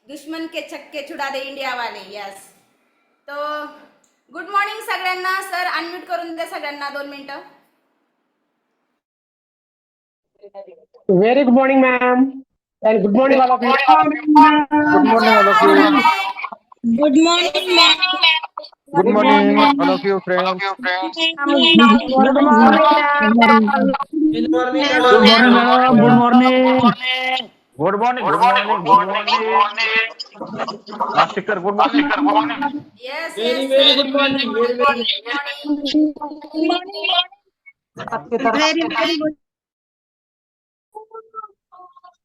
दुश्मन के छक्के छुड़ा दे इंडिया वाले. यस. तो गुड मॉर्निंग सगळ्यांना. सर अनम्यूट करून दे सगळ्यांना 2 मिनिटं. Very good morning, ma'am. And good morning, all of you. Good morning, all of you. Good morning, ma'am. Good morning, all of you, friends. Good morning, ma'am. Good morning, Good morning, madam. Good morning. Good morning, good morning, good morning. Nastikar, good morning. Yes, Very, yes, very sir. good morning. Very, very Good morning. Very, very good.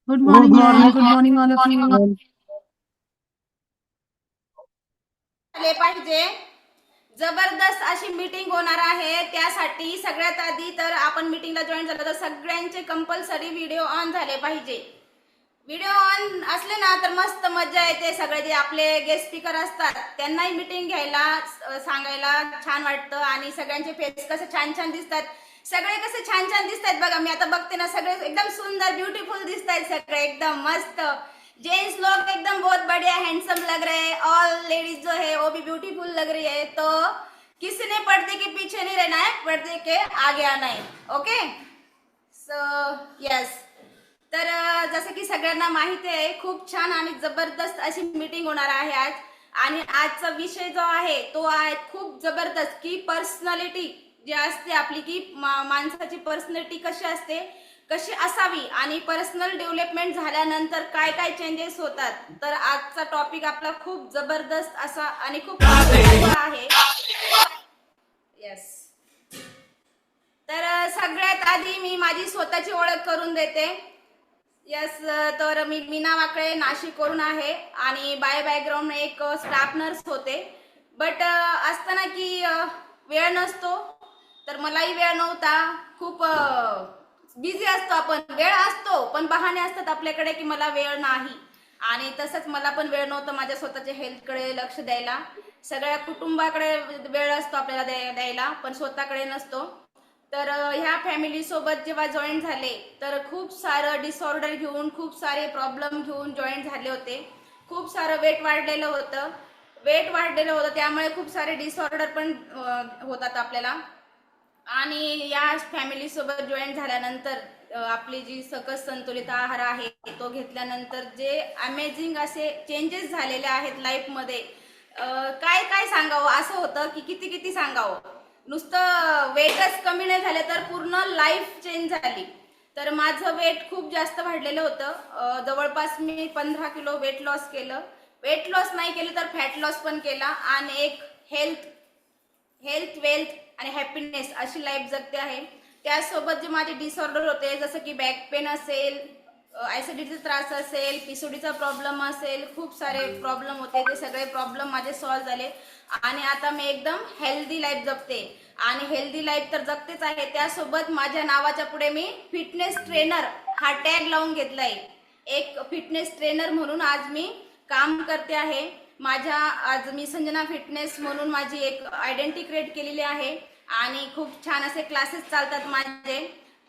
Good morning, ma'am. Good morning, all of you. आले पाहिजे. जबरदस्त अशी meeting होणार आहे. त्यासाठी सगळ्यात आधी तर आपण मीटिंगला जॉईन झालो तर सगळ्यांचे कंपल्सरी व्हिडिओ ऑन झाले पाहिजे. व्हिडिओ ऑन असले ना तर मस्त मजा येते. सगळे जे आपले गेस्ट स्पीकर असतात त्यांनाही मीटिंग घ्यायला सांगायला छान वाटतं आणि सगळ्यांचे फेस कसे छान छान दिसतात. सगळे कसे छान छान दिसतात बघा. मी आता बघते ना सगळे एकदम सुंदर ब्युटिफुल दिसतात. सगळे एकदम मस्त. जेंट्स लोग एकदम बहुत बढ़िया हैंडसम लग रहे हैं. ऑल लेडीज जो है वो भी ब्यूटीफुल लग रही है. तो किसी ने पर्दे के पीछे नहीं रहना है, पर्दे के आगे आना है. ओके. So yes. तर जसं की सगळ्यांना माहिती आहे खूप छान आणि जबरदस्त अशी मीटिंग होणार आहे आज. आणि आजचा विषय जो आहे तो आहे खूप जबरदस्त की पर्सनॅलिटी जी असते आपली की माणसाची पर्सनॅलिटी कशी असते, कशी असावी आणि पर्सनल डेव्हलपमेंट झाल्यानंतर काय काय चेंजेस होतात. तर आजचा टॉपिक आपला खूप जबरदस्त असा आणि खूप आहे. यस. तर सगळ्यात आधी मी माझी स्वतःची ओळख करून देते. यस. तर मी मीना वाकळे नाशिकवरून आहे आणि बॅकग्राऊंड एक स्टाफ नर्स होते. बट असताना की वेळ नसतो तर मलाही वेळ नव्हता. खूप बिझी असतो आपण. वेळ असतो पण बहाणे असतात आपल्याकडे की मला वेळ नाही. आणि तसंच मला पण वेळ नव्हता माझ्या स्वतःच्या हेल्थकडे लक्ष द्यायला. सगळ्या कुटुंबाकडे वेळ असतो आपल्याला द्यायला पण स्वतःकडे नसतो. तर ह्या फॅमिली सोबत जेव्हा जॉईन झाले तर खूप सारं डिसऑर्डर घेऊन खूप सारे प्रॉब्लेम घेऊन जॉईन झाले होते. खूप सारं वेट वाढलेलं होतं त्यामुळे खूप सारे डिसऑर्डर पण होतात आपल्याला. आणि या फॅमिली सोबत जॉईन झाल्यानंतर आपली जी सकस संतुलित आहार आहे तो घेतल्यानंतर जे अमेझिंग असे चेंजेस झालेले आहेत लाईफमध्ये. काय काय सांगावं असं होतं की किती किती सांगावं. नुसतं वेटच कमी नाही झाले तर पूर्ण लाईफ चेंज झाली. तर माझं वेट खूप जास्त वाढलेलं होतं. जवळपास मी 15 किलो वेट लॉस केलं. वेट लॉस नाही केलं तर फॅट लॉस पण केला आणि एक हेल्थ वेल्थ आणि हॅपीनेस अशी लाईफ जगते आहे. त्यासोबत जे माझे डिसऑर्डर होते जसं की बॅक पेन असेल, ॲसिडिटीचा त्रास असेल, पीसीओडीचा प्रॉब्लेम असेल, खूप सारे प्रॉब्लेम होते. ते सगळे प्रॉब्लेम माझे सॉल्व्ह झाले आणि आता मी एकदम हेल्दी लाईफ जगते. आणि हेल्दी लाईफ तर जगतेच आहे त्यासोबत माझ्या नावाच्या पुढे मी फिटनेस ट्रेनर हा टॅग लावून घेतलाय. एक फिटनेस ट्रेनर म्हणून आज मी काम करते आहे. आज मी संजना फिटनेस म्हणून माझी एक आयडेंटिटी क्रिएट केलेली आहे आणि खूप छान असे क्लासेस चालतात माझे.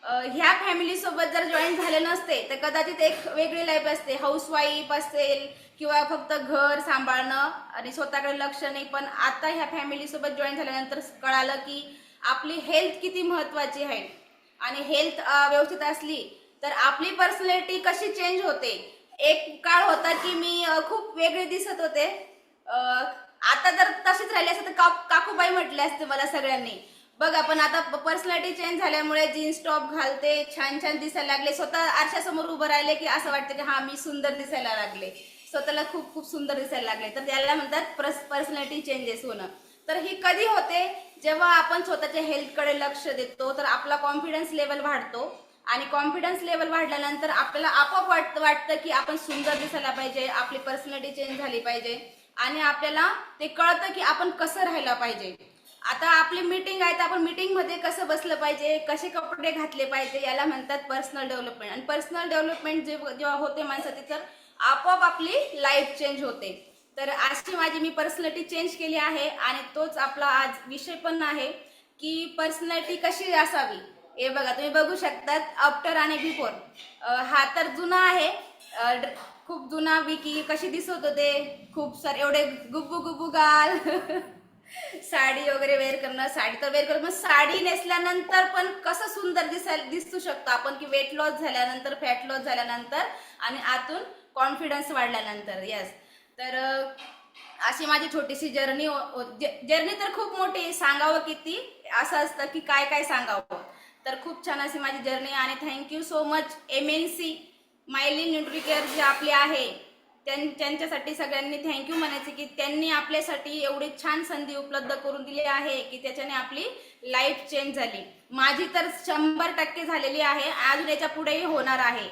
ह्या फॅमिली सोबत जर जॉईन झाले नसते तर कदाचित एक वेगळी लाईफ असते. हाऊसवाईफ असेल किंवा फक्त घर सांभाळणं आणि स्वतःकडे लक्ष नाही. पण आता ह्या फॅमिली सोबत जॉईन झाल्यानंतर कळालं की आपली हेल्थ किती महत्वाची आहे आणि हेल्थ व्यवस्थित असली तर आपली पर्सनॅलिटी कशी चेंज होते. एक काळ होता की मी खूप वेगळे दिसत होते. आता जर तशीच राहिली असते तर काकूबाई म्हटले असते मला सगळ्यांनी. बघा पण आता पर्सनॅलिटी चेंज झाल्यामुळे जीन्स टॉप घालते, छान छान दिसायला लागले. स्वतः आरशासमोर उभं राहिले की असं वाटतं की हा मी सुंदर दिसायला लागले, स्वतःला खूप खूप सुंदर दिसायला लागले. तर त्याला म्हणतात पर्सनॅलिटी चेंजेस होणं. तर ही कधी होते जेव्हा आपण स्वतःच्या हेल्थकडे लक्ष देतो तर आपला कॉन्फिडन्स लेवल वाढतो आणि कॉन्फिडन्स लेवल वाढल्यानंतर आपल्याला आपोआप वाटतं की आपण सुंदर दिसायला पाहिजे, आपली पर्सनॅलिटी चेंज झाली पाहिजे आणि आपल्याला ते कळतं की आपण कसं राहायला पाहिजे. आता आपली मीटिंग आहे तर आपण मीटिंगमध्ये कसं बसलं पाहिजे, कसे कपडे घातले पाहिजे याला म्हणतात पर्सनल डेव्हलपमेंट. आणि पर्सनल डेव्हलपमेंट जेव्हा होते माणसाची तर आपोआप आपली लाईफ चेंज होते. तर अशी माझी मी पर्सनॅलिटी चेंज केली आहे आणि तोच आपला आज विषय पण आहे की पर्सनॅलिटी कशी असावी. हे बघा तुम्ही बघू शकतात आफ्टर आणि बिफोर. हा तर जुना आहे खूप जुना विकी कशी दिसत होते, खूप सारे एवढे गुब्बू गुब्बू गाल साडी वगैरे वेअर करणं, साडी तर वेअर करणं, मग साडी नेसल्यानंतर पण कसं सुंदर दिसू शकतो आपण की वेट लॉस झाल्यानंतर, फॅट लॉस झाल्यानंतर आणि आतून कॉन्फिडन्स वाढल्यानंतर. यस, तर अशी माझी छोटीशी जर्नी तर खूप मोठी, सांगावं किती असं असतं की काय काय सांगावं. तर खूप छान अशी माझी जर्नी आणि thank you so much MNC Mylin Nutricare जे आपले आहे त्यांच्यासाठी सगळ्यांनी थँक्यू म्हणायचे की त्यांनी आपल्यासाठी एवढी छान संधी उपलब्ध करून दिली आहे की त्याच्याने आपली लाईफ चेंज झाली. माझी तर 100% झालेली आहे, अजून याच्या पुढेही होणार आहे.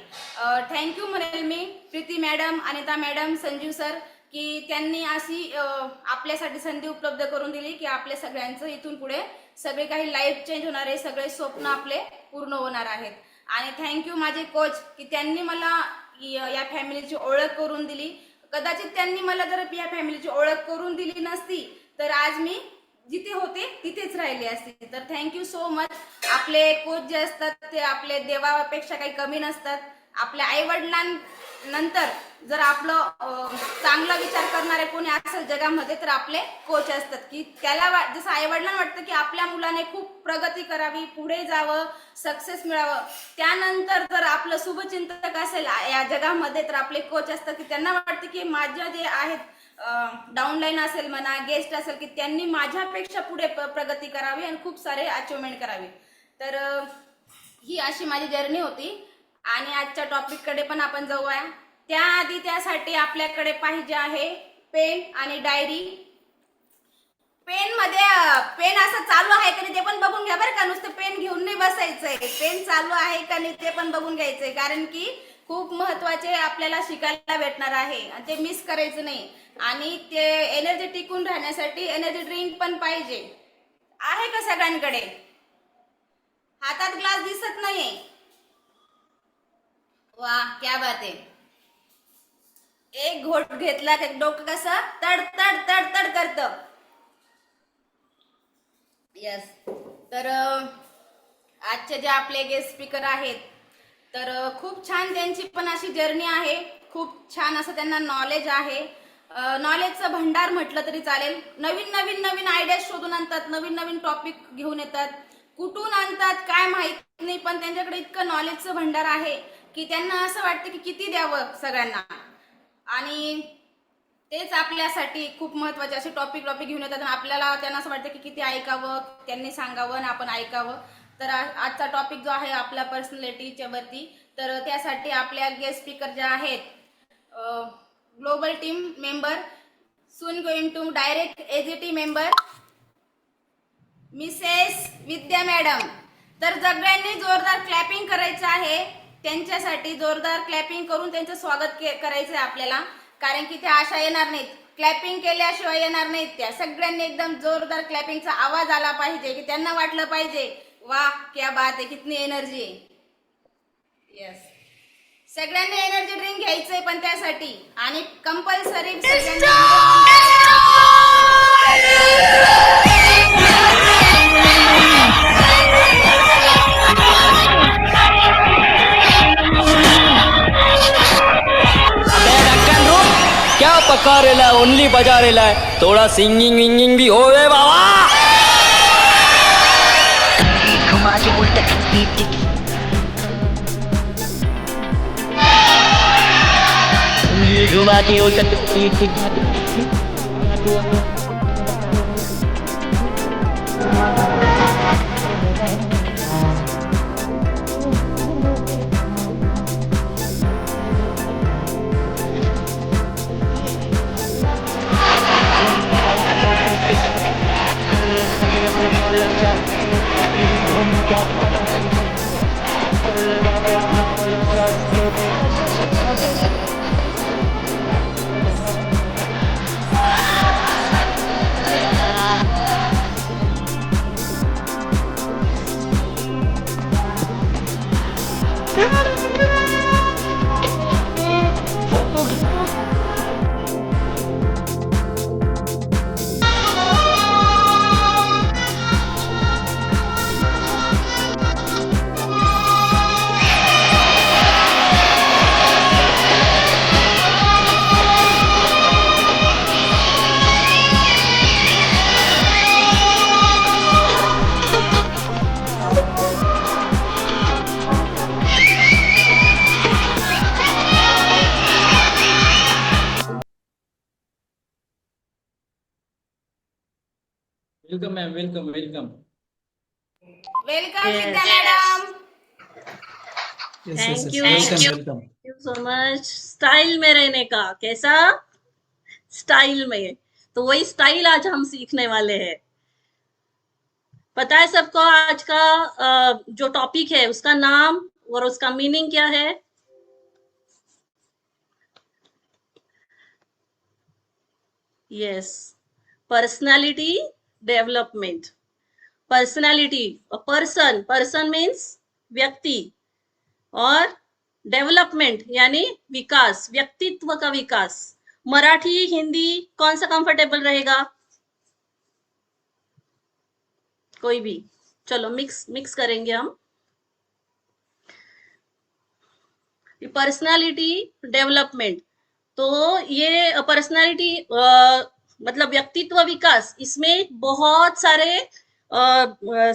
थँक्यू म्हणेल मी Preeti madam, Anita madam, Sanjeev sir की त्यांनी अशी आपल्यासाठी संधी उपलब्ध करून दिली की आपल्या सगळ्यांचं इथून पुढे सगळे काही लाईफ चेंज होणार आहे, सगळे स्वप्न आपले पूर्ण होणार आहेत. आणि थँक्यू माझे कोच की त्यांनी मला या फॅमिलीची ओळख करून दिली. कदाचित त्यांनी मला जर या फॅमिलीची ओळख करून दिली नसती तर आज मी जिथे होते तिथेच राहिली असती. तर थँक्यू सो मच. आपले कोच जे असतात ते आपले देवापेक्षा काही कमी नसतात. आपल्या आई वडिलांनंतर जर आपलं चांगला विचार करणारे कोणी असेल जगामध्ये तर आपले कोच असतात की त्याला जसं आई वडिलांना वाटतं की आपल्या मुलाने खूप प्रगती करावी, पुढे जावं, सक्सेस मिळावं, त्यानंतर जर आपलं शुभचिंतक असेल या जगामध्ये तर आपले कोच असतात की त्यांना वाटतं की माझ्या जे आहेत डाऊनलाईन असेल म्हणा, गेस्ट असेल की त्यांनी माझ्यापेक्षा पुढे प्रगती करावी आणि खूप सारे अचिव्हमेंट करावी. तर ही अशी माझी जर्नी होती आणि आजच्या टॉपिककडे पण आपण जाऊया. त्याआधी त्यासाठी आपल्याकडे पाहिजे आहे पेन आणि डायरी. पेन असं चालू आहे का नाही ते पण बघून घ्या बरं का, नुसतं पेन घेऊन नाही बसायचंय, पेन चालू आहे का नाही ते पण बघून घ्यायचंय, कारण की खूप महत्वाचे आपल्याला शिकायला भेटणार आहे आणि ते मिस करायचं नाही. आणि ते एनर्जी टिकून राहण्यासाठी एनर्जी ड्रिंक पण पाहिजे. आहे का सगळ्यांकडे? हातात ग्लास दिसत नाहीये, वा क्या बात आहे. एक घोट घेतला की डोकं कसं तड तड तड तड करत. यस, तर आजचे जे आपले गेस्ट स्पीकर आहेत तर खूप छान त्यांची पण अशी जर्नी आहे, खूप छान असं त्यांना नॉलेज आहे. नॉलेजचं भंडार म्हटलं तरी चालेल. नवीन नवीन नवीन आयडिया शोधून आणतात, नवीन नवीन टॉपिक घेऊन येतात, कुठून आणतात काय माहित नाही, पण त्यांच्याकडे इतकं नॉलेजचं भंडार आहे की त्यांना असं वाटतं की किती द्यावं सगळ्यांना. आणि तेच आपल्यासाठी खूप महत्वाचे असे टॉपिक घेऊन येतात आणि आपल्याला त्यांना असं वाटतं की किती ऐकावं, त्यांनी सांगावं आणि आपण ऐकावं. तर आजचा टॉपिक जो आहे आपल्या पर्सनॅलिटीच्या वरती, तर त्यासाठी आपल्या गेस्ट स्पीकर ज्या आहेत global team member, soon going to direct AGT member Mrs Vidya madam. तर सगळ्यांनी जोरदार क्लॅपिंग करायचं आहे त्यांच्यासाठी, जोरदार क्लॅपिंग करून त्यांचं स्वागत करायचं आहे आपल्याला, कारण की त्या अशा येणार नाहीत, क्लॅपिंग केल्याशिवाय येणार नाहीत त्या. सगळ्यांनी एकदम जोरदार क्लॅपिंगचा आवाज आला पाहिजे की त्यांना वाटलं पाहिजे वाह क्या बात आहे, कितनी एनर्जी आहे. यस, सगळ्यांनी एनर्जी ड्रिंक घ्यायचंय पण त्यासाठी आणि कंपल्सरी क्या पका रेला ओनली बजा रेला है, थोड़ा सिंगिंग विंगिंग भी होवे बाबा. घुमा के उल्टा घुमा के उल्टा welcome ma'am, welcome welcome. Welcome Yes. Vidya madam. Thank you welcome welcome. So much. Style में रहने का कैसा, स्टाइल में, तो वही स्टाइल आज हम सीखने वाले हैं। पता है सबको आज का जो टॉपिक है उसका नाम और उसका मीनिंग क्या है? Yes, personality development. Personality, person, person means व्यक्ति, और डेवलपमेंट यानी विकास, व्यक्तित्व का विकास। मराठी, हिंदी कौन सा कंफर्टेबल रहेगा? कोई भी, चलो मिक्स मिक्स करेंगे हम। पर्सनालिटी डेवलपमेंट, तो ये पर्सनालिटी मतलब व्यक्तित्व विकास, इसमें बहुत सारे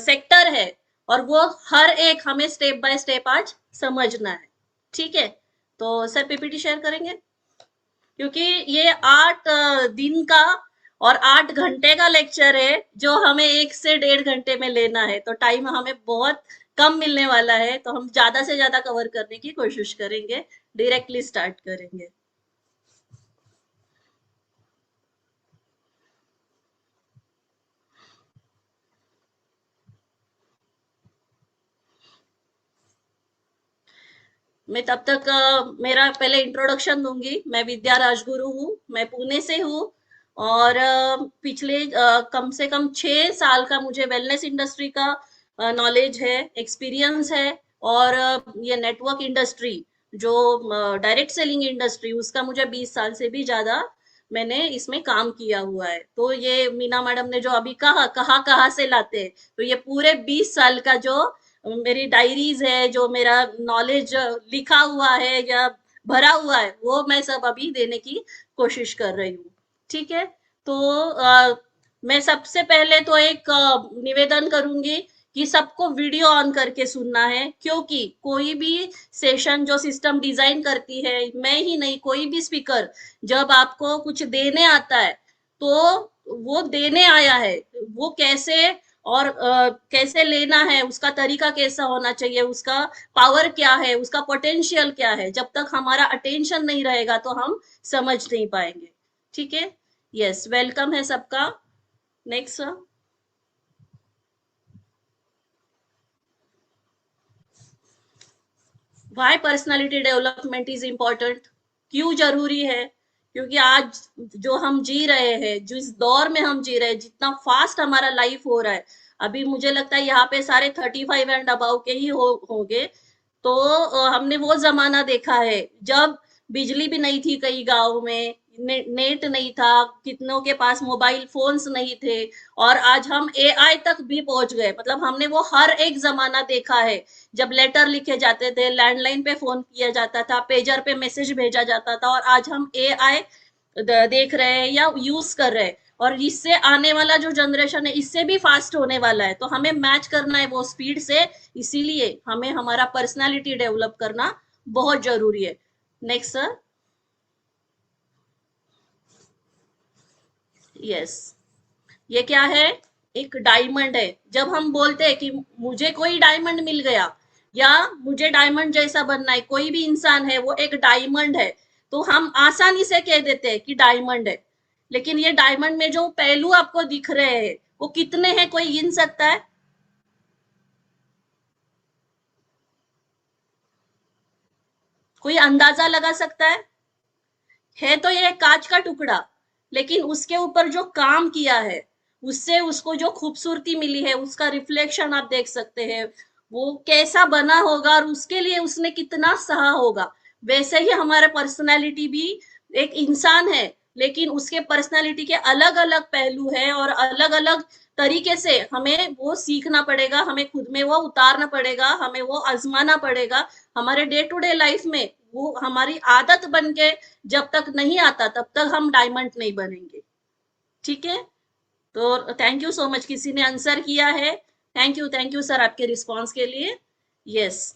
सेक्टर है और वो हर एक हमें स्टेप बाय स्टेप आज समझना है। ठीक है, तो सर पीपीटी शेयर करेंगे, क्योंकि ये 8 दिन का और 8 घंटे का लेक्चर है जो हमें 1 से 1.5 घंटे में लेना है, तो टाइम हमें बहुत कम मिलने वाला है, तो हम ज्यादा से ज्यादा कवर करने की कोशिश करेंगे। डायरेक्टली स्टार्ट करेंगे। मैं तब तक मेरा पहले इंट्रोडक्शन दूंगी। मैं विद्या राजगुरु हूँ, मैं पुणे से हूँ, और पिछले कम से कम 6 साल का मुझे वेलनेस इंडस्ट्री का नॉलेज है, एक्सपीरियंस है, और ये नेटवर्क इंडस्ट्री जो डायरेक्ट सेलिंग इंडस्ट्री, उसका मुझे 20 साल से भी ज्यादा मैंने इसमें काम किया हुआ है। तो ये मीना मैडम ने जो अभी कहा से लाते हैं, तो ये पूरे 20 साल का जो मेरी डायरीज है, जो मेरा नॉलेज लिखा हुआ है या भरा हुआ है, वो मैं सब अभी देने की कोशिश कर रही हूँ। ठीक है, तो मैं सबसे पहले तो एक निवेदन करूंगी कि सबको वीडियो ऑन करके सुनना है, क्योंकि कोई भी सेशन जो सिस्टम डिजाइन करती है, मैं ही नहीं, कोई भी स्पीकर जब आपको कुछ देने आता है, तो वो देने आया है, वो कैसे और कैसे लेना है, उसका तरीका कैसा होना चाहिए, उसका पावर क्या है, उसका पोटेंशियल क्या है, जब तक हमारा अटेंशन नहीं रहेगा तो हम समझ नहीं पाएंगे। ठीक है, यस, वेलकम है सबका। Next, why personality development is important, क्यों जरूरी है? क्योंकि आज जो हम जी रहे हैं, जिस दौर में हम जी रहे हैं, जितना फास्ट हमारा लाइफ हो रहा है, अभी मुझे लगता है यहाँ पे सारे 35 एंड अबाव के ही होंगे। तो हमने वो जमाना देखा है जब बिजली भी नहीं थी कई गांव में, नेट नहीं था, कितनों के पास मोबाइल फोन्स नहीं थे, और आज हम एआई तक भी पहुंच गए। मतलब हमने वो हर एक जमाना देखा है, जब लेटर लिखे जाते थे, लैंडलाइन पे फोन किया जाता था, पेजर पे मैसेज भेजा जाता था, और आज हम एआई देख रहे हैं या यूज कर रहे हैं, और इससे आने वाला जो जनरेशन है इससे भी फास्ट होने वाला है, तो हमें मैच करना है वो स्पीड से। इसीलिए हमें हमारा पर्सनालिटी डेवलप करना बहुत जरूरी है। Next sir. यस, ये क्या है? एक डायमंड है। जब हम बोलते हैं कि मुझे कोई डायमंड मिल गया या मुझे डायमंड जैसा बनना है, कोई भी इंसान है वो एक डायमंड है, तो हम आसानी से कह देते हैं कि डायमंड है। लेकिन ये डायमंड में जो पहलू आपको दिख रहे हैं वो कितने हैं, कोई गिन सकता है? कोई अंदाजा लगा सकता है तो ये कांच का टुकड़ा, लेकिन उसके ऊपर जो काम किया है, उससे उसको जो खूबसूरती मिली है, उसका रिफ्लेक्शन आप देख सकते हैं, वो कैसा बना होगा और उसके लिए उसने कितना सहा होगा। वैसे ही हमारा पर्सनालिटी भी एक इंसान है, लेकिन उसके पर्सनालिटी के अलग अलग पहलू है, और अलग अलग तरीके से हमें वो सीखना पड़ेगा, हमें खुद में वो उतारना पड़ेगा, हमें वो आजमाना पड़ेगा। हमारे डे टू डे लाइफ में वो हमारी आदत बन के जब तक नहीं आता, तब तक हम डायमंड नहीं बनेंगे। ठीक है, तो थैंक यू सो मच, किसी ने आंसर किया है, थैंक यू सर आपके रिस्पॉन्स के लिए। यस,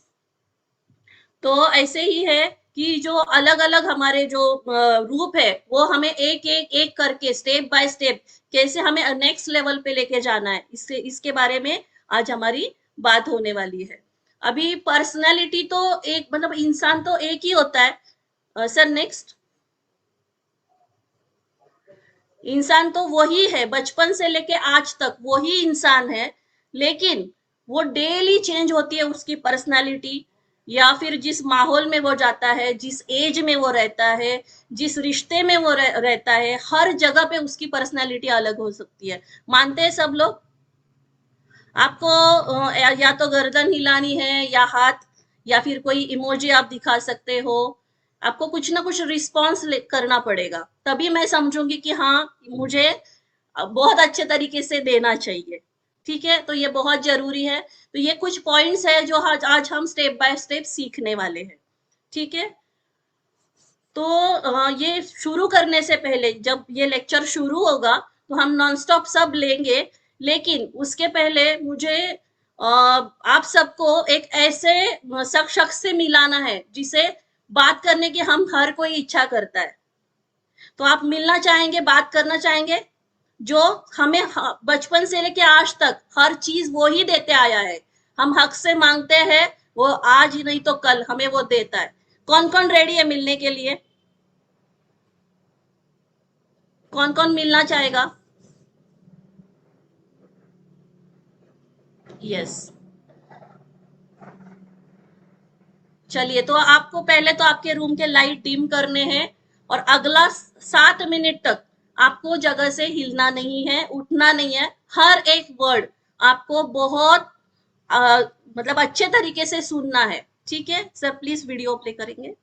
तो ऐसे ही है कि जो अलग अलग हमारे जो रूप है वो हमें एक एक एक करके स्टेप बाय स्टेप कैसे हमें नेक्स्ट लेवल पे लेके जाना है, इसके बारे में आज हमारी बात होने वाली है। अभी पर्सनालिटी तो एक मतलब इंसान तो एक ही होता है सर। नेक्स्ट, इंसान तो वही है, बचपन से लेके आज तक वही इंसान है, लेकिन वो डेली चेंज होती है उसकी पर्सनालिटी, या फिर जिस माहौल में वो जाता है, जिस एज में वो रहता है, जिस रिश्ते में वो रहता है, हर जगह पे उसकी पर्सनालिटी अलग हो सकती है। मानते हैं सब लोग? आपको या तो गर्दन हिलानी है या हाथ या फिर कोई इमोजी आप दिखा सकते हो, आपको कुछ ना कुछ रिस्पॉन्स करना पड़ेगा, तभी मैं समझूंगी कि हाँ मुझे बहुत अच्छे तरीके से देना चाहिए। ठीक है, तो ये बहुत जरूरी है। तो ये कुछ पॉइंट्स है जो आज हम स्टेप बाय स्टेप सीखने वाले हैं। ठीक है, तो ये शुरू करने से पहले, जब ये लेक्चर शुरू होगा तो हम नॉन स्टॉप सब लेंगे, लेकिन उसके पहले मुझे आप सबको एक ऐसे शख्स से मिलाना है जिसे बात करने की हम हर कोई इच्छा करता है। तो आप मिलना चाहेंगे, बात करना चाहेंगे, जो हमें बचपन से लेके आज तक हर चीज वो ही देते आया है। हम हक से मांगते हैं, वो आज ही नहीं तो कल हमें वो देता है। कौन कौन रेडी है मिलने के लिए? कौन कौन मिलना चाहेगा? यस, चलिए, तो आपको पहले तो आपके रूम के लाइट डिम करने हैं और अगला 7 मिनट तक आपको जगह से हिलना नहीं है, उठना नहीं है। हर एक वर्ड आपको बहुत मतलब अच्छे तरीके से सुनना है। ठीक है सर, प्लीज वीडियो प्ले करेंगे।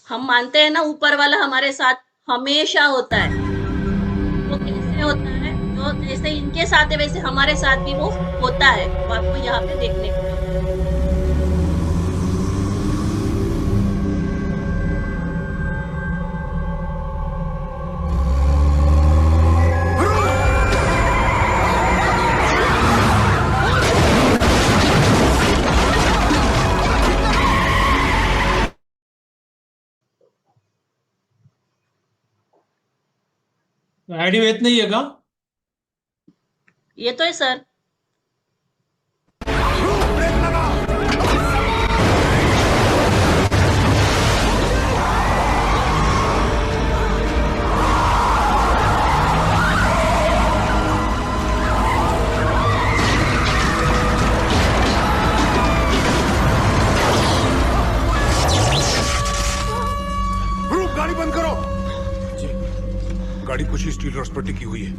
हम मानते हैं ना ऊपर वाला हमारे साथ हमेशा होता है। वो कैसे होता है? जो जैसे इनके साथ है वैसे हमारे साथ भी वो होता है, वो आपको यहाँ पे देखने को मिलेगा। आईडी वेत नहीं है का? ये तो है सर। गाड़ी बंद करो जी। गाड़ी कुछ ही स्टील रॉड्स पर टिकी हुई है।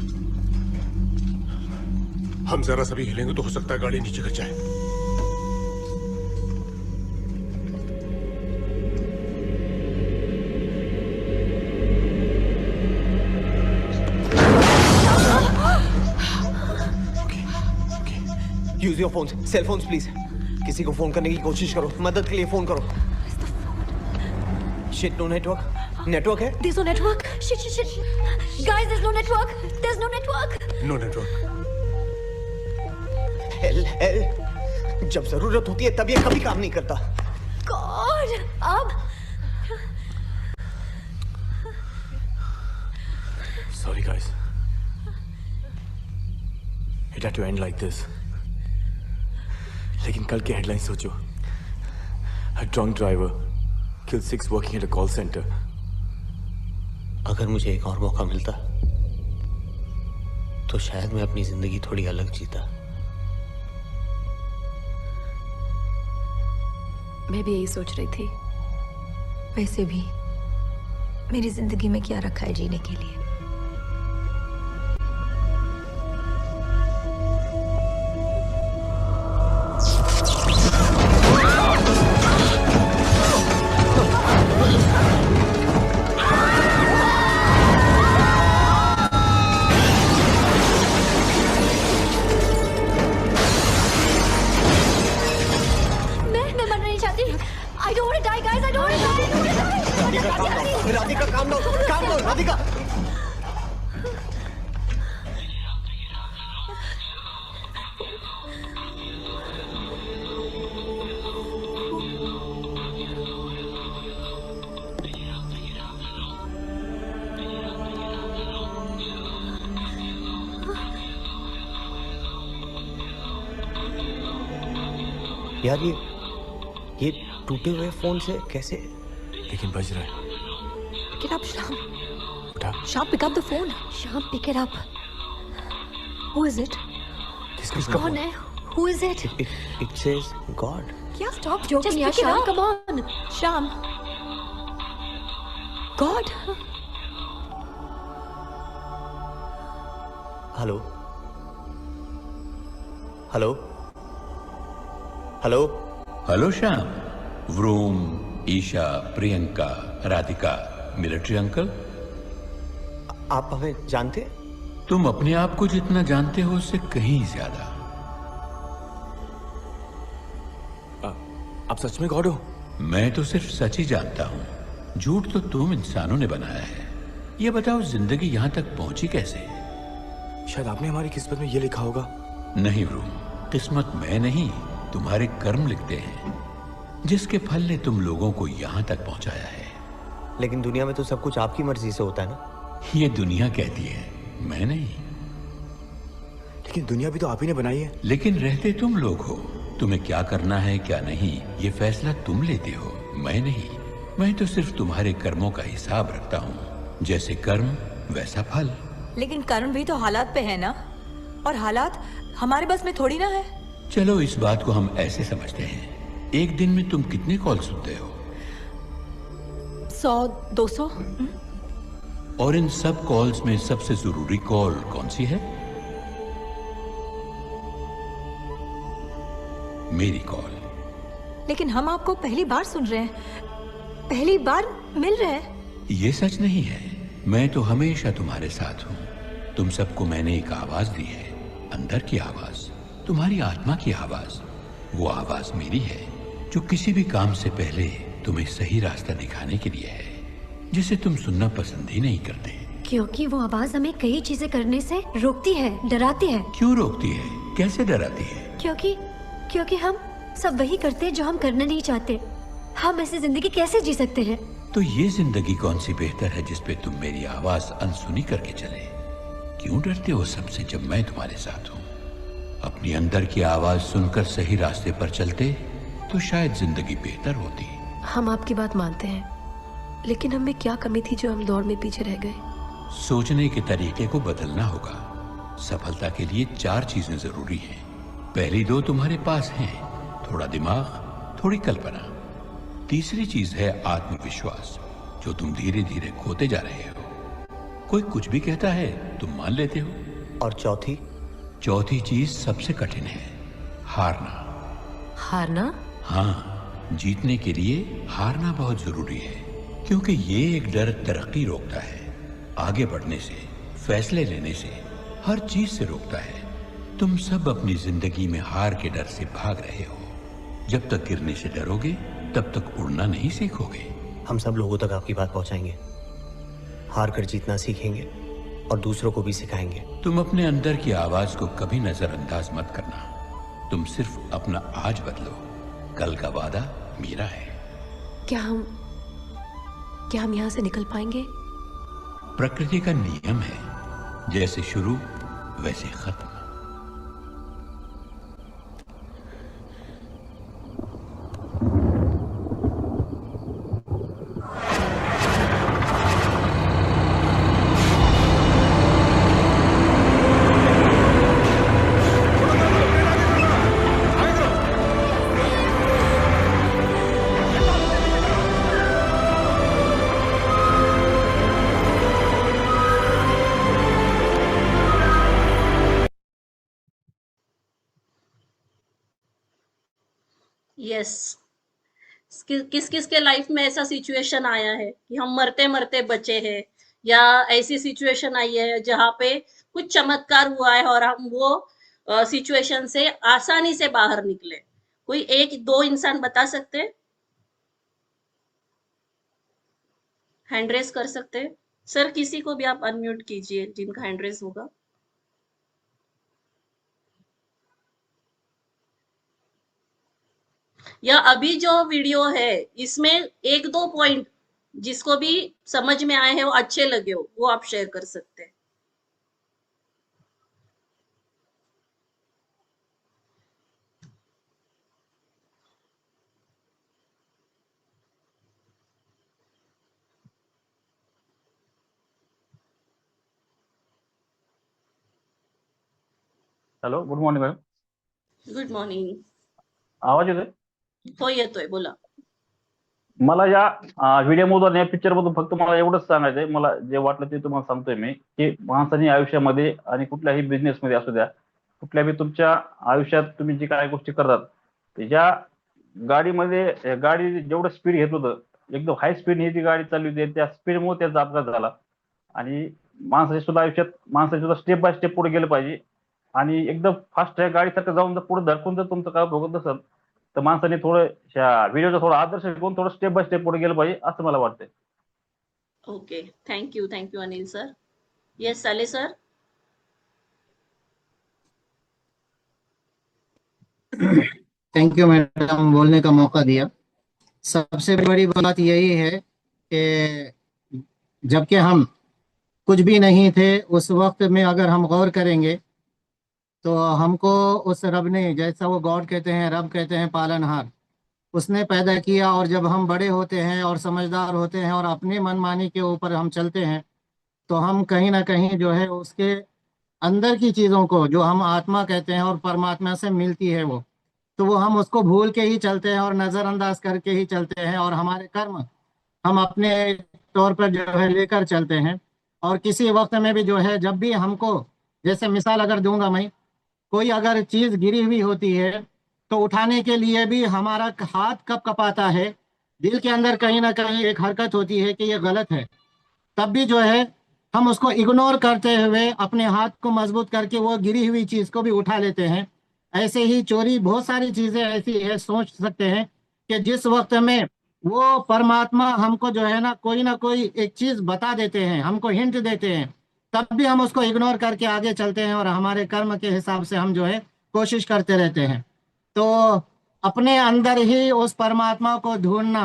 हम जरा सा भी हिलेंगे तो हो सकता है गाड़ी नीचे गिर जाए। Use your phone, cell phones please. किसी को फोन करने की कोशिश करो, मदद के लिए फोन करो। Shit, no network. नेटवर्क है? There's no network. Shit. Guys, there's no network. There's no network. No network. Hell, जब जरूरत होती है तब ये कभी काम नहीं करता। God, अब Sorry guys. It had to end like this. लेकिन कल की हेडलाइन सोचो। A drunk driver killed 6 working at a call center. अगर मुझे एक और मौका मिलता तो शायद मैं अपनी जिंदगी थोड़ी अलग जीता। मैं भी यही सोच रही थी। वैसे भी मेरी जिंदगी में क्या रखा है जीने के लिए? Calm down Radhika. यार ये टूटे हुए फोन से कैसे? लेकिन बज रहा है। Pick it up, Shyam. उठा। Shyam, pick up the phone. Shyam, pick it up. Who is it? किसका कौन है? Who is it? It says God. क्या? Stop joking, यार, Shyam. Come on, Shyam. God. Hello hello hello hello Shyam. Vroom, Isha, Priyanka, Radhika, military uncle. आप हमें जानते? तुम अपने आप को जितना जानते हो उससे कहीं ज्यादा। आप सच में गॉड हो? मैं तो सिर्फ सच ही जानता हूँ, झूठ तो तुम इंसानों ने बनाया है। ये बताओ जिंदगी यहाँ तक पहुंची कैसे? शायद आपने हमारी किस्मत में ये लिखा होगा। नहीं व्रूम, किस्मत मैं नहीं, तुम्हारे कर्म लिखते हैं, जिसके फल ने तुम लोगों को यहाँ तक पहुंचाया है। लेकिन दुनिया में तो सब कुछ आपकी मर्जी से होता है ना? ये दुनिया कहती है, मैं नहीं। लेकिन दुनिया भी तो आप ही ने बनाई है। लेकिन रहते तुम लोग हो, तुम्हें क्या करना है क्या नहीं ये फैसला तुम लेते हो, मैं नहीं। मैं तो सिर्फ तुम्हारे कर्मों का हिसाब रखता हूँ, जैसे कर्म वैसा फल। लेकिन कर्म भी तो हालात पे है ना, और हालात हमारे बस में थोड़ी ना है। चलो इस बात को हम ऐसे समझते हैं, एक दिन में तुम कितने कॉल सुनते हो? 100, 200। और इन सब कॉल्स में सबसे जरूरी कॉल कौन सी है? मेरी कॉल। लेकिन हम आपको पहली बार सुन रहे हैं, पहली बार मिल रहे हैं। ये सच नहीं है, मैं तो हमेशा तुम्हारे साथ हूँ। तुम सबको मैंने एक आवाज दी है, अंदर की आवाज, तुम्हारी आत्मा की आवाज। वो आवाज मेरी है, जो किसी भी काम से पहले तुम्हें सही रास्ता दिखाने के लिए है, जिसे तुम सुनना पसंद ही नहीं करते। क्योंकि वो आवाज हमें कई चीजें करने से रोकती है, डराती है। क्यों रोकती है, कैसे डराती है? क्योंकि हम सब वही करते हैं जो हम करना नहीं चाहते। हम ऐसी जिंदगी कैसे जी सकते हैं? तो ये जिंदगी कौन सी बेहतर है जिसपे तुम मेरी आवाज अनसुनी करके चले? क्यों डरते हो सबसे जब मैं तुम्हारे साथ हूँ? अपनी अंदर की आवाज सुनकर सही रास्ते पर चलते तो शायद जिंदगी बेहतर होती। हम आपकी बात मानते हैं, लेकिन हमें क्या कमी थी जो हम दौड़ में पीछे रह गए? सोचने के तरीके को बदलना होगा। सफलता के लिए 4 चीजें जरूरी हैं। पहली 2 तुम्हारे पास हैं, थोड़ा दिमाग, थोड़ी कल्पना। तीसरी चीज है आत्मविश्वास, जो तुम धीरे धीरे खोते जा रहे हो। कोई कुछ भी कहता है तुम मान लेते हो। और चौथी चीज सबसे कठिन है, हारना। हारना? हाँ, जीतने के लिए हारना बहुत जरूरी है, क्योंकि ये एक डर तरक्की रोकता है, आगे बढ़ने से, फैसले लेने से, हर चीज से रोकता है। तुम सब अपनी जिंदगी में हार के डर से भाग रहे हो। जब तक गिरने से डरोगे तब तक उड़ना नहीं सीखोगे। हम सब लोगों तक आपकी बात पहुंचाएंगे, हार कर जीतना सीखेंगे और दूसरों को भी सिखाएंगे। तुम अपने अंदर की आवाज को कभी नजरअंदाज मत करना। तुम सिर्फ अपना आज बदलो, कल का वादा मेरा है। क्या हम यहाँ से निकल पाएंगे? प्रकृति का नियम है, जैसे शुरू वैसे खत्म। यस, किस किस के लाइफ में ऐसा सिचुएशन आया है कि हम मरते मरते बचे हैं, या ऐसी सिचुएशन आई है जहां पे कुछ चमत्कार हुआ है और हम वो सिचुएशन से आसानी से बाहर निकले? कोई 1-2 इंसान बता सकते हैं? हैंड रेस कर सकते हैं सर, किसी को भी आप अनम्यूट कीजिए जिनका हैंड रेस होगा। या अभी जो वीडियो है इसमें एक दो पॉइंट जिसको भी समझ में आए हैं वो अच्छे लगे हो वो आप शेयर कर सकते हैं। Hello, good morning madam. Good morning. आवाज येतोय? हो येतोय, बोला. मला या व्हिडिओमधून या पिक्चरमधून फक्त मला एवढंच सांगायचंय, मला जे वाटलं ते तुम्हाला सांगतोय मी, की माणसाने आयुष्यामध्ये आणि कुठल्याही बिझनेसमध्ये असू द्या, कुठल्याही तुमच्या आयुष्यात तुम्ही जी काही गोष्टी करतात, ज्या गाडीमध्ये गाडी जेवढं स्पीड घेत होतं, एकदम हाय स्पीडने ती गाडी चालली होती, त्या स्पीडमुळे त्याचा अपघात झाला. आणि माणसाच्या सुद्धा आयुष्यात माणसाने सुद्धा स्टेप बाय स्टेप पुढे गेलं पाहिजे. आणि एकदम फास्ट गाडीसारखं जाऊन जर पुढे धडकून जर तुमचं काय भोगत नसेल तर माणसाने थोडं व्हिडिओचा थोडा आदर्श घेऊन थोडं स्टेप बाय स्टेप पुढे गेलं पाहिजे असं मला वाटतंय. Okay, thank you Anil sir. Yes साले सर. थैंक यू मैडम, बोलने का मौका दिया. सबसे बड़ी बात यही है कि जबकि हम कुछ भी नहीं थे उस वक्त में अगर हम गौर करेंगे तो हमको उस रब ने, जैसा वो गॉड कहते हैं, रब कहते हैं पालनहार, उसने पैदा किया. और जब हम बड़े होते हैं और समझदार होते हैं और अपनी मनमानी के ऊपर हम चलते हैं तो हम कहीं ना कहीं जो है उसके अंदर की चीज़ों को, जो हम आत्मा कहते हैं और परमात्मा से मिलती है वो, तो वो हम उसको भूल के ही चलते हैं और नज़रअंदाज करके ही चलते हैं. और हमारे कर्म हम अपने तौर पर जो है लेकर चलते हैं. और किसी वक्त में भी जो है, जब भी हमको, जैसे मिसाल अगर दूंगा मैं, कोई अगर चीज़ गिरी हुई होती है तो उठाने के लिए भी हमारा हाथ कब कपाता है, दिल के अंदर कहीं ना कहीं एक हरकत होती है कि ये गलत है, तब भी जो है हम उसको इग्नोर करते हुए अपने हाथ को मजबूत करके वो गिरी हुई चीज़ को भी उठा लेते हैं. ऐसे ही चोरी, बहुत सारी चीज़ें ऐसी है, सोच सकते हैं कि जिस वक्त में वो परमात्मा हमको जो है ना कोई एक चीज़ बता देते हैं, हमको हिंट देते हैं, तब भी हम उसको इग्नोर करके आगे चलते हैं और हमारे कर्म के हिसाब से हम जो है कोशिश करते रहते हैं. तो अपने अंदर ही उस परमात्मा को ढूंढना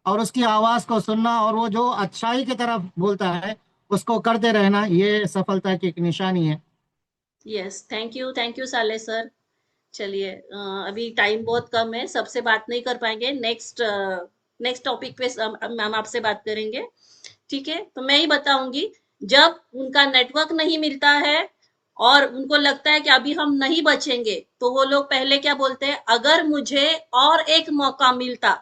और उसकी आवाज़ को सुनना और वो जो अच्छाई की तरफ बोलता है उसको करते रहना, ये सफलता की एक निशानी है. यस, थैंक यू साले सर. चलिए, अभी टाइम बहुत कम है, सबसे बात नहीं कर पाएंगे. नेक्स्ट टॉपिक पे मैम आपसे बात करेंगे, ठीक है. तो मैं ही बताऊंगी, जब उनका नेटवर्क नहीं मिलता है और उनको लगता है कि अभी हम नहीं बचेंगे, तो वो लोग पहले क्या बोलते हैं, अगर मुझे और एक मौका मिलता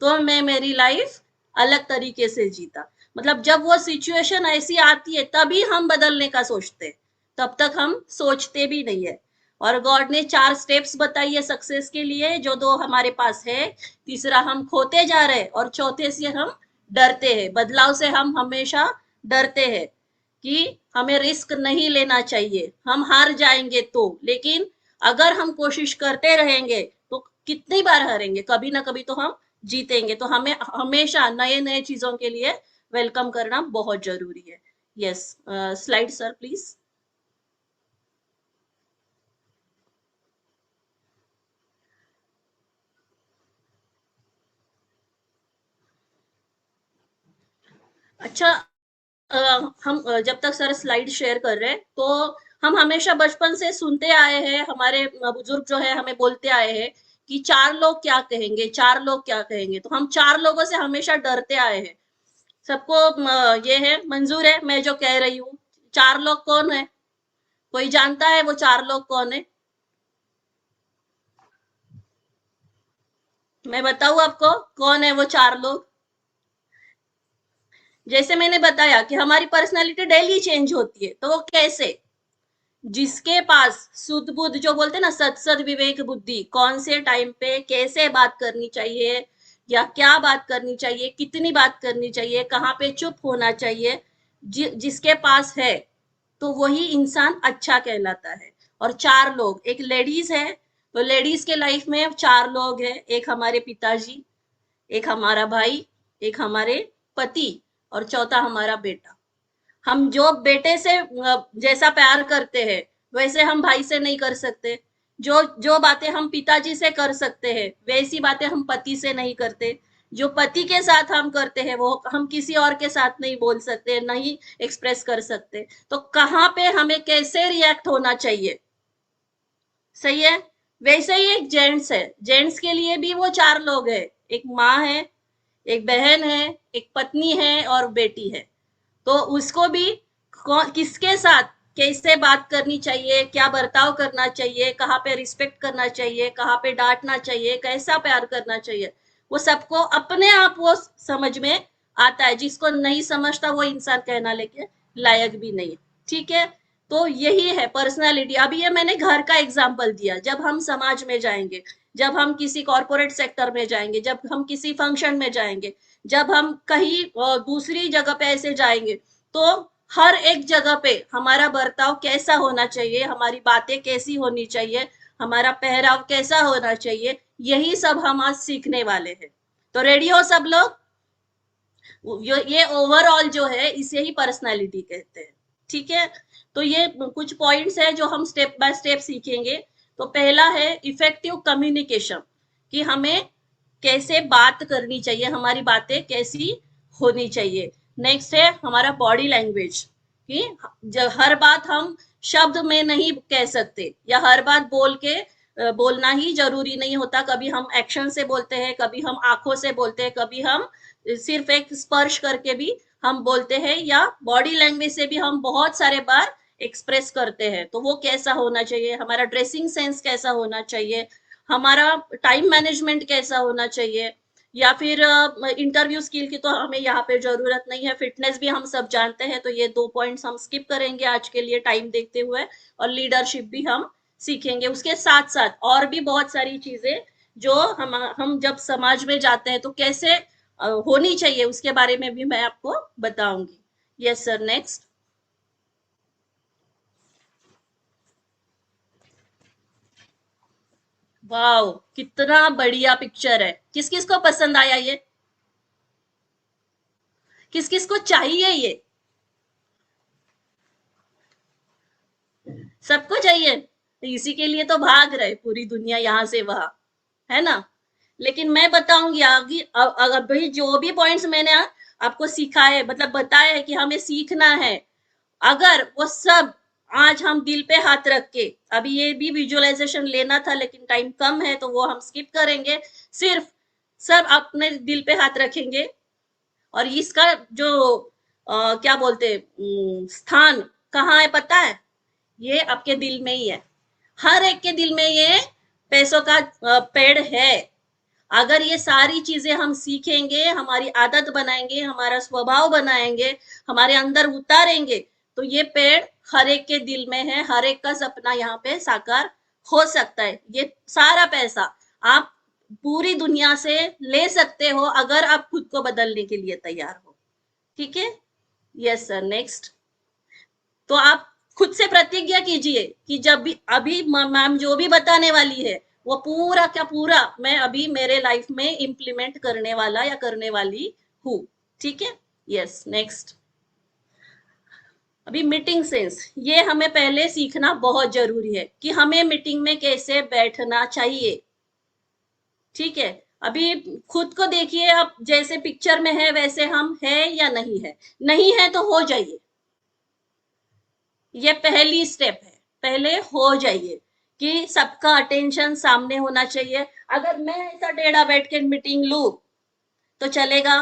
तो मैं मेरी लाइफ अलग तरीके से जीता. मतलब जब वो सिचुएशन ऐसी आती है तभी हम बदलने का सोचते हैं, तब तक हम सोचते भी नहीं है. और गॉड ने 4 स्टेप्स बताई है सक्सेस के लिए, जो 2 हमारे पास है. तीसरा हम खोते जा रहे हैं और चौथे से हम डरते हैं. बदलाव से हम हमेशा डरते हैं कि हमें रिस्क नहीं लेना चाहिए, हम हार जाएंगे तो. लेकिन अगर हम कोशिश करते रहेंगे तो कितनी बार हारेंगे, कभी ना कभी तो हम जीतेंगे. तो हमें हमेशा नए चीजों के लिए वेलकम करना बहुत जरूरी है. Yes, slide sir please. अच्छा, हम जब तक सर स्लाइड शेयर कर रहे हैं तो हम हमेशा बचपन से सुनते आए हैं, हमारे बुजुर्ग जो है हमें बोलते आए हैं कि 4 लोग क्या कहेंगे, 4 लोग क्या कहेंगे. तो हम 4 लोगों से हमेशा डरते आए हैं. सबको ये है, मंजूर है मैं जो कह रही हूँ. 4 लोग कौन है, कोई जानता है वो 4 लोग कौन है? मैं बताऊं आपको कौन है वो 4 लोग. जैसे मैंने बताया कि हमारी पर्सनालिटी डेली चेंज होती है, तो वो कैसे? जिसके पास सुध बुद्ध, जो बोलते हैं ना, सत विवेक बुद्धि, कौन से टाइम पे कैसे बात करनी चाहिए या क्या बात करनी चाहिए, कितनी बात करनी चाहिए, कहाँ पे चुप होना चाहिए, जिसके पास है तो वही इंसान अच्छा कहलाता है. और 4 लोग, एक लेडीज है तो लेडीज के लाइफ में 4 लोग हैं. एक हमारे पिताजी, एक हमारा भाई, एक हमारे पति और चौथा हमारा बेटा। हम जो बेटे से जैसा प्यार करते हैं वैसे हम भाई से नहीं कर सकते। जो जो बातें हम पिताजी से कर सकते हैं वैसी बातें हम पति से नहीं करते। जो पति के साथ हम करते हैं वो हम किसी और के साथ नहीं बोल सकते, नहीं एक्सप्रेस कर सकते। तो कहाँ पे हमें कैसे रिएक्ट होना चाहिए, सही है। वैसे ही एक जेंट्स है, जेंट्स के लिए भी वो 4 लोग है, एक माँ है, एक बहन है, एक पत्नी है और बेटी है। तो उसको भी किसके साथ कैसे बात करनी चाहिए, क्या बर्ताव करना चाहिए, कहाँ पे रिस्पेक्ट करना चाहिए, कहाँ पे डांटना चाहिए, कैसा प्यार करना चाहिए, वो सबको अपने आप वो समझ में आता है। जिसको नहीं समझता वो इंसान कहना लेके लायक भी नहीं, ठीक है। तो यही है पर्सनालिटी। अभी ये मैंने घर का एग्जाम्पल दिया। जब हम समाज में जाएंगे, जब हम किसी कॉर्पोरेट सेक्टर में जाएंगे, जब हम किसी फंक्शन में जाएंगे, जब हम कहीं दूसरी जगह पे ऐसे जाएंगे, तो हर एक जगह पे हमारा बर्ताव कैसा होना चाहिए, हमारी बातें कैसी होनी चाहिए, हमारा पहराव कैसा होना चाहिए, यही सब हम आज सीखने वाले हैं। तो रेडी हो सब लोग? ये ओवरऑल जो है इसे ही पर्सनालिटी कहते हैं, ठीक है। तो ये कुछ पॉइंट्स है जो हम स्टेप बाय स्टेप सीखेंगे। तो पहला है इफेक्टिव कम्युनिकेशन, कि हमें कैसे बात करनी चाहिए, हमारी बातें कैसी होनी चाहिए। नेक्स्ट है हमारा बॉडी लैंग्वेज, कि हर बात हम शब्द में नहीं कह सकते, या हर बात बोलना ही जरूरी नहीं होता। कभी हम एक्शन से बोलते हैं, कभी हम आंखों से बोलते हैं, कभी हम सिर्फ एक स्पर्श करके भी हम बोलते हैं, या बॉडी लैंग्वेज से भी हम बहुत सारे बार एक्सप्रेस करते हैं। तो वो कैसा होना चाहिए, हमारा ड्रेसिंग सेंस कैसा होना चाहिए, हमारा टाइम मैनेजमेंट कैसा होना चाहिए, या फिर इंटरव्यू स्किल की तो हमें यहाँ पे जरूरत नहीं है, फिटनेस भी हम सब जानते हैं। तो ये 2 पॉइंट्स हम स्किप करेंगे आज के लिए टाइम देखते हुए, और लीडरशिप भी हम सीखेंगे। उसके साथ साथ और भी बहुत सारी चीजें जो हम जब समाज में जाते हैं तो कैसे होनी चाहिए, उसके बारे में भी मैं आपको बताऊंगी। Yes sir, next. वाओ, कितना बढ़िया पिक्चर है। किस किस को पसंद आया ये? किस किस को चाहिए ये? सबको चाहिए? इसी के लिए तो भाग रहे पूरी दुनिया यहाँ से वहां, है ना। लेकिन मैं बताऊंगी आगे, अभी जो भी पॉइंट्स मैंने आपको सिखाए, मतलब बताया है कि हमें सीखना है, अगर वो सब आज हम दिल पे हाथ रख के, अभी ये भी विजुअलाइजेशन लेना था लेकिन टाइम कम है तो वो हम स्किप करेंगे। सिर्फ सब अपने दिल पे हाथ रखेंगे, और इसका जो क्या बोलते स्थान कहाँ है पता है? ये आपके दिल में ही है। हर एक के दिल में ये पैसों का पेड़ है। अगर ये सारी चीजें हम सीखेंगे, हमारी आदत बनाएंगे, हमारा स्वभाव बनाएंगे, हमारे अंदर उतारेंगे, तो ये पेड़ हर एक के दिल में है। हर एक का सपना यहाँ पे साकार हो सकता है। ये सारा पैसा आप पूरी दुनिया से ले सकते हो अगर आप खुद को बदलने के लिए तैयार हो, ठीक है। Yes sir, next. तो आप खुद से प्रतिज्ञा कीजिए कि जब भी अभी मैम जो भी बताने वाली है वो पूरा क्या पूरा मैं अभी मेरे लाइफ में इंप्लीमेंट करने वाला या करने वाली हूँ, ठीक है। Yes, next. अभी मीटिंग सेंस, ये हमें पहले सीखना बहुत जरूरी है कि हमें मीटिंग में कैसे बैठना चाहिए, ठीक है। अभी खुद को देखिए, आप जैसे पिक्चर में है वैसे हम है या नहीं है? नहीं है तो हो जाइए। ये पहली स्टेप है, पहले हो जाइए कि सबका अटेंशन सामने होना चाहिए। अगर मैं ऐसा टेढ़ा बैठ के मीटिंग लू तो चलेगा?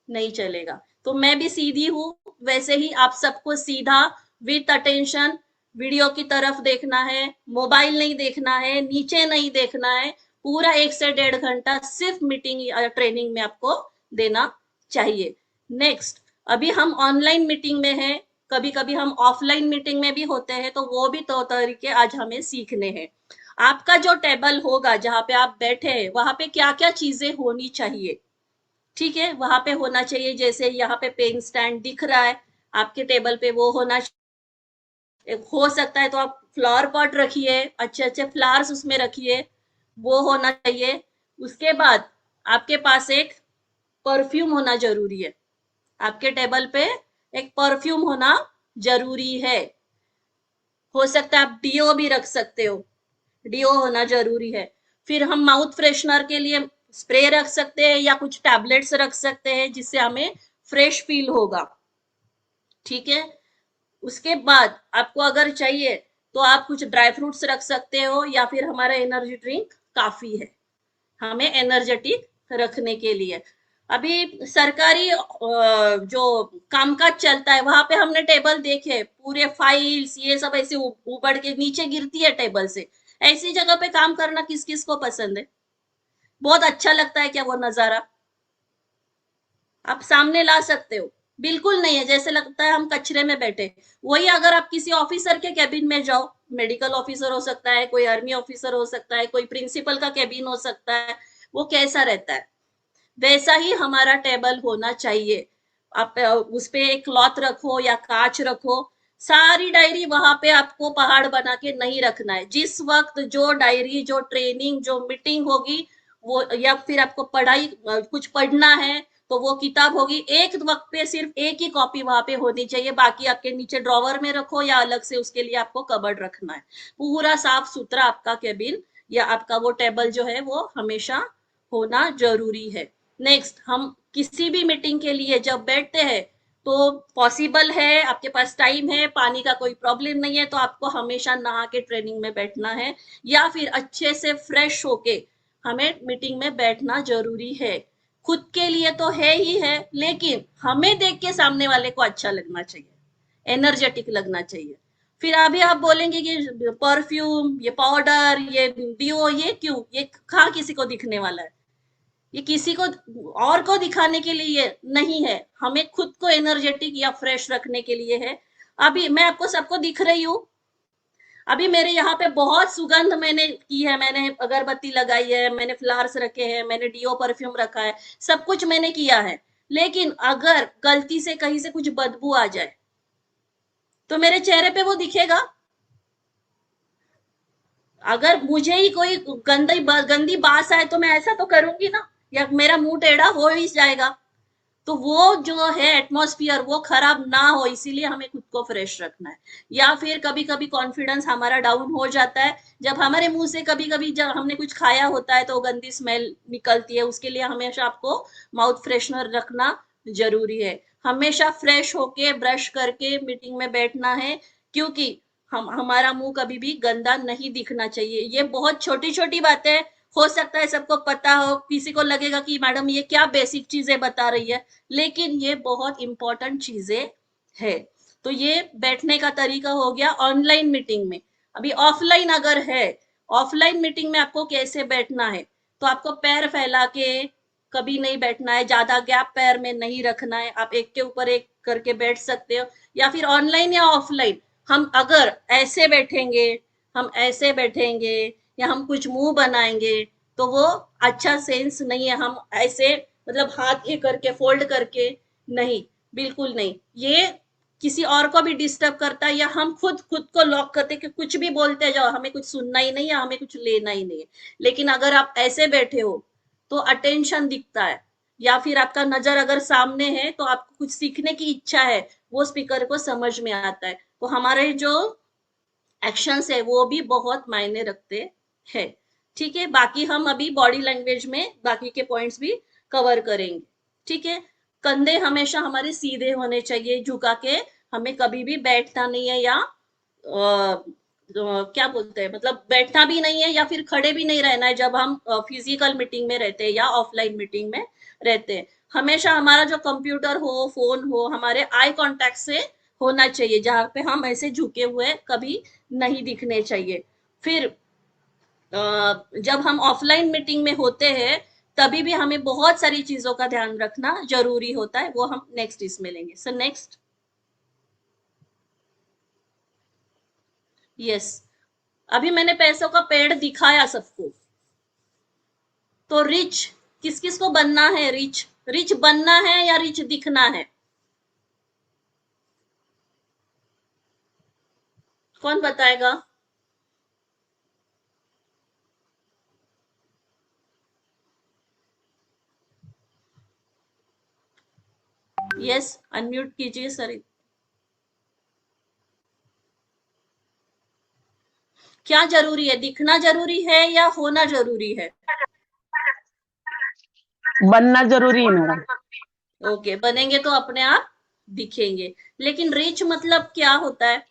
नहीं चलेगा। तो मैं भी सीधी हूं, वैसे ही आप सबको सीधा विथ अटेंशन वीडियो की तरफ देखना है, मोबाइल नहीं देखना है, नीचे नहीं देखना है। पूरा 1 से 1.5 घंटा सिर्फ मीटिंग या ट्रेनिंग में आपको देना चाहिए। नेक्स्ट, अभी हम ऑनलाइन मीटिंग में हैं, कभी कभी हम ऑफलाइन मीटिंग में भी होते हैं, तो वो भी तो तरीके आज हमें सीखने हैं। आपका जो टेबल होगा जहां पे आप बैठे हैं वहां पे क्या क्या चीजें होनी चाहिए, ठीक है। वहां पे होना चाहिए, जैसे यहाँ पे पेन स्टैंड दिख रहा है आपके टेबल पे, वो होना हो सकता है तो आप फ्लावर पॉट रखिए, अच्छे अच्छे फ्लावर्स उसमें रखिए, वो होना चाहिए। उसके बाद आपके पास एक परफ्यूम होना जरूरी है, आपके टेबल पे एक परफ्यूम होना जरूरी है। हो सकता है आप डीओ भी रख सकते हो, डीओ होना जरूरी है। फिर हम माउथ फ्रेशनर के लिए स्प्रे रख सकते हैं या कुछ टैबलेट्स रख सकते हैं जिससे हमें फ्रेश फील होगा। ठीक है, उसके बाद आपको अगर चाहिए तो आप कुछ ड्राई फ्रूट्स रख सकते हो या फिर हमारा एनर्जी ड्रिंक काफी है हमें एनर्जेटिक रखने के लिए। अभी सरकारी जो कामकाज चलता है वहां पे हमने टेबल देखे, पूरे फाइल्स ये सब ऐसे उबड़ के नीचे गिरती है टेबल से। ऐसी जगह पे काम करना किस किस को पसंद है? बहुत अच्छा लगता है क्या वो नजारा? आप सामने ला सकते हो? बिल्कुल नहीं है, जैसे लगता है हम कचरे में बैठे। वही अगर आप किसी ऑफिसर के कैबिन में जाओ, मेडिकल ऑफिसर हो सकता है, कोई आर्मी ऑफिसर हो सकता है, कोई प्रिंसिपल का कैबिन हो सकता है, वो कैसा रहता है? वैसा ही हमारा टेबल होना चाहिए। आप उस पे एक क्लॉथ रखो या कांच रखो। सारी डायरी वहां पे आपको पहाड़ बना के नहीं रखना है। जिस वक्त जो डायरी, जो ट्रेनिंग, जो मीटिंग होगी वो, या फिर आपको पढ़ाई कुछ पढ़ना है तो वो किताब होगी, एक वक्त पे सिर्फ एक ही कॉपी वहां पे होनी चाहिए। बाकी आपके नीचे ड्रॉवर में रखो या अलग से उसके लिए आपको कबर्ड रखना है। पूरा साफ सुथरा आपका केबिन या आपका वो टेबल जो है वो हमेशा होना जरूरी है। नेक्स्ट, हम किसी भी मीटिंग के लिए जब बैठते हैं तो पॉसिबल है, आपके पास टाइम है, पानी का कोई प्रॉब्लम नहीं है, तो आपको हमेशा नहा के ट्रेनिंग में बैठना है या फिर अच्छे से फ्रेश होके हमें मीटिंग में बैठना जरूरी है। खुद के लिए तो है ही है, लेकिन हमें देख के सामने वाले को अच्छा लगना चाहिए, एनर्जेटिक लगना चाहिए। फिर अभी आप बोलेंगे कि परफ्यूम, ये पाउडर, ये डिओ, ये क्यों, ये कहाँ किसी को दिखने वाला है? ये किसी को और को दिखाने के लिए नहीं है, हमें खुद को एनर्जेटिक या फ्रेश रखने के लिए है। अभी मैं आपको सबको दिख रही हूँ, अभी मेरे यहाँ पे बहुत सुगंध मैंने की है, मैंने अगरबत्ती लगाई है, मैंने फ्लावर्स रखे हैं, मैंने डीओ परफ्यूम रखा है, सब कुछ मैंने किया है। लेकिन अगर गलती से कहीं से कुछ बदबू आ जाए तो मेरे चेहरे पे वो दिखेगा? अगर मुझे ही कोई गंदी बास आए तो मैं ऐसा तो करूंगी ना, या मेरा मुंह टेढ़ा हो ही जाएगा। तो वो जो है एटमॉस्फियर वो खराब ना हो, इसीलिए हमें खुद को फ्रेश रखना है। या फिर कभी कभी कॉन्फिडेंस हमारा डाउन हो जाता है जब हमारे मुंह से कभी कभी जब हमने कुछ खाया होता है तो गंदी स्मेल निकलती है, उसके लिए हमेशा आपको माउथ फ्रेशनर रखना जरूरी है। हमेशा फ्रेश होके ब्रश करके मीटिंग में बैठना है, क्योंकि हमारा मुंह कभी भी गंदा नहीं दिखना चाहिए। ये बहुत छोटी छोटी बातें, हो सकता है सबको पता हो, किसी को लगेगा कि मैडम ये क्या बेसिक चीजें बता रही है, लेकिन ये बहुत इंपॉर्टेंट चीजें है। तो ये बैठने का तरीका हो गया ऑनलाइन मीटिंग में। अभी ऑफलाइन अगर है, ऑफलाइन मीटिंग में आपको कैसे बैठना है? तो आपको पैर फैला के कभी नहीं बैठना है, ज्यादा गैप पैर में नहीं रखना है, आप एक के ऊपर एक करके बैठ सकते हो। या फिर ऑनलाइन या ऑफलाइन हम अगर ऐसे बैठेंगे, हम ऐसे बैठेंगे या हम कुछ मुंह बनाएंगे तो वो अच्छा सेंस नहीं है। हम ऐसे मतलब हाथ ये करके फोल्ड करके नहीं, बिल्कुल नहीं, ये किसी और को भी डिस्टर्ब करता है, या हम खुद खुद को लॉक करते कि कुछ भी बोलते जाओ, हमें कुछ सुनना ही नहीं है, हमें कुछ लेना ही नहीं है। लेकिन अगर आप ऐसे बैठे हो तो अटेंशन दिखता है, या फिर आपका नजर अगर सामने है तो आपको कुछ सीखने की इच्छा है, वो स्पीकर को समझ में आता है। तो हमारे जो एक्शंस है वो भी बहुत मायने रखते हैं। ठीक है, बाकी हम अभी बॉडी लैंग्वेज में बाकी के पॉइंट्स भी कवर करेंगे। ठीक है, कंधे हमेशा हमारे सीधे होने चाहिए, झुका के हमें कभी भी बैठना नहीं है, या क्या बोलते हैं, मतलब बैठना भी नहीं है या फिर खड़े भी नहीं रहना है जब हम फिजिकल मीटिंग में रहते हैं या ऑफलाइन मीटिंग में रहते हैं। हमेशा हमारा जो कंप्यूटर हो, फोन हो, हमारे आई कांटेक्ट से होना चाहिए, जहां पे हम ऐसे झुके हुए कभी नहीं दिखने चाहिए। फिर जब हम ऑफलाइन मीटिंग में होते हैं तभी भी हमें बहुत सारी चीजों का ध्यान रखना जरूरी होता है, वो हम नेक्स्ट इसमें लेंगे। सो नेक्स्ट, यस, अभी मैंने पैसों का पेड़ दिखाया सबको। तो रिच किस किस को बनना है? रिच, रिच बनना है या रिच दिखना है? कौन बताएगा? यस, अनम्यूट कीजिए सर। क्या जरूरी है, दिखना जरूरी है या होना जरूरी है? बनना जरूरी है मैडम। ओके, बनेंगे तो अपने आप दिखेंगे। लेकिन रिच मतलब क्या होता है?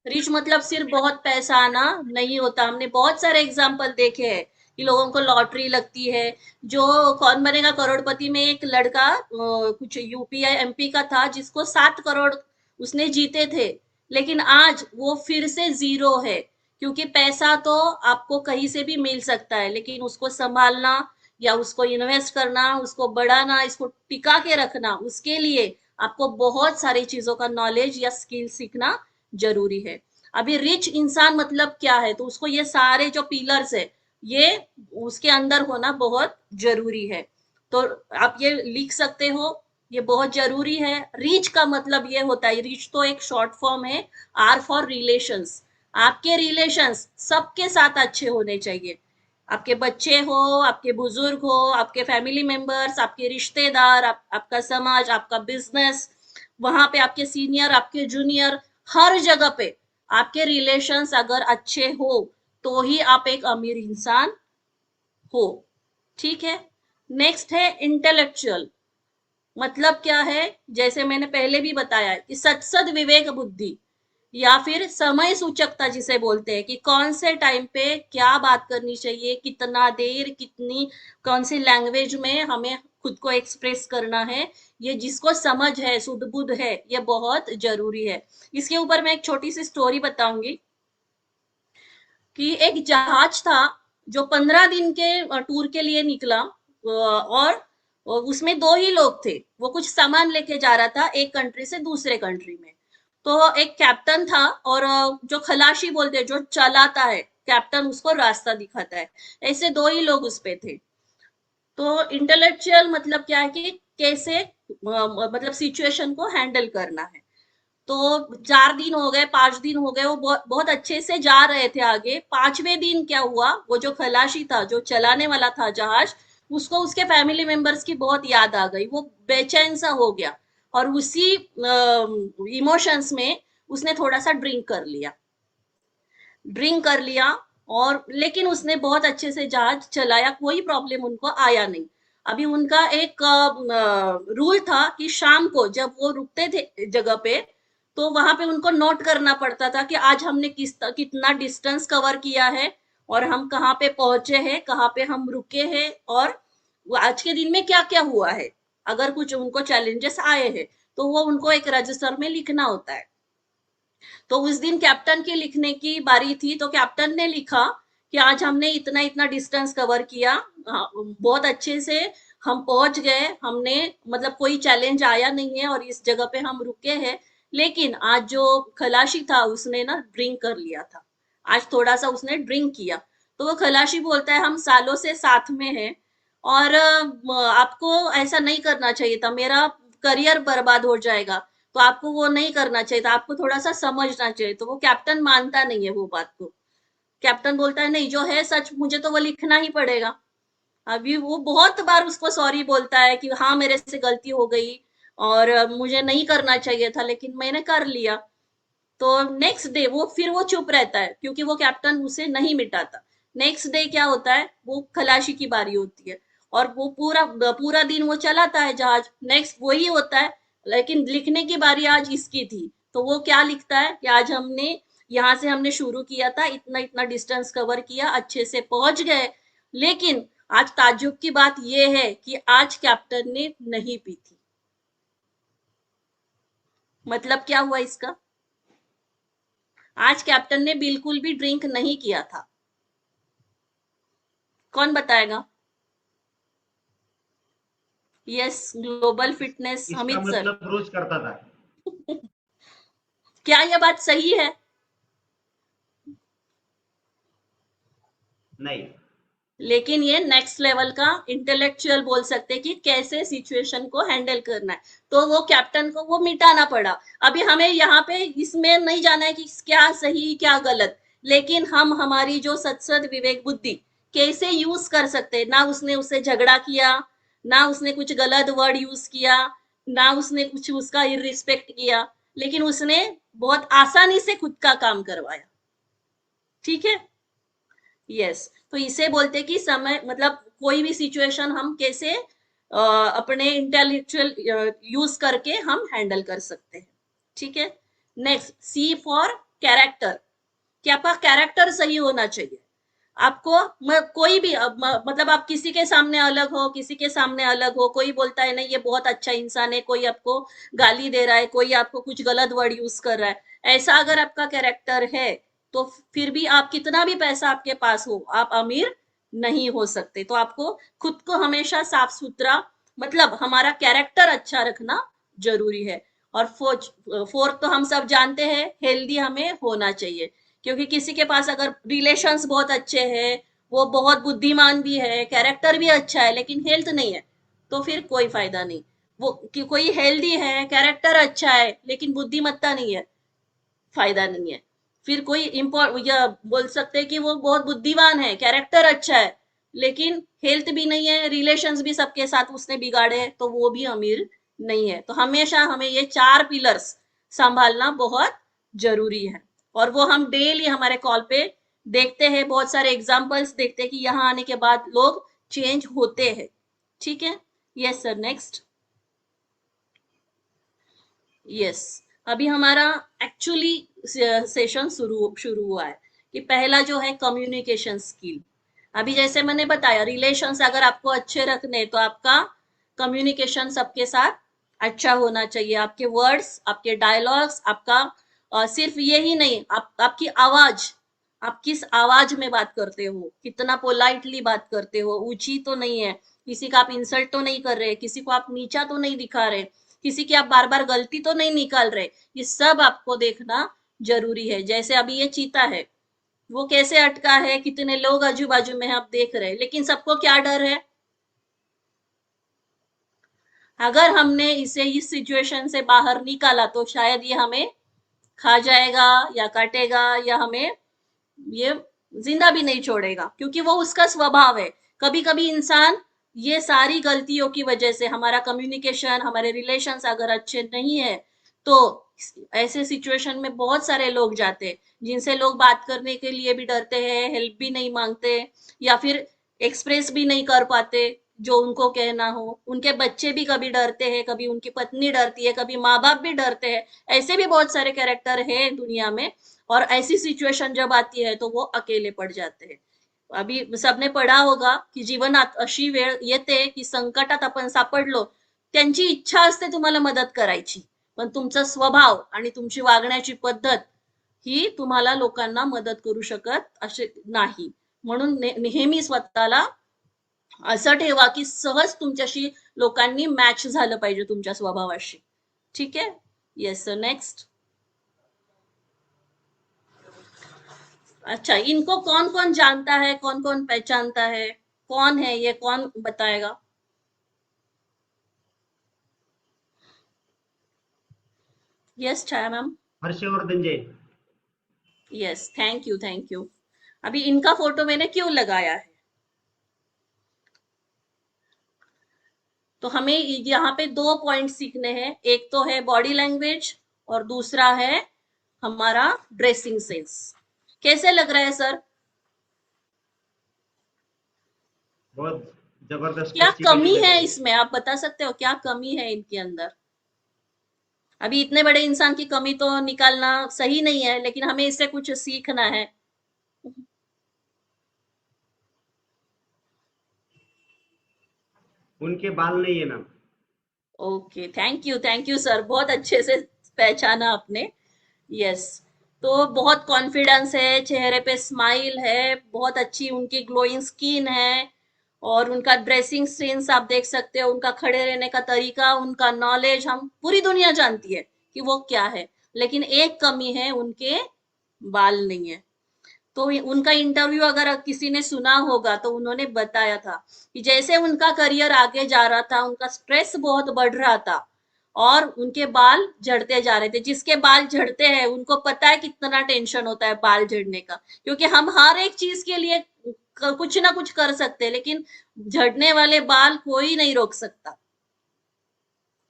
रिच मतलब सिर्फ बहुत पैसा आना नहीं होता। हमने बहुत सारे एग्जाम्पल देखे हैं कि लोगों को लॉटरी लगती है। जो कौन बनेगा करोड़पति में एक लड़का कुछ यूपीआई एमपी का था, जिसको 7 करोड़ उसने जीते थे, लेकिन आज वो फिर से जीरो है। क्योंकि पैसा तो आपको कहीं से भी मिल सकता है, लेकिन उसको संभालना या उसको इन्वेस्ट करना, उसको बढ़ाना, इसको टिका के रखना, उसके लिए आपको बहुत सारी चीजों का नॉलेज या स्किल सीखना जरूरी है। अभी रिच इंसान मतलब क्या है, तो उसको ये सारे जो पिलर्स है ये उसके अंदर होना बहुत जरूरी है। तो आप ये लिख सकते हो, ये बहुत जरूरी है। रिच का मतलब ये होता है, रिच तो एक शॉर्ट फॉर्म है, आर फॉर रिलेशंस। आपके रिलेशंस सबके साथ अच्छे होने चाहिए। आपके बच्चे हो, आपके बुजुर्ग हो, आपके फैमिली मेंबर्स, आपके रिश्तेदार, आपका समाज, आपका बिजनेस, वहां पे आपके सीनियर, आपके जूनियर, हर जगह पे आपके रिलेशंस अगर अच्छे हो तो ही आप एक अमीर इंसान हो। ठीक है। नेक्स्ट है इंटेलेक्चुअल। मतलब क्या है? जैसे मैंने पहले भी बताया कि सत्सद विवेक बुद्धि या फिर समय सूचकता जिसे बोलते हैं, कि कौन से टाइम पे क्या बात करनी चाहिए, कितना देर, कितनी, कौन सी लैंग्वेज में हमें खुद को एक्सप्रेस करना है, ये जिसको समझ है, सुध बुध है, ये बहुत जरूरी है। इसके ऊपर मैं एक छोटी सी स्टोरी बताऊंगी कि एक जहाज था जो 15 दिन के टूर के लिए निकला, और उसमें 2 ही लोग थे। वो कुछ सामान लेके जा रहा था एक कंट्री से दूसरे कंट्री में। तो एक कैप्टन था और जो खलाशी बोलते हैं, जो चलाता है, कैप्टन उसको रास्ता दिखाता है। ऐसे 2 ही लोग उस पे थे। तो इंटेलेक्चुअल मतलब क्या है कि कैसे मतलब सिचुएशन को हैंडल करना है। तो 4 दिन हो गए, 5 दिन हो गए, वो बहुत बहुत अच्छे से जा रहे थे आगे। 5वें दिन क्या हुआ, वो जो खलाशी था, जो चलाने वाला था जहाज, उसको उसके फैमिली मेंबर्स की बहुत याद आ गई। वो बेचैन सा हो गया और उसी इमोशंस में उसने थोड़ा सा ड्रिंक कर लिया। और लेकिन उसने बहुत अच्छे से जहाज चलाया, कोई प्रॉब्लम उनको आया नहीं। अभी उनका एक रूल था कि शाम को जब वो रुकते थे जगह पे, तो वहां पे उनको नोट करना पड़ता था कि आज हमने कितना डिस्टेंस कवर किया है, और हम कहाँ पे पहुंचे हैं, कहाँ पे हम रुके हैं, और आज के दिन में क्या क्या हुआ है। अगर कुछ उनको चैलेंजेस आए हैं तो वो उनको एक रजिस्टर में लिखना होता है। तो उस दिन कैप्टन के लिखने की बारी थी, तो कैप्टन ने लिखा कि आज हमने इतना इतना डिस्टेंस कवर किया, बहुत अच्छे से हम पहुंच गए, हमने मतलब कोई चैलेंज आया नहीं है और इस जगह पे हम रुके हैं। लेकिन आज जो खलाशी था उसने ना ड्रिंक कर लिया था, आज थोड़ा सा उसने ड्रिंक किया। तो वो खलाशी बोलता है, हम सालों से साथ में हैं और आपको ऐसा नहीं करना चाहिए था, मेरा करियर बर्बाद हो जाएगा, तो आपको वो नहीं करना चाहिए था, आपको थोड़ा सा समझना चाहिए। तो वो कैप्टन मानता नहीं है वो बात को। कैप्टन बोलता है, नहीं, जो है सच, मुझे तो वो लिखना ही पड़ेगा। अभी वो बहुत बार उसको सॉरी बोलता है कि हाँ मेरे से गलती हो गई और मुझे नहीं करना चाहिए था, लेकिन मैंने कर लिया। तो नेक्स्ट डे वो चुप रहता है, क्योंकि वो कैप्टन उसे नहीं मिटाता। नेक्स्ट डे क्या होता है, वो खलाशी की बारी होती है और वो पूरा पूरा दिन वो चलाता है जहाज। नेक्स्ट वही होता है, लेकिन लिखने की बारी आज इसकी थी। तो वो क्या लिखता है कि आज हमने यहाँ से हमने शुरू किया था, इतना इतना डिस्टेंस कवर किया, अच्छे से पहुंच गए, लेकिन आज ताज्जुब की बात यह है कि आज कैप्टन ने नहीं पी थी। मतलब क्या हुआ इसका, आज कैप्टन ने बिल्कुल भी ड्रिंक नहीं किया था। कौन बताएगा? Yes, global fitness, Amit sir. मतलब रोज करता था। क्या यह बात सही है? नहीं। लेकिन ये नेक्स्ट लेवल का इंटेलेक्चुअल बोल सकते हैं कि कैसे सिचुएशन को हैंडल करना है। तो वो कैप्टन को वो मिटाना पड़ा। अभी हमें यहाँ पे इसमें नहीं जाना है कि क्या सही क्या गलत, लेकिन हम हमारी जो सत्सद विवेक बुद्धि कैसे यूज कर सकते हैं। ना उसने उससे झगड़ा किया, ना उसने कुछ गलत वर्ड यूज किया, ना उसने कुछ उसका रिस्पेक्ट किया, लेकिन उसने बहुत आसानी से खुद का काम करवाया। ठीक है, यस। तो इसे बोलते कि समय मतलब कोई भी सिचुएशन हम कैसे अपने इंटेलेक्चुअल यूज करके हम हैंडल कर सकते हैं। ठीक है, नेक्स्ट सी फॉर कैरेक्टर, कि आपका कैरेक्टर सही होना चाहिए। आपको कोई भी मतलब आप किसी के सामने अलग हो, किसी के सामने अलग हो, कोई बोलता है नहीं ये बहुत अच्छा इंसान है, कोई आपको गाली दे रहा है, कोई आपको कुछ गलत वर्ड यूज कर रहा है, ऐसा अगर आपका कैरेक्टर है तो फिर भी आप कितना भी पैसा आपके पास हो, आप अमीर नहीं हो सकते। तो आपको खुद को हमेशा साफ सुथरा, मतलब हमारा कैरेक्टर अच्छा रखना जरूरी है। और फोर्थ तो हम सब जानते हैं, हेल्दी हमें होना चाहिए, क्योंकि किसी के पास अगर रिलेशंस बहुत अच्छे हैं, वो बहुत बुद्धिमान भी है, कैरेक्टर भी अच्छा है, लेकिन हेल्थ नहीं है, तो फिर कोई फायदा नहीं। वो कि कोई हेल्दी है, कैरेक्टर अच्छा है, लेकिन बुद्धिमत्ता नहीं है, फायदा नहीं है। फिर कोई या बोल सकते हैं कि वो बहुत बुद्धिमान है, कैरेक्टर अच्छा है, लेकिन हेल्थ भी नहीं है, रिलेशंस भी सबके साथ उसने बिगाड़े हैं, तो वो भी अमीर नहीं है। तो हमेशा हमें ये 4 पिलर्स संभालना बहुत जरूरी है। और वो हम डेली हमारे कॉल पे देखते हैं, बहुत सारे एग्जाम्पल्स देखते हैं कि यहाँ आने के बाद लोग चेंज होते हैं। ठीक है, यस सर, नेक्स्ट। यस, अभी हमारा एक्चुअली सेशन शुरू हुआ है कि पहला जो है कम्युनिकेशन स्किल। अभी जैसे मैंने बताया, रिलेशंस अगर आपको अच्छे रखने तो आपका कम्युनिकेशन सबके साथ अच्छा होना चाहिए। आपके वर्ड्स, आपके डायलॉग्स, आपका सिर्फ यही नहीं, आपकी आवाज, आप किस आवाज में बात करते हो, कितना पोलाइटली बात करते हो, ऊंची तो नहीं है, किसी का आप इंसल्ट तो नहीं कर रहे, किसी को आप नीचा तो नहीं दिखा रहे, किसी की आप बार बार गलती तो नहीं निकाल रहे, ये सब आपको देखना जरूरी है। जैसे अभी ये चीता है, वो कैसे अटका है, कितने लोग आजू बाजू में आप देख रहे हैं, लेकिन सबको क्या डर है, अगर हमने इसे इस सिचुएशन से बाहर निकाला तो शायद ये हमें खा जाएगा या काटेगा या हमें ये जिंदा भी नहीं छोड़ेगा, क्योंकि वो उसका स्वभाव है। कभी कभी इंसान ये सारी गलतियों की वजह से, हमारा कम्युनिकेशन, हमारे रिलेशंस अगर अच्छे नहीं है, तो ऐसे सिचुएशन में बहुत सारे लोग जाते हैं जिनसे लोग बात करने के लिए भी डरते हैं, हेल्प भी नहीं मांगते, या फिर एक्सप्रेस भी नहीं कर पाते जो उनको कहना हो। उनके बच्चे भी कभी डरते हैं, कभी उनकी पत्नी डरती है, कभी माँ बाप भी डरते हैं। ऐसे भी बहुत सारे कैरेक्टर है दुनिया में, और ऐसी सिच्युएशन जब आती है तो वो अकेले पड़ जाते हैं। अभी सबने पढ़ा होगा की जीवनात अशी वेळ येते की संकटात आपण सापडलो, त्यांची इच्छा असते तुम्हाला मदत करायची, पण तुमचा स्वभाव आणि तुमची वागण्याची पद्धत ही तुम्हाला लोकांना मदत करू शकत असे नाही। म्हणून नेहमी स्वतःला असं ठेवा की सहज तुमच्याशी लोकांनी मॅच झालं पाहिजे तुमच्या स्वभावाशी। ठीक है, यस सर, नेक्स्ट। अच्छा, इनको कौन कौन जानता है, कौन कौन पहचानता है, कौन है ये, कौन बताएगा? Yes Chhaya ma'am. Harshvardhan Jain. Yes, thank you thank you. अभी इनका फोटो मैंने क्यों लगाया है, तो हमें यहाँ पे 2 पॉइंट सीखने हैं। एक तो है बॉडी लैंग्वेज और दूसरा है हमारा ड्रेसिंग सेंस। कैसे लग रहा है सर? बहुत जबरदस्त। क्या कमी है इसमें, आप बता सकते हो क्या कमी है इनके अंदर? अभी इतने बड़े इंसान की कमी तो निकालना सही नहीं है, लेकिन हमें इससे कुछ सीखना है। उनके बाल नहीं है ना। ओके, थैंक यू सर, बहुत अच्छे से पहचाना आपने। यस, तो बहुत कॉन्फिडेंस है, चेहरे पे स्माइल है, बहुत अच्छी उनकी ग्लोइंग स्किन है, और उनका ड्रेसिंग सेंस आप देख सकते हो, उनका खड़े रहने का तरीका, उनका नॉलेज, हम पूरी दुनिया जानती है कि वो क्या है। लेकिन एक कमी है, उनके बाल नहीं है। तो उनका इंटरव्यू अगर किसी ने सुना होगा तो उन्होंने बताया था कि जैसे उनका करियर आगे जा रहा था, उनका स्ट्रेस बहुत बढ़ रहा था और उनके बाल झड़ते जा रहे थे। जिसके बाल झड़ते हैं उनको पता है कितना टेंशन होता है बाल झड़ने का, क्योंकि हम हर एक चीज के लिए कुछ ना कुछ कर सकते हैं, लेकिन झड़ने वाले बाल कोई नहीं रोक सकता।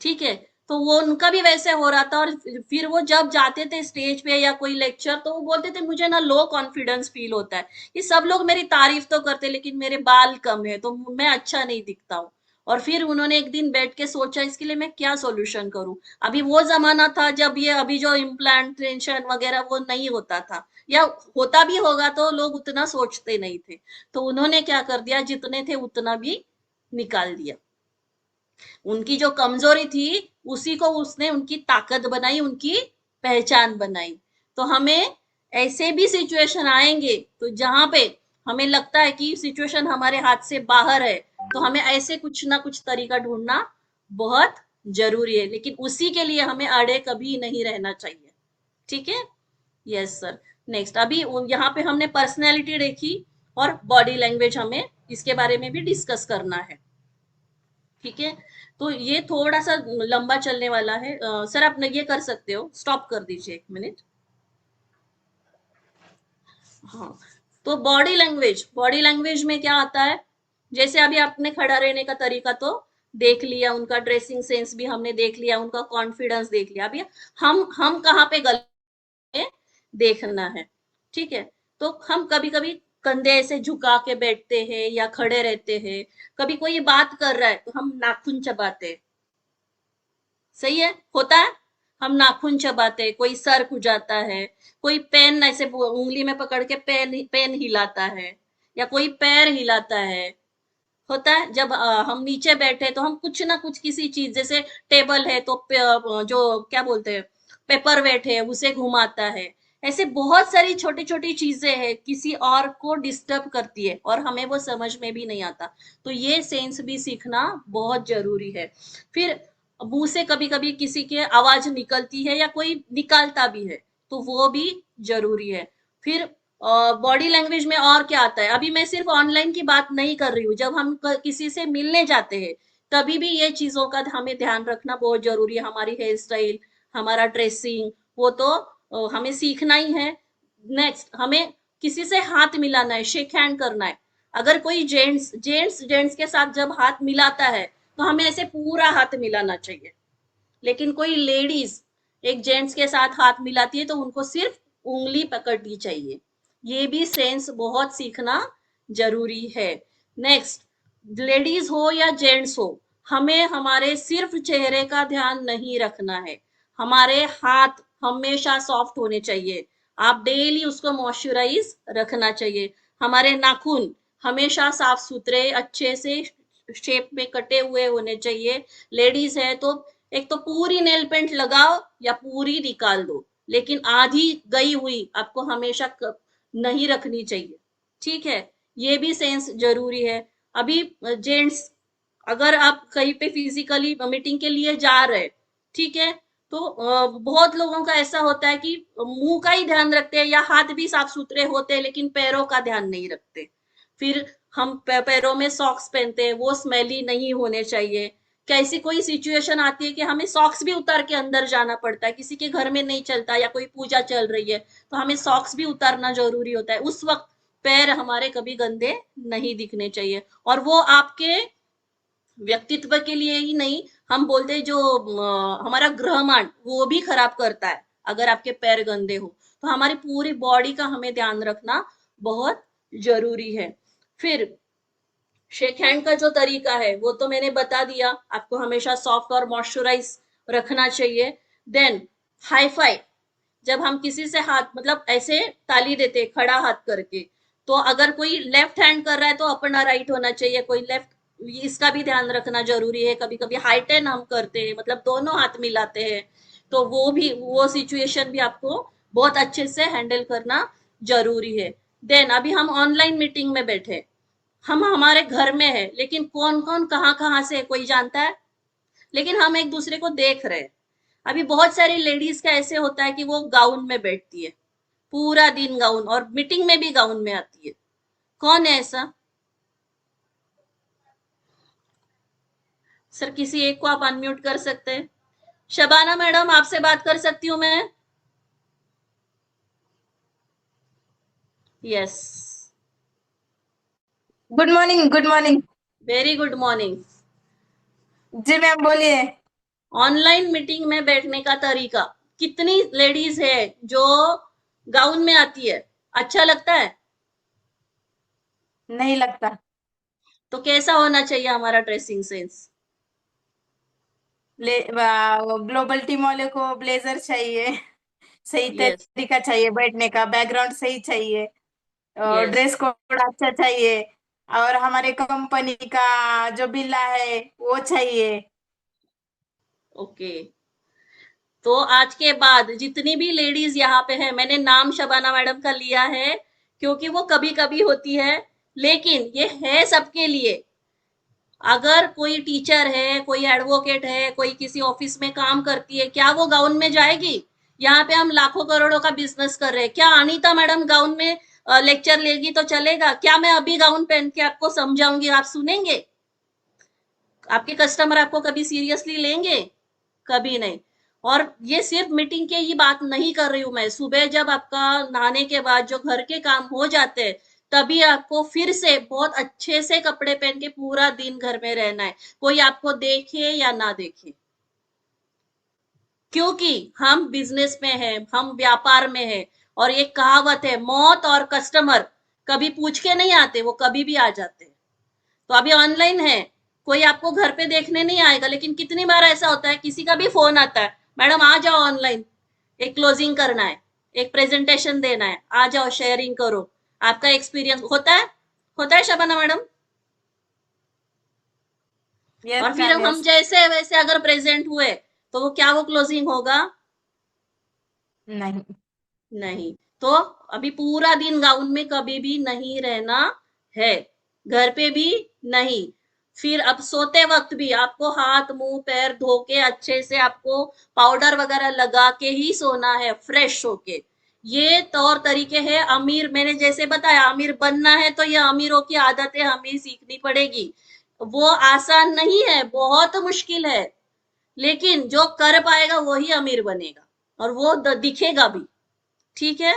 ठीक है, तो वो उनका भी वैसे हो रहा था। और फिर वो जब जाते थे स्टेज पे या कोई लेक्चर, तो वो बोलते थे मुझे ना लो कॉन्फिडेंस फील होता है, ये सब लोग मेरी तारीफ तो करते लेकिन मेरे बाल कम है तो मैं अच्छा नहीं दिखता हूँ। और फिर उन्होंने एक दिन बैठ के सोचा इसके लिए मैं क्या सॉल्यूशन करूं। अभी वो जमाना था जब ये अभी जो इम्प्लांटेशन वगैरह वो नहीं होता था, या होता भी होगा तो लोग उतना सोचते नहीं थे। तो उन्होंने क्या कर दिया, जितने थे उतना भी निकाल दिया। उनकी जो कमजोरी थी उसी को उसने उनकी ताकत बनाई, उनकी पहचान बनाई। तो हमें ऐसे भी सिचुएशन आएंगे तो जहां पे हमें लगता है कि सिचुएशन हमारे हाथ से बाहर है, तो हमें ऐसे कुछ ना कुछ तरीका ढूंढना बहुत जरूरी है, लेकिन उसी के लिए हमें अड़े कभी नहीं रहना चाहिए। ठीक है, यस सर। नेक्स्ट, अभी यहाँ पे हमने पर्सनैलिटी देखी और बॉडी लैंग्वेज, हमें इसके बारे में भी डिस्कस करना है। ठीक है, तो ये थोड़ा सा लंबा चलने वाला है। सर आप ये कर सकते हो, स्टॉप कर दीजिए 1 मिनट। हाँ, तो बॉडी लैंग्वेज में क्या आता है, जैसे अभी आपने खड़ा रहने का तरीका तो देख लिया, उनका ड्रेसिंग सेंस भी हमने देख लिया, उनका कॉन्फिडेंस देख लिया। अभी हम कहाँ पे गलत देखना है। ठीक है, तो हम कभी कभी कंधे ऐसे झुका के बैठते हैं या खड़े रहते हैं। कभी कोई बात कर रहा है तो हम नाखून चबाते हैं। सही है, होता है, हम नाखून चबाते, कोई सर खुजाता है, कोई पेन ऐसे उंगली में पकड़ के पेन हिलाता है, या कोई पैर हिलाता है। होता है, जब हम नीचे बैठे तो हम कुछ ना कुछ किसी चीज, जैसे टेबल है तो जो क्या बोलते हैं पेपर वेट है उसे घुमाता है। ऐसे बहुत सारी छोटी छोटी चीजें हैं किसी और को डिस्टर्ब करती है और हमें वो समझ में भी नहीं आता। तो ये सेंस भी सीखना बहुत जरूरी है। फिर मुंह से कभी कभी किसी के आवाज निकलती है या कोई निकालता भी है, तो वो भी जरूरी है। फिर बॉडी लैंग्वेज में और क्या आता है, अभी मैं सिर्फ ऑनलाइन की बात नहीं कर रही हूँ, जब हम किसी से मिलने जाते हैं तभी भी ये चीजों का हमें ध्यान रखना बहुत जरूरी है। हमारी हेयर स्टाइल, हमारा ड्रेसिंग, वो तो हमें सीखना ही है। नेक्स्ट, हमें किसी से हाथ मिलाना है, शेक हैंड करना है। अगर कोई जेंट्स के साथ जब हाथ मिलाता है तो हमें ऐसे पूरा हाथ मिलाना चाहिए, लेकिन कोई लेडीज एक जेंट्स के साथ हाथ मिलाती है तो उनको सिर्फ उंगली पकड़नी चाहिए। ये भी सेंस बहुत सीखना जरूरी है। नेक्स्ट, लेडीज हो या जेंट्स हो, हमें हमारे सिर्फ चेहरे का ध्यान नहीं रखना है। हमारे हाथ हमेशा सॉफ्ट होने चाहिए, आप डेली उसको मॉइस्चराइज रखना चाहिए। हमारे नाखून हमेशा साफ सुथरे अच्छे से शेप में कटे हुए होने चाहिए। लेडीज है तो एक तो पूरी नेल पेंट लगाओ या पूरी निकाल दो, लेकिन आधी गई हुई आपको हमेशा नहीं रखनी चाहिए। ठीक है, ये भी सेंस जरूरी है। अभी जेंट्स, अगर आप कहीं पे फिजिकली मीटिंग के लिए जा रहे, ठीक है, तो बहुत लोगों का ऐसा होता है कि मुंह का ही ध्यान रखते हैं या हाथ भी साफ सुथरे होते हैं लेकिन पैरों का ध्यान नहीं रखते। फिर हम पैरों में सॉक्स पहनते हैं, वो स्मेली नहीं होने चाहिए। कैसी कोई सिचुएशन आती है कि हमें सॉक्स भी उतार के अंदर जाना पड़ता है, किसी के घर में नहीं चलता या कोई पूजा चल रही है तो हमें सॉक्स भी उतारना जरूरी होता है। उस वक्त पैर हमारे कभी गंदे नहीं दिखने चाहिए। और वो आपके व्यक्तित्व के लिए ही नहीं, हम बोलते हैं जो हमारा ग्रहमान वो भी खराब करता है अगर आपके पैर गंदे हो। तो हमारी पूरी बॉडी का हमें ध्यान रखना बहुत जरूरी है। फिर शेक हैंड का जो तरीका है वो तो मैंने बता दिया, आपको हमेशा सॉफ्ट और मॉइस्चराइज रखना चाहिए। देन हाई फाई, जब हम किसी से हाथ मतलब ऐसे ताली देते खड़ा हाथ करके, तो अगर कोई लेफ्ट हैंड कर रहा है तो अपना राइट होना चाहिए, कोई लेफ्ट, इसका भी ध्यान रखना जरूरी है। कभी कभी हाई टेन हम करते हैं, मतलब दोनों हाथ मिलाते हैं, तो वो सिचुएशन भी आपको बहुत अच्छे से हैंडल करना जरूरी है। देन अभी हम ऑनलाइन मीटिंग में बैठे, हम हमारे घर में है लेकिन कौन कौन कहाँ से कोई जानता है, लेकिन हम एक दूसरे को देख रहे हैं। अभी बहुत सारी लेडीज का ऐसे होता है कि वो गाउन में बैठती है, पूरा दिन गाउन, और मीटिंग में भी गाउन में आती है। कौन है ऐसा? सर किसी एक को आप अनम्यूट कर सकते हैं। शबाना मैडम, आपसे बात कर सकती हूँ मैं? Yes, good morning. Good morning. Very good morning. जी मैम बोलिए। ऑनलाइन मीटिंग में बैठने का तरीका, कितनी लेडीज है जो गाउन में आती है, अच्छा लगता है? नहीं लगता। तो कैसा होना चाहिए हमारा ड्रेसिंग सेंस? ग्लोबल टीम वाले को ब्लेजर चाहिए, सही यस, तरीका चाहिए बैठने का, बैकग्राउंड सही चाहिए, यस, ड्रेस कोड अच्छा चाहिए, और हमारे कंपनी का जो बिल्ला है वो चाहिए। ओके। तो आज के बाद जितनी भी लेडीज यहाँ पे है, मैंने नाम शबाना मैडम का लिया है क्योंकि वो कभी कभी होती है, लेकिन ये है सबके लिए। अगर कोई टीचर है, कोई एडवोकेट है, कोई किसी ऑफिस में काम करती है, क्या वो गाउन में जाएगी? यहाँ पे हम लाखों करोड़ों का बिजनेस कर रहे हैं, क्या अनीता मैडम गाउन में लेक्चर लेगी तो चलेगा? क्या मैं अभी गाउन पहन के आपको समझाऊंगी, आप सुनेंगे? आपके कस्टमर आपको कभी सीरियसली लेंगे? कभी नहीं। और ये सिर्फ मीटिंग के ही बात नहीं कर रही हूं मैं, सुबह जब आपका नहाने के बाद जो घर के काम हो जाते हैं, तभी आपको फिर से बहुत अच्छे से कपड़े पहन के पूरा दिन घर में रहना है, कोई आपको देखे या ना देखे। क्योंकि हम बिजनेस में हैं, हम व्यापार में हैं, और एक कहावत है, मौत और कस्टमर कभी पूछ के नहीं आते, वो कभी भी आ जाते हैं। तो अभी ऑनलाइन है, कोई आपको घर पे देखने नहीं आएगा, लेकिन कितनी बार ऐसा होता है, किसी का भी फोन आता है, मैडम आ जाओ ऑनलाइन, एक क्लोजिंग करना है, एक प्रेजेंटेशन देना है, आ जाओ शेयरिंग करो, आपका एक्सपीरियंस होता है शबाना मैडम? यस और फिर मैम, हम यस। जैसे वैसे अगर प्रेजेंट हुए तो वो क्या, वो क्लोजिंग होगा? नहीं। नहीं। तो अभी पूरा दिन गाउन में कभी भी नहीं रहना है, घर पे भी नहीं। फिर अब सोते वक्त भी आपको हाथ मुंह पैर धो के अच्छे से आपको पाउडर वगैरह लगा के ही सोना है, फ्रेश होके। ये तौर तरीके हैं अमीर, मैंने जैसे बताया, अमीर बनना है तो ये अमीरों की आदतें हमें सीखनी पड़ेगी। वो आसान नहीं है, बहुत मुश्किल है, लेकिन जो कर पाएगा वही अमीर बनेगा, और वो दिखेगा भी। ठीक है?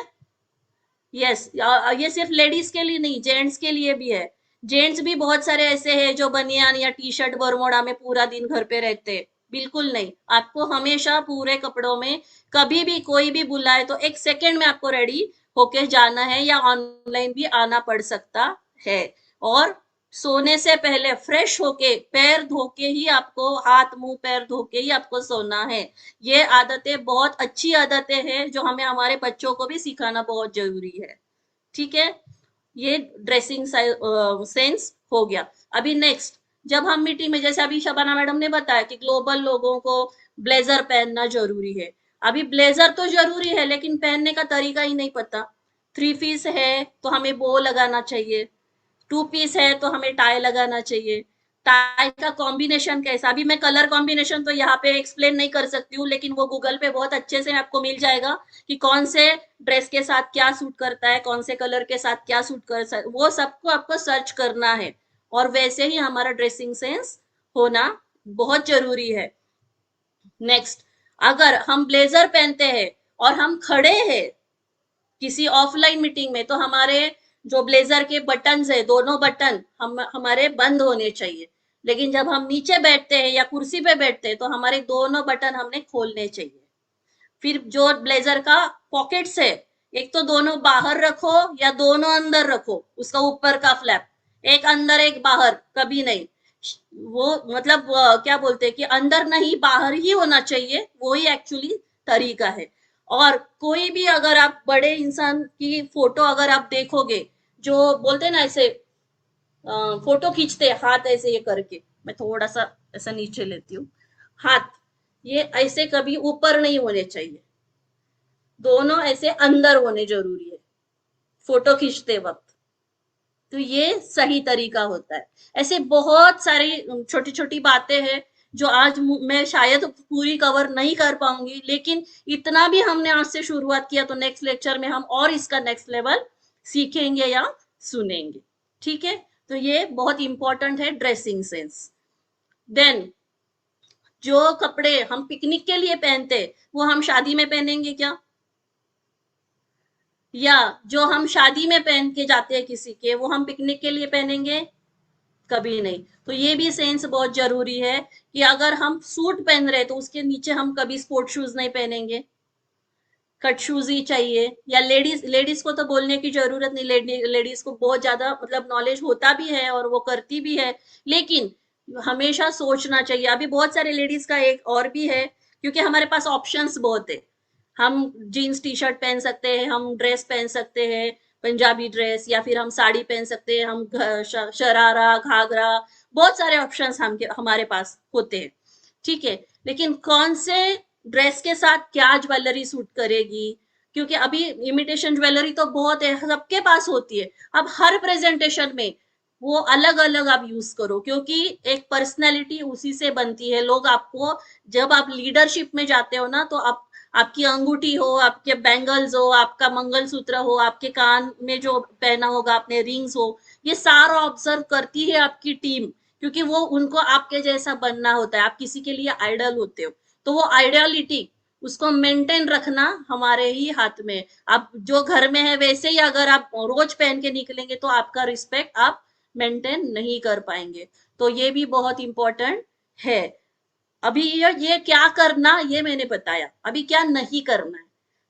यस। ये सिर्फ लेडीज के लिए नहीं, जेंट्स के लिए भी है। जेंट्स भी बहुत सारे ऐसे हैं जो बनियान या टी शर्ट बरमोड़ा में पूरा दिन घर पे रहते हैं। बिल्कुल नहीं, आपको हमेशा पूरे कपड़ों में, कभी भी कोई भी बुलाए तो एक सेकेंड में आपको रेडी होके जाना है, या ऑनलाइन भी आना पड़ सकता है। और सोने से पहले फ्रेश होके, पैर धो के ही आपको, हाथ मुंह पैर धो के ही आपको सोना है। ये आदतें बहुत अच्छी आदतें हैं जो हमें हमारे बच्चों को भी सिखाना बहुत जरूरी है। ठीक है? ये ड्रेसिंग सेंस हो गया। अभी नेक्स्ट, जब हम मीटिंग में, जैसे अभी शबाना मैडम ने बताया कि ग्लोबल लोगों को ब्लेजर पहनना जरूरी है। अभी ब्लेजर तो जरूरी है, लेकिन पहनने का तरीका ही नहीं पता। 3 पीस है तो हमें बो लगाना चाहिए, 2 पीस है तो हमें टाई लगाना चाहिए। टाई का कॉम्बिनेशन कैसा, अभी मैं कलर कॉम्बिनेशन तो यहाँ पे एक्सप्लेन नहीं कर सकती हूँ, लेकिन वो गूगल पे बहुत अच्छे से आपको मिल जाएगा कि कौन से ड्रेस के साथ क्या सूट करता है, कौन से कलर के साथ क्या सूट कर सकता, वो सबको आपको सर्च करना है। और वैसे ही हमारा ड्रेसिंग सेंस होना बहुत जरूरी है। नेक्स्ट, अगर हम ब्लेजर पहनते हैं और हम खड़े हैं किसी ऑफलाइन मीटिंग में, तो हमारे जो ब्लेजर के बटन्स है, दोनों बटन हमारे बंद होने चाहिए। लेकिन जब हम नीचे बैठते हैं या कुर्सी पे बैठते हैं तो हमारे दोनों बटन हमने खोलने चाहिए। फिर जो ब्लेजर का पॉकेट्स है, एक तो दोनों बाहर रखो या दोनों अंदर रखो, उसका ऊपर का फ्लैप, एक अंदर एक बाहर, कभी नहीं। वो मतलब क्या बोलते हैं कि अंदर नहीं बाहर ही होना चाहिए, वो ही एक्चुअली तरीका है। और कोई भी, अगर आप बड़े इंसान की फोटो अगर आप देखोगे, जो बोलते हैं ना ऐसे फोटो खींचते हैं हाथ ऐसे ये करके, मैं थोड़ा सा ऐसा नीचे लेती हूँ, हाथ ये ऐसे कभी ऊपर नहीं होने चाहिए, दोनों ऐसे अंदर होने जरूरी है फोटो खींचते वक्त। तो ये सही तरीका होता है। ऐसे बहुत सारी छोटी छोटी बातें हैं जो आज मैं शायद पूरी कवर नहीं कर पाऊंगी, लेकिन इतना भी हमने आज से शुरुआत किया, तो नेक्स्ट लेक्चर में हम और इसका नेक्स्ट लेवल सीखेंगे या सुनेंगे। ठीक है? तो ये बहुत इंपॉर्टेंट है, ड्रेसिंग सेंस। देन जो कपड़े हम पिकनिक के लिए पहनते वो हम शादी में पहनेंगे क्या? या जो हम शादी में पहन के जाते हैं किसी के, वो हम पिकनिक के लिए पहनेंगे? कभी नहीं। तो ये भी सेंस बहुत जरूरी है कि अगर हम सूट पहन रहे तो उसके नीचे हम कभी स्पोर्ट शूज नहीं पहनेंगे, कट शूज ही चाहिए। या लेडीज को तो बोलने की जरूरत नहीं, लेडीज को बहुत ज्यादा मतलब नॉलेज होता भी है और वो करती भी है, लेकिन हमेशा सोचना चाहिए। अभी बहुत सारे लेडीज का एक और भी है, क्योंकि हमारे पास ऑप्शंस बहुत है। हम जीन्स टी शर्ट पहन सकते हैं, हम ड्रेस पहन सकते हैं, पंजाबी ड्रेस, या फिर हम साड़ी पहन सकते हैं, हम शरारा, घाघरा, बहुत सारे ऑप्शंस हमारे पास होते हैं, ठीक है। लेकिन कौन से ड्रेस के साथ क्या ज्वेलरी सूट करेगी, क्योंकि अभी इमिटेशन ज्वेलरी तो बहुत है, सबके पास होती है। अब हर प्रेजेंटेशन में वो अलग अलग आप यूज करो, क्योंकि एक पर्सनैलिटी उसी से बनती है। लोग आपको, जब आप लीडरशिप में जाते हो ना, तो आपकी अंगूठी हो, आपके बैंगल्स हो, आपका मंगलसूत्र हो, आपके कान में जो पहना होगा आपने रिंग्स हो, ये सारा ऑब्जर्व करती है आपकी टीम, क्योंकि वो उनको आपके जैसा बनना होता है। आप किसी के लिए आइडल होते हो, तो वो आइडियलिटी उसको मेंटेन रखना हमारे ही हाथ में। आप जो घर में है वैसे ही अगर आप रोज पहन के निकलेंगे तो आपका रिस्पेक्ट आप मेंटेन नहीं कर पाएंगे। तो ये भी बहुत इंपॉर्टेंट है। अभी ये क्या करना ये मैंने बताया, अभी क्या नहीं करना है।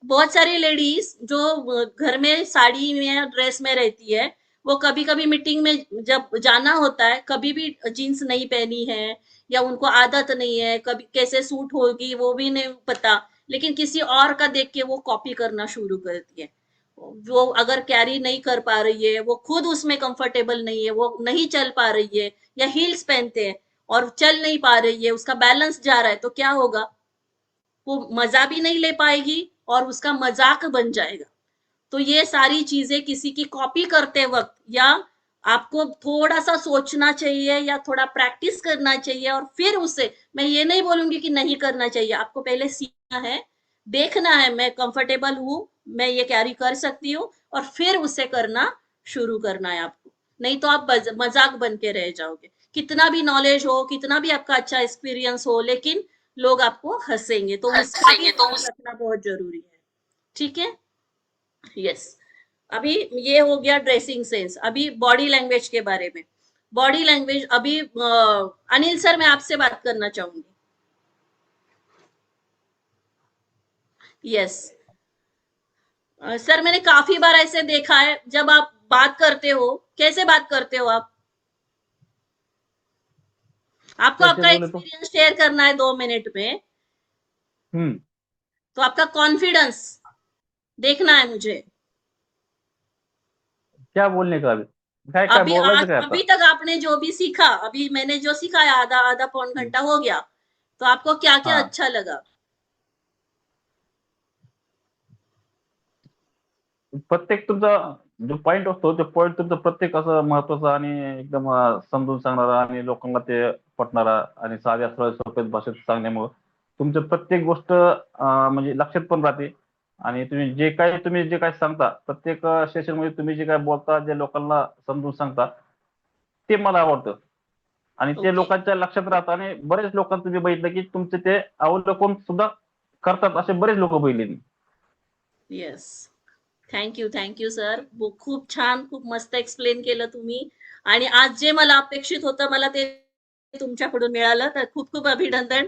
बहुत सारी लेडीज जो घर में साड़ी में या ड्रेस में रहती है, वो कभी कभी मीटिंग में जब जाना होता है कभी भी जीन्स नहीं पहनी है, या उनको आदत नहीं है, कभी कैसे सूट होगी वो भी नहीं पता, लेकिन किसी और का देख के वो कॉपी करना शुरू करती है। वो अगर कैरी नहीं कर पा रही है, वो खुद उसमें कंफर्टेबल नहीं है, वो नहीं चल पा रही है, या हील्स पहनते हैं और चल नहीं पा रही है, उसका बैलेंस जा रहा है, तो क्या होगा, वो मजा भी नहीं ले पाएगी और उसका मजाक बन जाएगा। तो ये सारी चीजें किसी की कॉपी करते वक्त या आपको थोड़ा सा सोचना चाहिए या थोड़ा प्रैक्टिस करना चाहिए, और फिर उसे, मैं ये नहीं बोलूंगी कि नहीं करना चाहिए, आपको पहले सीखना है, देखना है मैं कंफर्टेबल हूं, मैं ये कैरी कर सकती हूँ, और फिर उसे करना शुरू करना है आपको। नहीं तो आप मजाक बन के रह जाओगे। कितना भी नॉलेज हो, कितना भी आपका अच्छा एक्सपीरियंस हो, लेकिन लोग आपको हंसेंगे, तो उसका भी ध्यान रखना बहुत जरूरी है, ठीक है। यस, अभी ये हो गया ड्रेसिंग सेंस। अभी बॉडी लैंग्वेज के बारे में, बॉडी लैंग्वेज अभी अनिल सर मैं आपसे बात करना चाहूंगी। यस सर, मैंने काफी बार ऐसे देखा है, जब आप बात करते हो, कैसे बात करते हो आपको आपका एक्सपीरियंस शेयर करना है 2 मिनट में, तो आपका कॉन्फिडेंस देखना है मुझे। क्या बोलने का अभी अभी अभी तक आपने जो भी सीखा, अभी मैंने जो सिखाया आधा पौन घंटा हो गया, तो आपको क्या क्या अच्छा लगा? प्रत्येक तुमचा जो पॉइंट असतो ते पॉइंट तुमचं प्रत्येक असं महत्वाचा आणि एकदम समजून सांगणारा आणि लोकांना ते पटणारा आणि साध्या सरळ सोप्या भाषेत सांगण्यामुळे तुमचं प्रत्येक गोष्ट म्हणजे लक्षात पण राहते, आणि तुम्ही जे काय सांगता प्रत्येक सेशन मध्ये तुम्ही जे काय बोलता, जे लोकांना समजून सांगता, ते मला आवडतं आणि ते लोकांच्या लक्षात राहतं। आणि बरेच लोकांना तुम्ही बघितलं की तुमचे ते अवलोकन सुद्धा करतात, असे बरेच लोक बघितले। येस, थँक्यू सर, खूप छान, खूप मस्त एक्सप्लेन केलं तुम्ही, आणि आज जे मला अपेक्षित होतं मला ते तुमच्याकडून मिळालं, तर खूप खूप अभिनंदन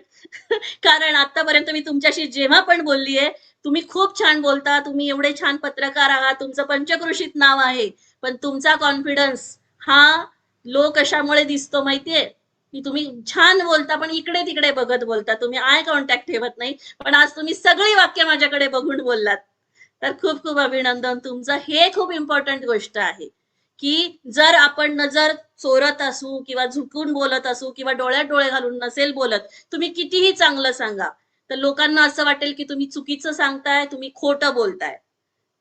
कारण आतापर्यंत मी तुमच्याशी जेव्हा पण बोललीये, तुम्ही खूप छान बोलता, तुम्ही एवढे छान पत्रकार आहात, तुमचं पंचक्रोशीत नाव आहे, पण तुमचा कॉन्फिडन्स हा लो कशामुळे दिसतो माहितीये, की तुम्ही छान बोलता पण इकडे तिकडे बघत बोलता, तुम्ही आय कॉन्टॅक्ट ठेवत नाही, पण आज तुम्ही सगळी वाक्य माझ्याकडे बघून बोललात, तर खूप खूप अभिनंदन तुमचं। हे खूप इम्पॉर्टंट गोष्ट आहे की जर आपण नजर चोरत असू किंवा झुकून बोलत असू किंवा डोळ्यात डोळे घालून नसेल बोलत, तुम्ही कितीही चांगलं सांगा, तर लोकांना असं वाटेल की तुम्ही चुकीचं सांगताय, तुम्ही खोटं बोलताय,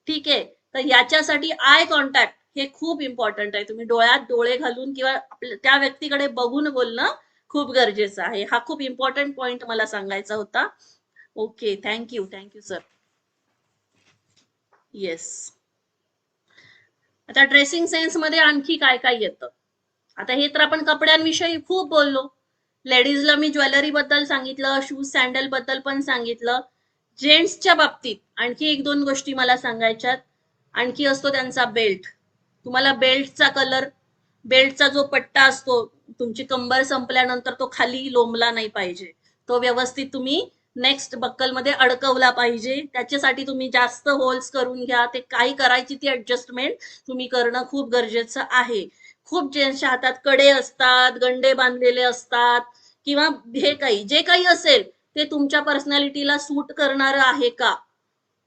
ठीक आहे। तर याच्यासाठी आय कॉन्टॅक्ट हे खूप इम्पॉर्टंट आहे। तुम्ही डोळ्यात डोळे घालून किंवा त्या व्यक्तीकडे बघून बोलणं खूप गरजेचं आहे। हा खूप इम्पॉर्टंट पॉइंट मला सांगायचा होता। Okay, thank you sir. येस, आता ड्रेसिंग सेन्स मध्ये आणखी काय काय येतं? आता हे तर आपण कपड्यांविषयी खूप बोललो, लेडीजला मी ज्वेलरी बद्दल सांगितलं, शूज सँडल बद्दल पण सांगितलं। जेंट्सच्या बाबतीत आणखी 1-2 गोष्टी मला सांगायच्यात। आणखी असतो त्यांचा बेल्ट। तुम्हाला बेल्टचा कलर बेल्टचा जो पट्टा असतो तुमची कंबर संपल्यानंतर तो खाली लोंबला नाही पाहिजे, तो व्यवस्थित तुम्ही नेक्स्ट बक्कलमध्ये अडकवला पाहिजे. त्याच्यासाठी तुम्ही जास्त होल्स करून घ्या. ते काही करायची ती ऍडजस्टमेंट तुम्ही करणं खूप गरजेचं आहे. खूप ज्यांच्या हातात कडे असतात, गंडे बांधलेले असतात किंवा हे काही जे काही असेल ते तुमच्या पर्सनॅलिटीला सूट करणारं आहे का,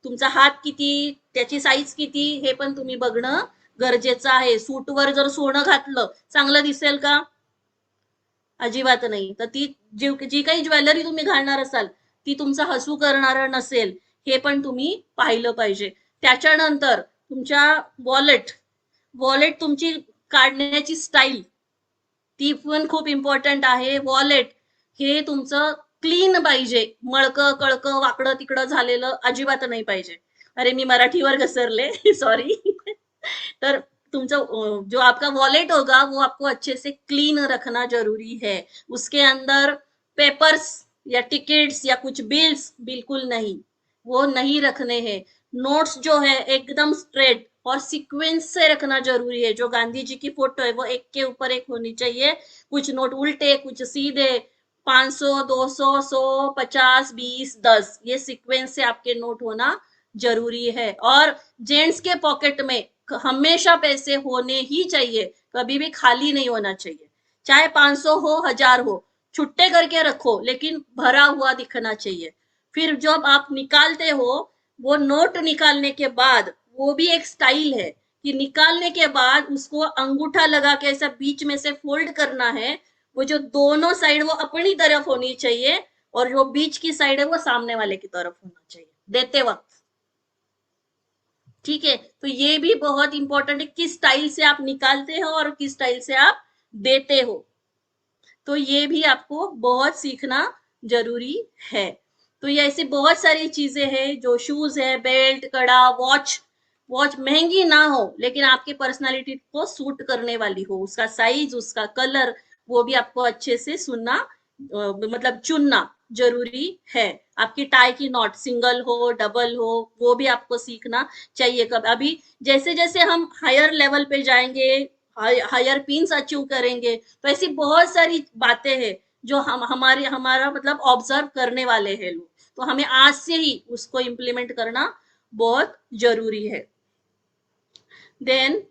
तुमचा हात किती, त्याची साईज किती, हे पण तुम्ही बघणं गरजेचं आहे. सूटवर जर सोनं घातलं चांगलं दिसेल का? अजिबात नाही. तर ती जी काही ज्वेलरी तुम्ही घालणार असाल ती तुमचं हसू करणारं नसेल, हे पण तुम्ही पाहिलं पाहिजे. त्याच्यानंतर तुमच्या वॉलेट तुमची काढण्याची स्टाईल ती पण खूप इम्पॉर्टंट आहे. वॉलेट हे तुमचं क्लीन पाहिजे, मळकं कळकं वाकडं तिकडं झालेलं अजिबात नाही पाहिजे. अरे मी मराठीवर घसरले सॉरी. तर तुमचं जो आपका वॉलेट होगा वो आपको अच्छे से क्लीन रखना जरूरी है. उसके अंदर पेपर्स या टिकट्स या कुछ बिल्स बिल्कुल नहीं, वो नहीं रखने हैं. नोट्स जो है एकदम स्ट्रेट और सीक्वेंस से रखना जरूरी है. जो गांधी जी की फोटो है वो एक के ऊपर एक होनी चाहिए. कुछ नोट उल्टे, कुछ सीधे, 500, 200, 100, 50, 20, 10, ये सीक्वेंस से आपके नोट होना जरूरी है. और जेंट्स के पॉकेट में हमेशा पैसे होने ही चाहिए, कभी भी खाली नहीं होना चाहिए. चाहे 500 हो, 1000 हो, छुट्टे करके रखो लेकिन भरा हुआ दिखना चाहिए. फिर जब आप निकालते हो वो नोट निकालने के बाद, वो भी एक स्टाइल है कि निकालने के बाद उसको अंगूठा लगा के ऐसा बीच में से फोल्ड करना है. वो जो दोनों साइड वो अपनी तरफ होनी चाहिए और जो बीच की साइड है वो सामने वाले की तरफ होना चाहिए देते वक्त. ठीक है, तो ये भी बहुत इंपॉर्टेंट है किस स्टाइल से आप निकालते हो और किस स्टाइल से आप देते हो. तो ये भी आपको बहुत सीखना जरूरी है. तो ये ऐसी बहुत सारी चीजें हैं. जो शूज है, बेल्ट, कड़ा, वॉच महंगी ना हो लेकिन आपकी पर्सनालिटी को सूट करने वाली हो, उसका साइज, उसका कलर, वो भी आपको अच्छे से सुनना मतलब चुनना जरूरी है. आपकी टाई की नॉट सिंगल हो, डबल हो, वो भी आपको सीखना चाहिए. कब अभी जैसे जैसे हम हायर लेवल पे जाएंगे, हायर पिन्स अचीव करेंगे, तो ऐसी बहुत सारी बातें हैं जो हमारा मतलब ऑब्जर्व करने वाले हैं लोग. तो हमें आज से ही उसको इम्प्लीमेंट करना बहुत जरूरी है. देन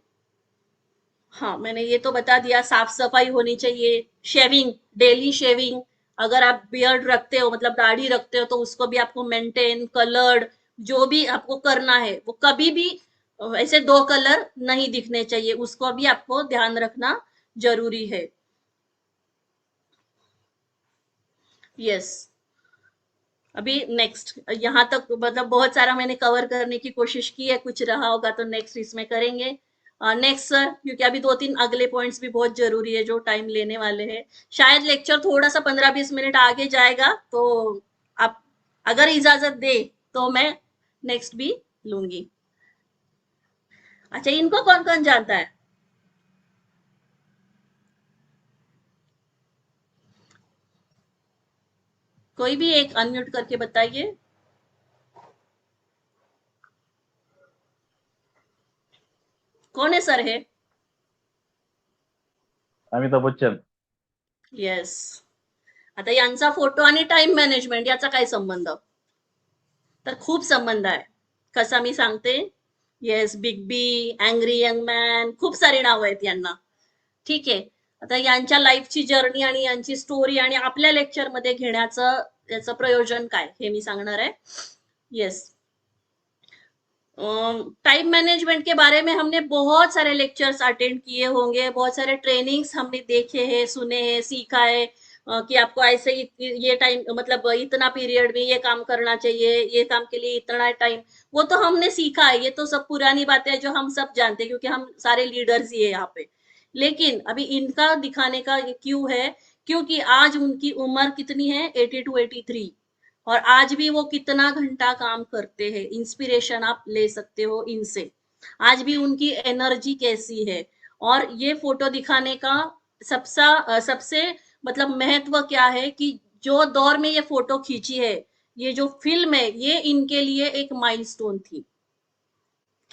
हाँ, मैंने ये तो बता दिया. साफ सफाई होनी चाहिए. Shaving, daily shaving. अगर आप बियर्ड रखते हो मतलब दाढ़ी रखते हो तो उसको भी आपको मेंटेन, कलर्ड जो भी आपको करना है वो कभी भी ऐसे 2 कलर नहीं दिखने चाहिए, उसको भी आपको ध्यान रखना जरूरी है. यस, अभी नेक्स्ट यहाँ तक मतलब बहुत सारा मैंने कवर करने की कोशिश की है. कुछ रहा होगा तो नेक्स्ट इसमें करेंगे. नेक्स्ट सर, क्योंकि अभी 2-3 अगले पॉइंट्स भी बहुत जरूरी है जो टाइम लेने वाले हैं. शायद लेक्चर थोड़ा सा 15-20 मिनट आगे जाएगा, तो आप अगर इजाजत दे तो मैं नेक्स्ट भी लूंगी. अच्छा, इनको कौन कौन जानता है? कोई भी एक अनम्यूट करके बताइए. कौन है सर है? अमिताभ बच्चन. येस. आता यांचा फोटो आणि टाइम मॅनेजमेंट याचा काय संबंध? तर खूप संबंध आहे. कसा मी सांगते. Yes, big B, angry young man, खूप सारी नावं आहेत यांना. ठीक आहे, आता यांच्या लाईफची जर्नी आणि यांची स्टोरी आणि आपल्या लेक्चर मध्ये घेण्याचं याचं प्रयोजन काय हे मी सांगणार आहे. यस, टाइम मैनेजमेंट के बारे में हमने बहुत सारे लेक्चर्स अटेंड किए होंगे, बहुत सारे ट्रेनिंग्स हमने देखे हैं, सुने हैं, सीखा है कि आपको ऐसे ये टाइम मतलब इतना पीरियड में ये काम करना चाहिए, ये काम के लिए इतना टाइम, वो तो हमने सीखा है. ये तो सब पुरानी बातें हैं जो हम सब जानते हैं क्योंकि हम सारे लीडर्स ही है यहाँ पे. लेकिन अभी इनका दिखाने का क्यों है, क्योंकि आज उनकी उम्र कितनी है, 82-83, और आज भी वो कितना घंटा काम करते हैं. इंस्पिरेशन आप ले सकते हो इनसे. आज भी उनकी एनर्जी कैसी है. और ये फोटो दिखाने का सबसे मतलब महत्व क्या है कि जो दौर में ये फोटो खींची है, ये जो फिल्म है, ये इनके लिए एक माइलस्टोन थी.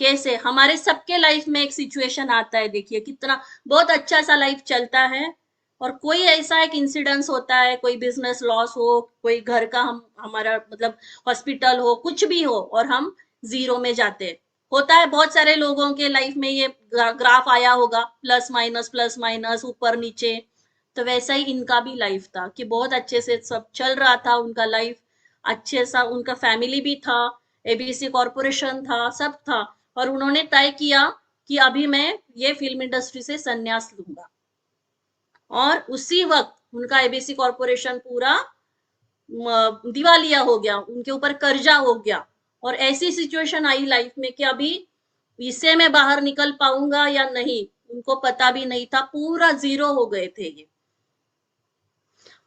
कैसे हमारे सबके लाइफ में एक सिचुएशन आता है, देखिए कितना बहुत अच्छा सा लाइफ चलता है और कोई ऐसा एक इंसिडेंस होता है, कोई बिजनेस लॉस हो, कोई घर का हमारा मतलब हॉस्पिटल हो, कुछ भी हो और हम जीरो में जाते हैं। होता है बहुत सारे लोगों के लाइफ में, ये ग्राफ आया होगा प्लस माइनस ऊपर नीचे। तो वैसा ही इनका भी लाइफ था कि बहुत अच्छे से सब चल रहा था उनका लाइफ, अच्छे सा उनका फैमिली भी था, एबीसी कॉरपोरेशन था, सब था। और उन्होंने तय किया कि अभी मैं ये फिल्म इंडस्ट्री से संन्यास लूंगा और उसी वक्त उनका एबीसी कॉरपोरेशन पूरा दिवालिया हो गया, उनके ऊपर कर्जा हो गया और ऐसी सिचुएशन आई लाइफ में कि अभी इससे मैं बाहर निकल पाऊंगा या नहीं, उनको पता भी नहीं था, पूरा जीरो हो गए थे ये।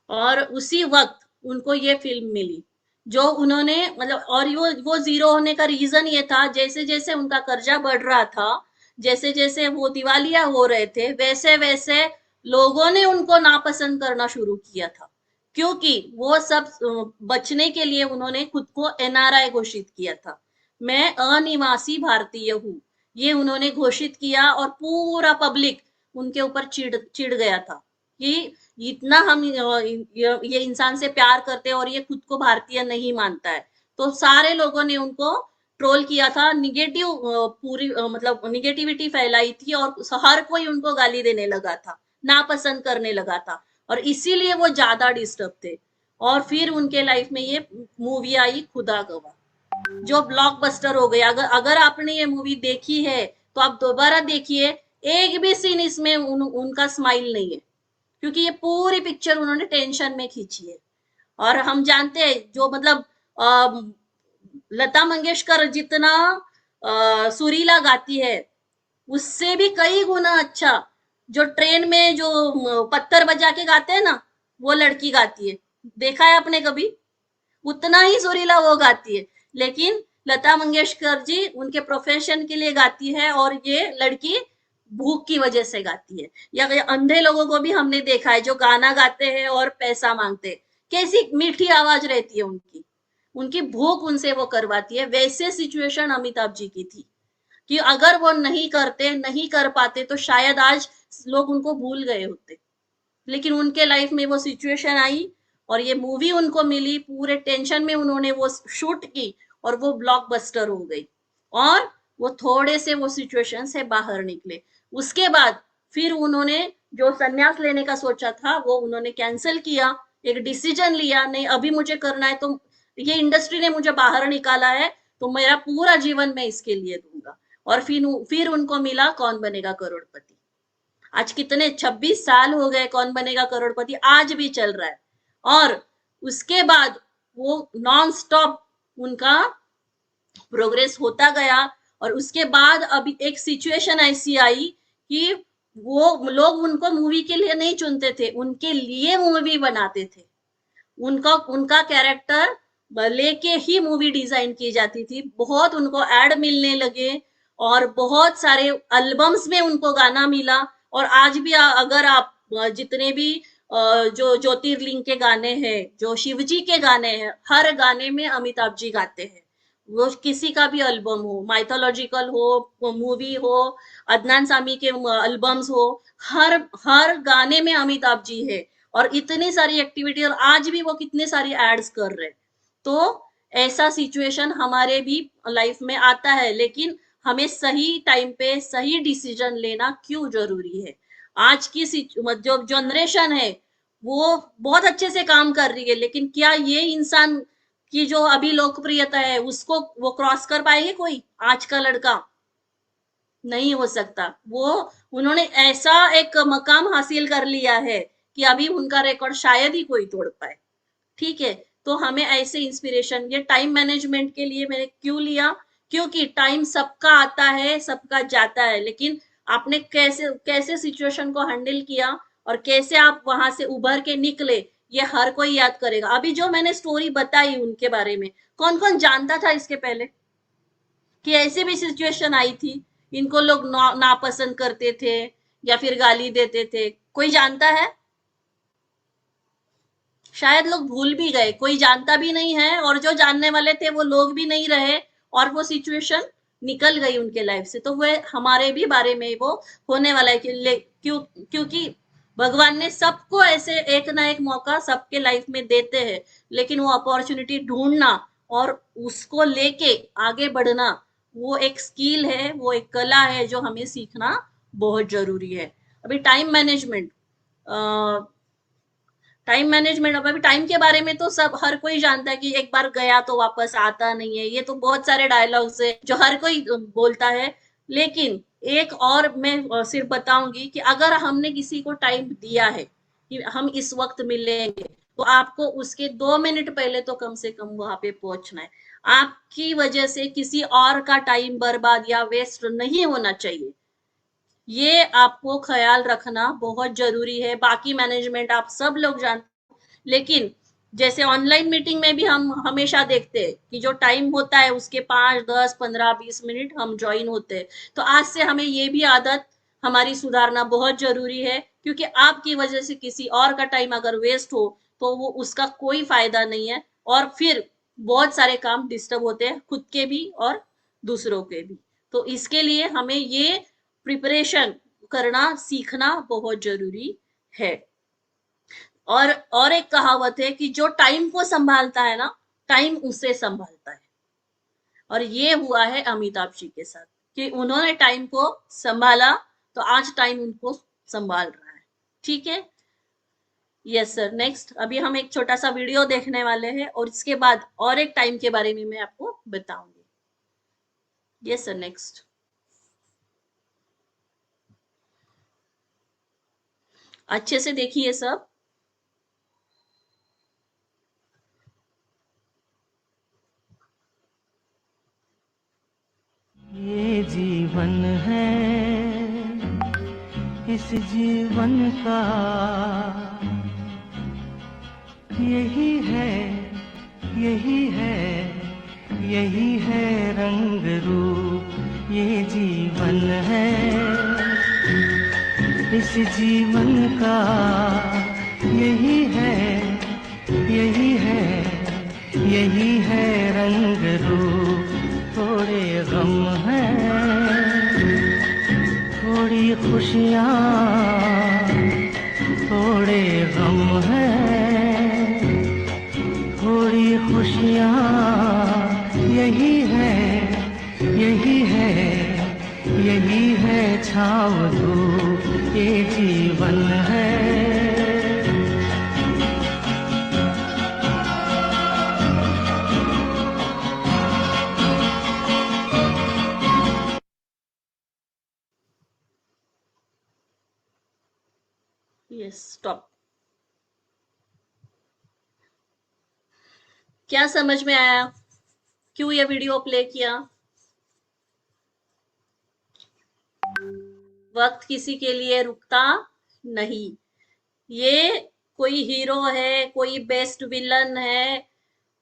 और उसी वक्त उनको ये फिल्म मिली जो उन्होंने मतलब, और वो जीरो होने का रीजन ये था, जैसे जैसे उनका कर्जा बढ़ रहा था, जैसे जैसे वो दिवालिया हो रहे थे, वैसे वैसे लोगों ने उनको नापसंद करना शुरू किया था, क्योंकि वो सब बचने के लिए उन्होंने खुद को एनआरआई घोषित किया था। मैं अनिवासी भारतीय हूँ, ये उन्होंने घोषित किया और पूरा पब्लिक उनके ऊपर चिढ़ गया था कि इतना हम ये इंसान से प्यार करते हैं और ये खुद को भारतीय नहीं मानता है। तो सारे लोगों ने उनको ट्रोल किया था, निगेटिव पूरी मतलब निगेटिविटी फैलाई थी और हर कोई उनको गाली देने लगा था, नापसंद करने लगा था और इसीलिए वो ज्यादा डिस्टर्ब थे। और फिर उनके लाइफ में ये मूवी आई खुदा गवाह, जो ब्लॉकबस्टर हो गया। अगर आपने ये मूवी देखी है तो आप दोबारा देखिए, एक भी सीन इसमें उनका स्माइल नहीं है, क्योंकि ये पूरी पिक्चर उन्होंने टेंशन में खींची है। और हम जानते हैं जो मतलब लता मंगेशकर जितना सुरीला गाती है, उससे भी कई गुना अच्छा जो ट्रेन में जो पत्थर बजा के गाते हैं ना, वो लड़की गाती है। देखा है आपने कभी? उतना ही सुरीला वो गाती है। लेकिन लता मंगेशकर जी उनके प्रोफेशन के लिए गाती है और ये लड़की भूख की वजह से गाती है। या अंधे लोगों को भी हमने देखा है जो गाना गाते हैं और पैसा मांगते हैं, कैसी मीठी आवाज रहती है उनकी, उनकी भूख उनसे वो करवाती है। वैसे सिचुएशन अमिताभ जी की थी कि अगर वो नहीं करते, नहीं कर पाते तो शायद आज लोग उनको भूल गए होते। लेकिन उनके लाइफ में वो सिचुएशन आई और ये मूवी उनको मिली, पूरे टेंशन में उन्होंने वो शूट की और वो ब्लॉकबस्टर हो गई और वो थोड़े से वो सिचुएशन से बाहर निकले। उसके बाद फिर उन्होंने जो संन्यास लेने का सोचा था वो उन्होंने कैंसिल किया, एक डिसीजन लिया, नहीं अभी मुझे करना है, तो ये इंडस्ट्री ने मुझे बाहर निकाला है तो मेरा पूरा जीवन मैं इसके लिए दूंगा। और फिर उनको मिला कौन बनेगा करोड़पति। आज कितने 26 साल हो गए कौन बनेगा करोड़पति, आज भी चल रहा है। और उसके बाद वो नॉन स्टॉप उनका प्रोग्रेस होता गया। और उसके बाद अभी एक सिचुएशन ऐसी आई कि वो लोग उनको मूवी के लिए नहीं चुनते थे, उनके लिए मूवी बनाते थे। उनका कैरेक्टर लेके ही मूवी डिजाइन की जाती थी। बहुत उनको एड मिलने लगे और बहुत सारे एल्बम्स में उनको गाना मिला। और आज भी अगर आप जितने भी जो ज्योतिर्लिंग के गाने हैं, जो शिवजी के गाने हैं, हर गाने में अमिताभ जी गाते हैं। वो किसी का भी एल्बम हो, माइथोलॉजिकल हो, मूवी हो, अदनान सामी के एल्बम्स हो, हर गाने में अमिताभ जी है। और इतनी सारी एक्टिविटी, और आज भी वो कितने सारी एड्स कर रहे हैं। तो ऐसा सिचुएशन हमारे भी लाइफ में आता है, लेकिन हमें सही टाइम पे सही डिसीजन लेना क्यों जरूरी है। आज की जो जनरेशन है वो बहुत अच्छे से काम कर रही है, लेकिन क्या ये इंसान की जो अभी लोकप्रियता है उसको वो क्रॉस कर पाएंगे कोई? आज का लड़का नहीं हो सकता। वो उन्होंने ऐसा एक मकाम हासिल कर लिया है कि अभी उनका रिकॉर्ड शायद ही कोई तोड़ पाए। ठीक है, तो हमें ऐसे इंस्पिरेशन, ये टाइम मैनेजमेंट के लिए मैंने क्यों लिया, क्योंकि टाइम सबका आता है सबका जाता है, लेकिन आपने कैसे सिचुएशन को हैंडल किया और कैसे आप वहां से उभर के निकले, ये हर कोई याद करेगा। अभी जो मैंने स्टोरी बताई उनके बारे में, कौन कौन जानता था इसके पहले कि ऐसे भी सिचुएशन आई थी, इनको लोग नापसंद करते थे या फिर गाली देते थे? कोई जानता है? शायद लोग भूल भी गए, कोई जानता भी नहीं है, और जो जानने वाले थे वो लोग भी नहीं रहे और वो सिचुएशन निकल गई उनके लाइफ से, तो वह हमारे भी बारे में वो होने वाला है क्योंकि भगवान ने सबको ऐसे एक ना एक मौका सबके लाइफ में देते हैं, लेकिन वो अपॉर्चुनिटी ढूंढना और उसको लेके आगे बढ़ना वो एक स्किल है, वो एक कला है जो हमें सीखना बहुत जरूरी है। अभी टाइम मैनेजमेंट अब अभी टाइम के बारे में तो सब हर कोई जानता है कि एक बार गया तो वापस आता नहीं है, ये तो बहुत सारे डायलॉग्स है जो हर कोई बोलता है। लेकिन एक और मैं सिर्फ बताऊंगी कि अगर हमने किसी को टाइम दिया है कि हम इस वक्त मिलेंगे, तो आपको उसके 2 मिनट पहले तो कम से कम वहां पे पहुंचना है। आपकी वजह से किसी और का टाइम बर्बाद या वेस्ट नहीं होना चाहिए, ये आपको ख्याल रखना बहुत जरूरी है। बाकी मैनेजमेंट आप सब लोग जानते, लेकिन जैसे ऑनलाइन मीटिंग में भी हम हमेशा देखते हैं कि जो टाइम होता है उसके 5, 10, 15, 20 मिनट हम ज्वाइन होते हैं। तो आज से हमें ये भी आदत हमारी सुधारना बहुत जरूरी है, क्योंकि आपकी वजह से किसी और का टाइम अगर वेस्ट हो तो वो उसका कोई फायदा नहीं है, और फिर बहुत सारे काम डिस्टर्ब होते हैं, खुद के भी और दूसरों के भी। तो इसके लिए हमें ये प्रिपरेशन करना सीखना बहुत जरूरी है। और एक कहावत है कि जो टाइम को संभालता है ना, टाइम उसे संभालता है। और ये हुआ है अमिताभ जी के साथ कि उन्होंने टाइम को संभाला, तो आज टाइम उनको संभाल रहा है। ठीक है, यस सर। नेक्स्ट अभी हम एक छोटा सा वीडियो देखने वाले हैं और इसके बाद और एक टाइम के बारे में मैं आपको बताऊंगी। Yes sir, next. अच्छे से देखिए सब। ये जीवन है, इस जीवन का यही है, यही है, यही है रंग रूप। ये जीवन है, इस जीवन का यही है, यही है, यही है रंग रूप। थोड़े गम हैं, थोड़ी खुशियाँ, थोड़े गम हैं, थोड़ी खुशियाँ, यही है, यही है, यही है छाँव धूप। ये जीवन है। Yes, stop. क्या समझ में आया? क्यों ये वीडियो प्ले किया? वक्त किसी के लिए रुकता नहीं। ये कोई हीरो है, कोई बेस्ट विलन है,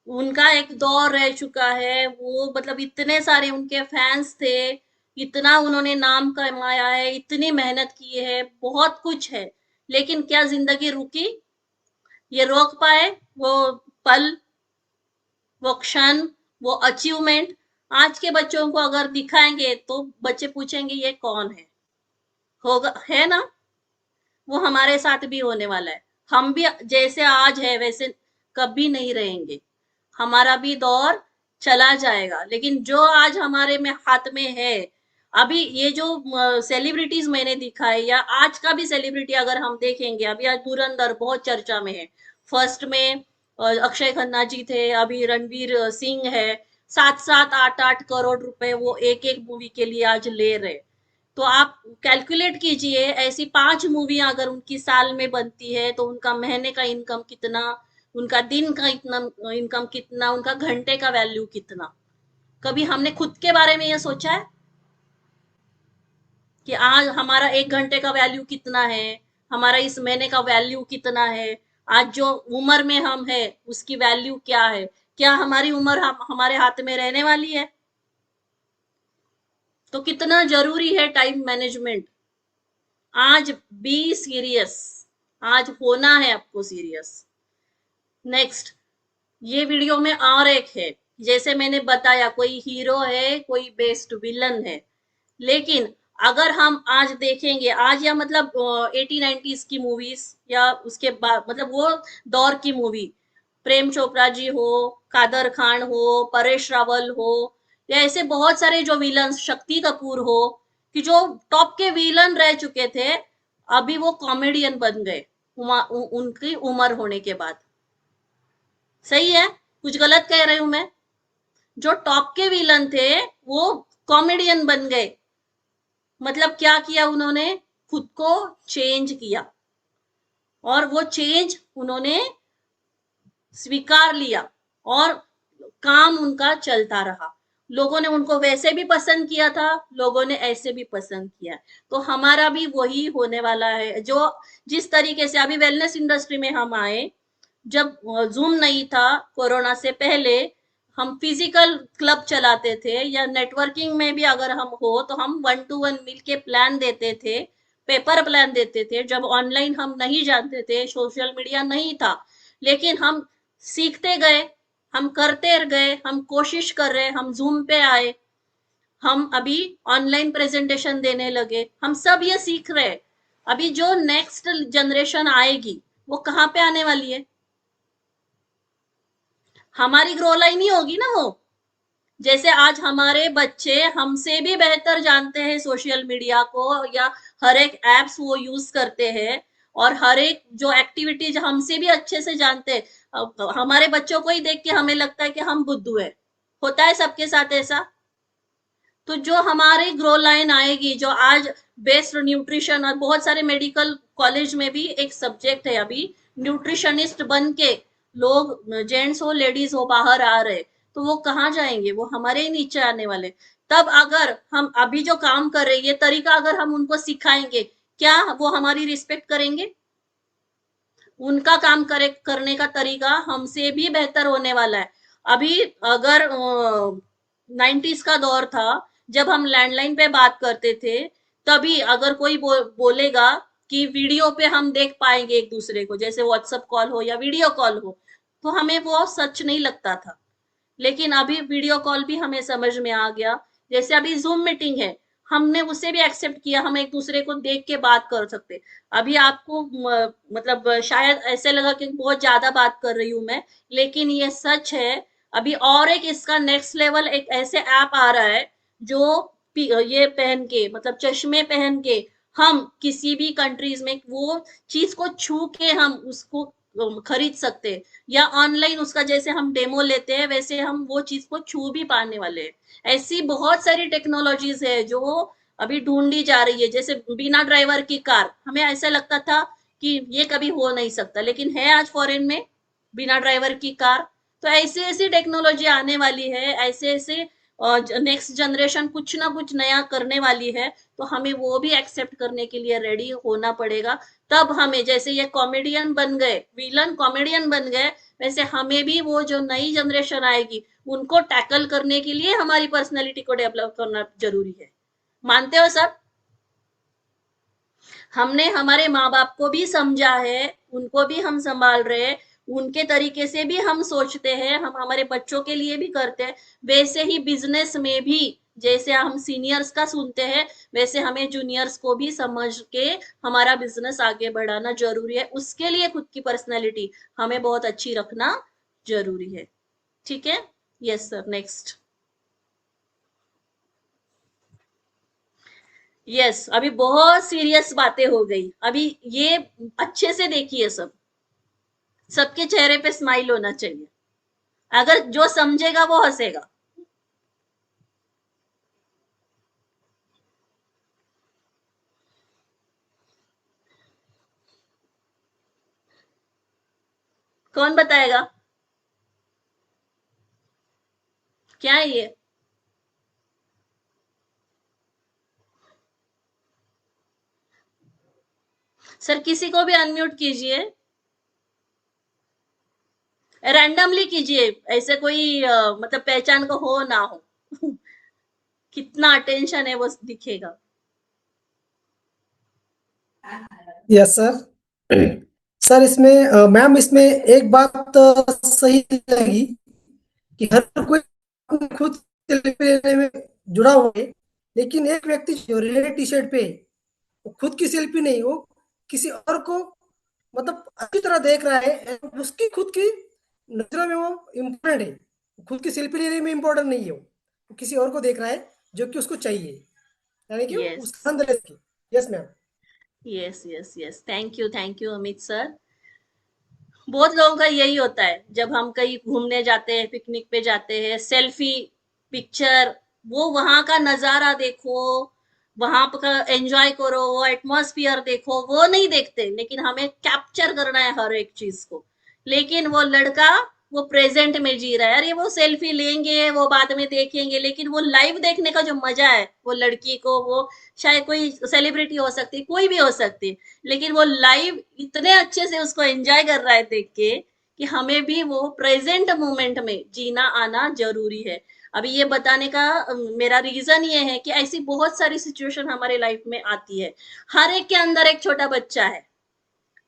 उनका एक दौर रह चुका है। वो मतलब इतने सारे उनके फैंस थे, इतना उन्होंने नाम कमाया है, इतनी मेहनत की है, बहुत कुछ है। लेकिन क्या जिंदगी रुकी? ये रोक पाए वो पल, वो क्षण, वो अचीवमेंट? आज के बच्चों को अगर दिखाएंगे तो बच्चे पूछेंगे ये कौन है? होगा, है ना? वो हमारे साथ भी होने वाला है। हम भी जैसे आज है वैसे कभी नहीं रहेंगे। हमारा भी दौर चला जाएगा, लेकिन जो आज हमारे में हाथ में है, अभी ये जो सेलिब्रिटीज मैंने दिखाए, या आज का भी सेलिब्रिटी अगर हम देखेंगे, अभी आज धुरंधर बहुत चर्चा में है। फर्स्ट में अक्षय खन्ना जी थे, अभी रणवीर सिंह है। 7-7, 8-8 करोड़ रुपए वो एक एक मूवी के लिए आज ले रहे। तो आप कैलकुलेट कीजिए, ऐसी 5 मूवी अगर उनकी साल में बनती है तो उनका महीने का इनकम कितना, उनका दिन का इतना इनकम कितना, उनका घंटे का वैल्यू कितना। कभी हमने खुद के बारे में यह सोचा है कि आज हमारा 1 घंटे का वैल्यू कितना है, हमारा इस महीने का वैल्यू कितना है, आज जो उम्र में हम है उसकी वैल्यू क्या है? क्या हमारी उम्र हमारे हाथ में रहने वाली है? तो कितना जरूरी है टाइम मैनेजमेंट। आज बी सीरियस, आज होना है आपको सीरियस। नेक्स्ट, ये वीडियो में और एक है, जैसे मैंने बताया, कोई हीरो है, कोई बेस्ट विलन है, लेकिन अगर हम आज देखेंगे, आज या मतलब 80-90s की मूवीज या उसके बाद मतलब वो दौर की मूवी, प्रेम चोपड़ा जी हो, कादर खान हो, परेश रावल हो, या ऐसे बहुत सारे जो विलन, शक्ति कपूर हो, कि जो टॉप के विलन रह चुके थे, अभी वो कॉमेडियन बन गए उनकी उम्र होने के बाद। सही है? कुछ गलत कह रही हूं मैं? जो टॉप के विलन थे वो कॉमेडियन बन गए। मतलब क्या किया उन्होंने? खुद को चेंज किया, और वो चेंज उन्होंने स्वीकार लिया, और काम उनका चलता रहा। लोगों ने उनको वैसे भी पसंद किया था, लोगों ने ऐसे भी पसंद किया। तो हमारा भी वही होने वाला है। जो जिस तरीके से अभी वेलनेस इंडस्ट्री में हम आए, जब जूम नहीं था, कोरोना से पहले हम फिजिकल क्लब चलाते थे, या नेटवर्किंग में भी अगर हम हो तो हम 1 to 1 मिल के प्लान देते थे, पेपर प्लान देते थे। जब ऑनलाइन हम नहीं जानते थे, सोशल मीडिया नहीं था, लेकिन हम सीखते गए, हम करते गए, हम कोशिश कर रहे, हम जूम पे आए, हम अभी ऑनलाइन प्रेजेंटेशन देने लगे, हम सब ये सीख रहे। अभी जो नेक्स्ट जनरेशन आएगी वो कहाँ पे आने वाली है? हमारी ग्रो लाइन ही होगी ना वो। जैसे आज हमारे बच्चे हमसे भी बेहतर जानते हैं सोशल मीडिया को, या हर एक एप्स वो यूज करते हैं, और हर एक जो एक्टिविटीज हमसे भी अच्छे से जानते हैं। हमारे बच्चों को ही देख के हमें लगता है कि हम बुद्धू है। होता है सबके साथ ऐसा। तो जो हमारी ग्रो लाइन आएगी, जो आज बेस्ट न्यूट्रिशन, और बहुत सारे मेडिकल कॉलेज में भी एक सब्जेक्ट है अभी, न्यूट्रिशनिस्ट बन के लोग, जेंट्स हो लेडीज हो, बाहर आ रहे। तो वो कहाँ जाएंगे? वो हमारे ही नीचे आने वाले। तब अगर हम अभी जो काम कर रहे हैं, ये तरीका अगर हम उनको सिखाएंगे, क्या वो हमारी रिस्पेक्ट करेंगे? उनका काम करने का तरीका हमसे भी बेहतर होने वाला है। अभी अगर 90s का दौर था, जब हम लैंडलाइन पे बात करते थे, तभी अगर कोई बोलेगा कि वीडियो पे हम देख पाएंगे एक दूसरे को, जैसे व्हाट्सएप कॉल हो या वीडियो कॉल हो, तो हमें वो सच नहीं लगता था। लेकिन अभी वीडियो कॉल भी हमें समझ में आ गया। जैसे अभी जूम मीटिंग है, हमने उसे भी एक्सेप्ट किया, हम एक दूसरे को देख के बात कर सकते। अभी आपको मतलब शायद ऐसे लगा कि बहुत ज्यादा बात कर रही हूं मैं, लेकिन ये सच है। अभी और एक इसका नेक्स्ट लेवल एक ऐसे ऐप आ रहा है, जो ये पहन के, मतलब चश्मे पहन के, हम किसी भी कंट्रीज में वो चीज को छू के हम उसको खरीद सकते हैं, या ऑनलाइन उसका जैसे हम डेमो लेते हैं, वैसे हम वो चीज को छू भी पाने वाले हैं। ऐसी बहुत सारी टेक्नोलॉजीज है जो अभी ढूंढी जा रही है। जैसे बिना ड्राइवर की कार, हमें ऐसा लगता था कि ये कभी हो नहीं सकता, लेकिन है आज फॉरेन में बिना ड्राइवर की कार। तो ऐसी ऐसी टेक्नोलॉजी आने वाली है, ऐसे ऐसे नेक्स्ट जनरेशन कुछ ना कुछ नया करने वाली है। तो हमें वो भी एक्सेप्ट करने के लिए रेडी होना पड़ेगा। तब हमें, जैसे ये कॉमेडियन बन गए, विलन कॉमेडियन बन गए, वैसे हमें भी वो जो नई जनरेशन आएगी उनको टैकल करने के लिए हमारी पर्सनैलिटी को डेवलप करना जरूरी है। मानते हो सब? हमने हमारे माँ बाप को भी समझा है, उनको भी हम संभाल रहे हैं, उनके तरीके से भी हम सोचते हैं, हम हमारे बच्चों के लिए भी करते हैं। वैसे ही बिजनेस में भी जैसे हम सीनियर्स का सुनते हैं, वैसे हमें जूनियर्स को भी समझ के हमारा बिजनेस आगे बढ़ाना जरूरी है। उसके लिए खुद की पर्सनैलिटी हमें बहुत अच्छी रखना जरूरी है। ठीक है? Yes sir, next. यस, अभी बहुत सीरियस बातें हो गई। अभी ये अच्छे से देखिए, सबके चेहरे पे स्माइल होना चाहिए। अगर जो समझेगा वो हंसेगा। कौन बताएगा क्या है ये? सर किसी को भी अनम्यूट कीजिए, रैंडमली कीजिए, ऐसे कोई मतलब पहचान को हो ना हो। कितना अटेंशन है वो दिखेगा। Yes sir. सर इसमें मैम, इसमें एक बात सही लगी कि हर कोई खुद सेल्फी लेने में जुड़ा हुआ है, लेकिन एक व्यक्ति जो रेड टी शर्ट पे है, वो खुद की सेल्फी नहीं, वो किसी और को मतलब अच्छी तरह देख रहा है, उसकी खुद की नजरों में वो इम्पोर्टेंट है, खुद की सेल्फी लेने में इम्पोर्टेंट नहीं है, वो किसी और को देख रहा है जो कि उसको चाहिए, यानी कि यस उसका आनंद ले सके। Yes ma'am. Yes yes yes, thank you Amit sir. बहुत लोगों का यही होता है, जब हम कहीं घूमने जाते हैं, पिकनिक पे जाते हैं, सेल्फी पिक्चर, वो वहां का नजारा देखो, वहां का एंजॉय करो, वो एटमॉस्फियर देखो, वो नहीं देखते, लेकिन हमें कैप्चर करना है हर एक चीज को। लेकिन वो लड़का वो प्रेजेंट में जी रहा है, अरे वो सेल्फी लेंगे, वो बाद में देखेंगे, लेकिन वो लाइव देखने का जो मजा है, वो लड़की को, वो शायद कोई सेलिब्रिटी हो सकती है, कोई भी हो सकती है, लेकिन वो लाइव इतने अच्छे से उसको एंजॉय कर रहा है देख के, कि हमें भी वो प्रेजेंट मोमेंट में जीना आना जरूरी है। अभी ये बताने का मेरा रीजन ये है कि ऐसी बहुत सारी सिचुएशन हमारे लाइफ में आती है। हर एक के अंदर एक छोटा बच्चा है,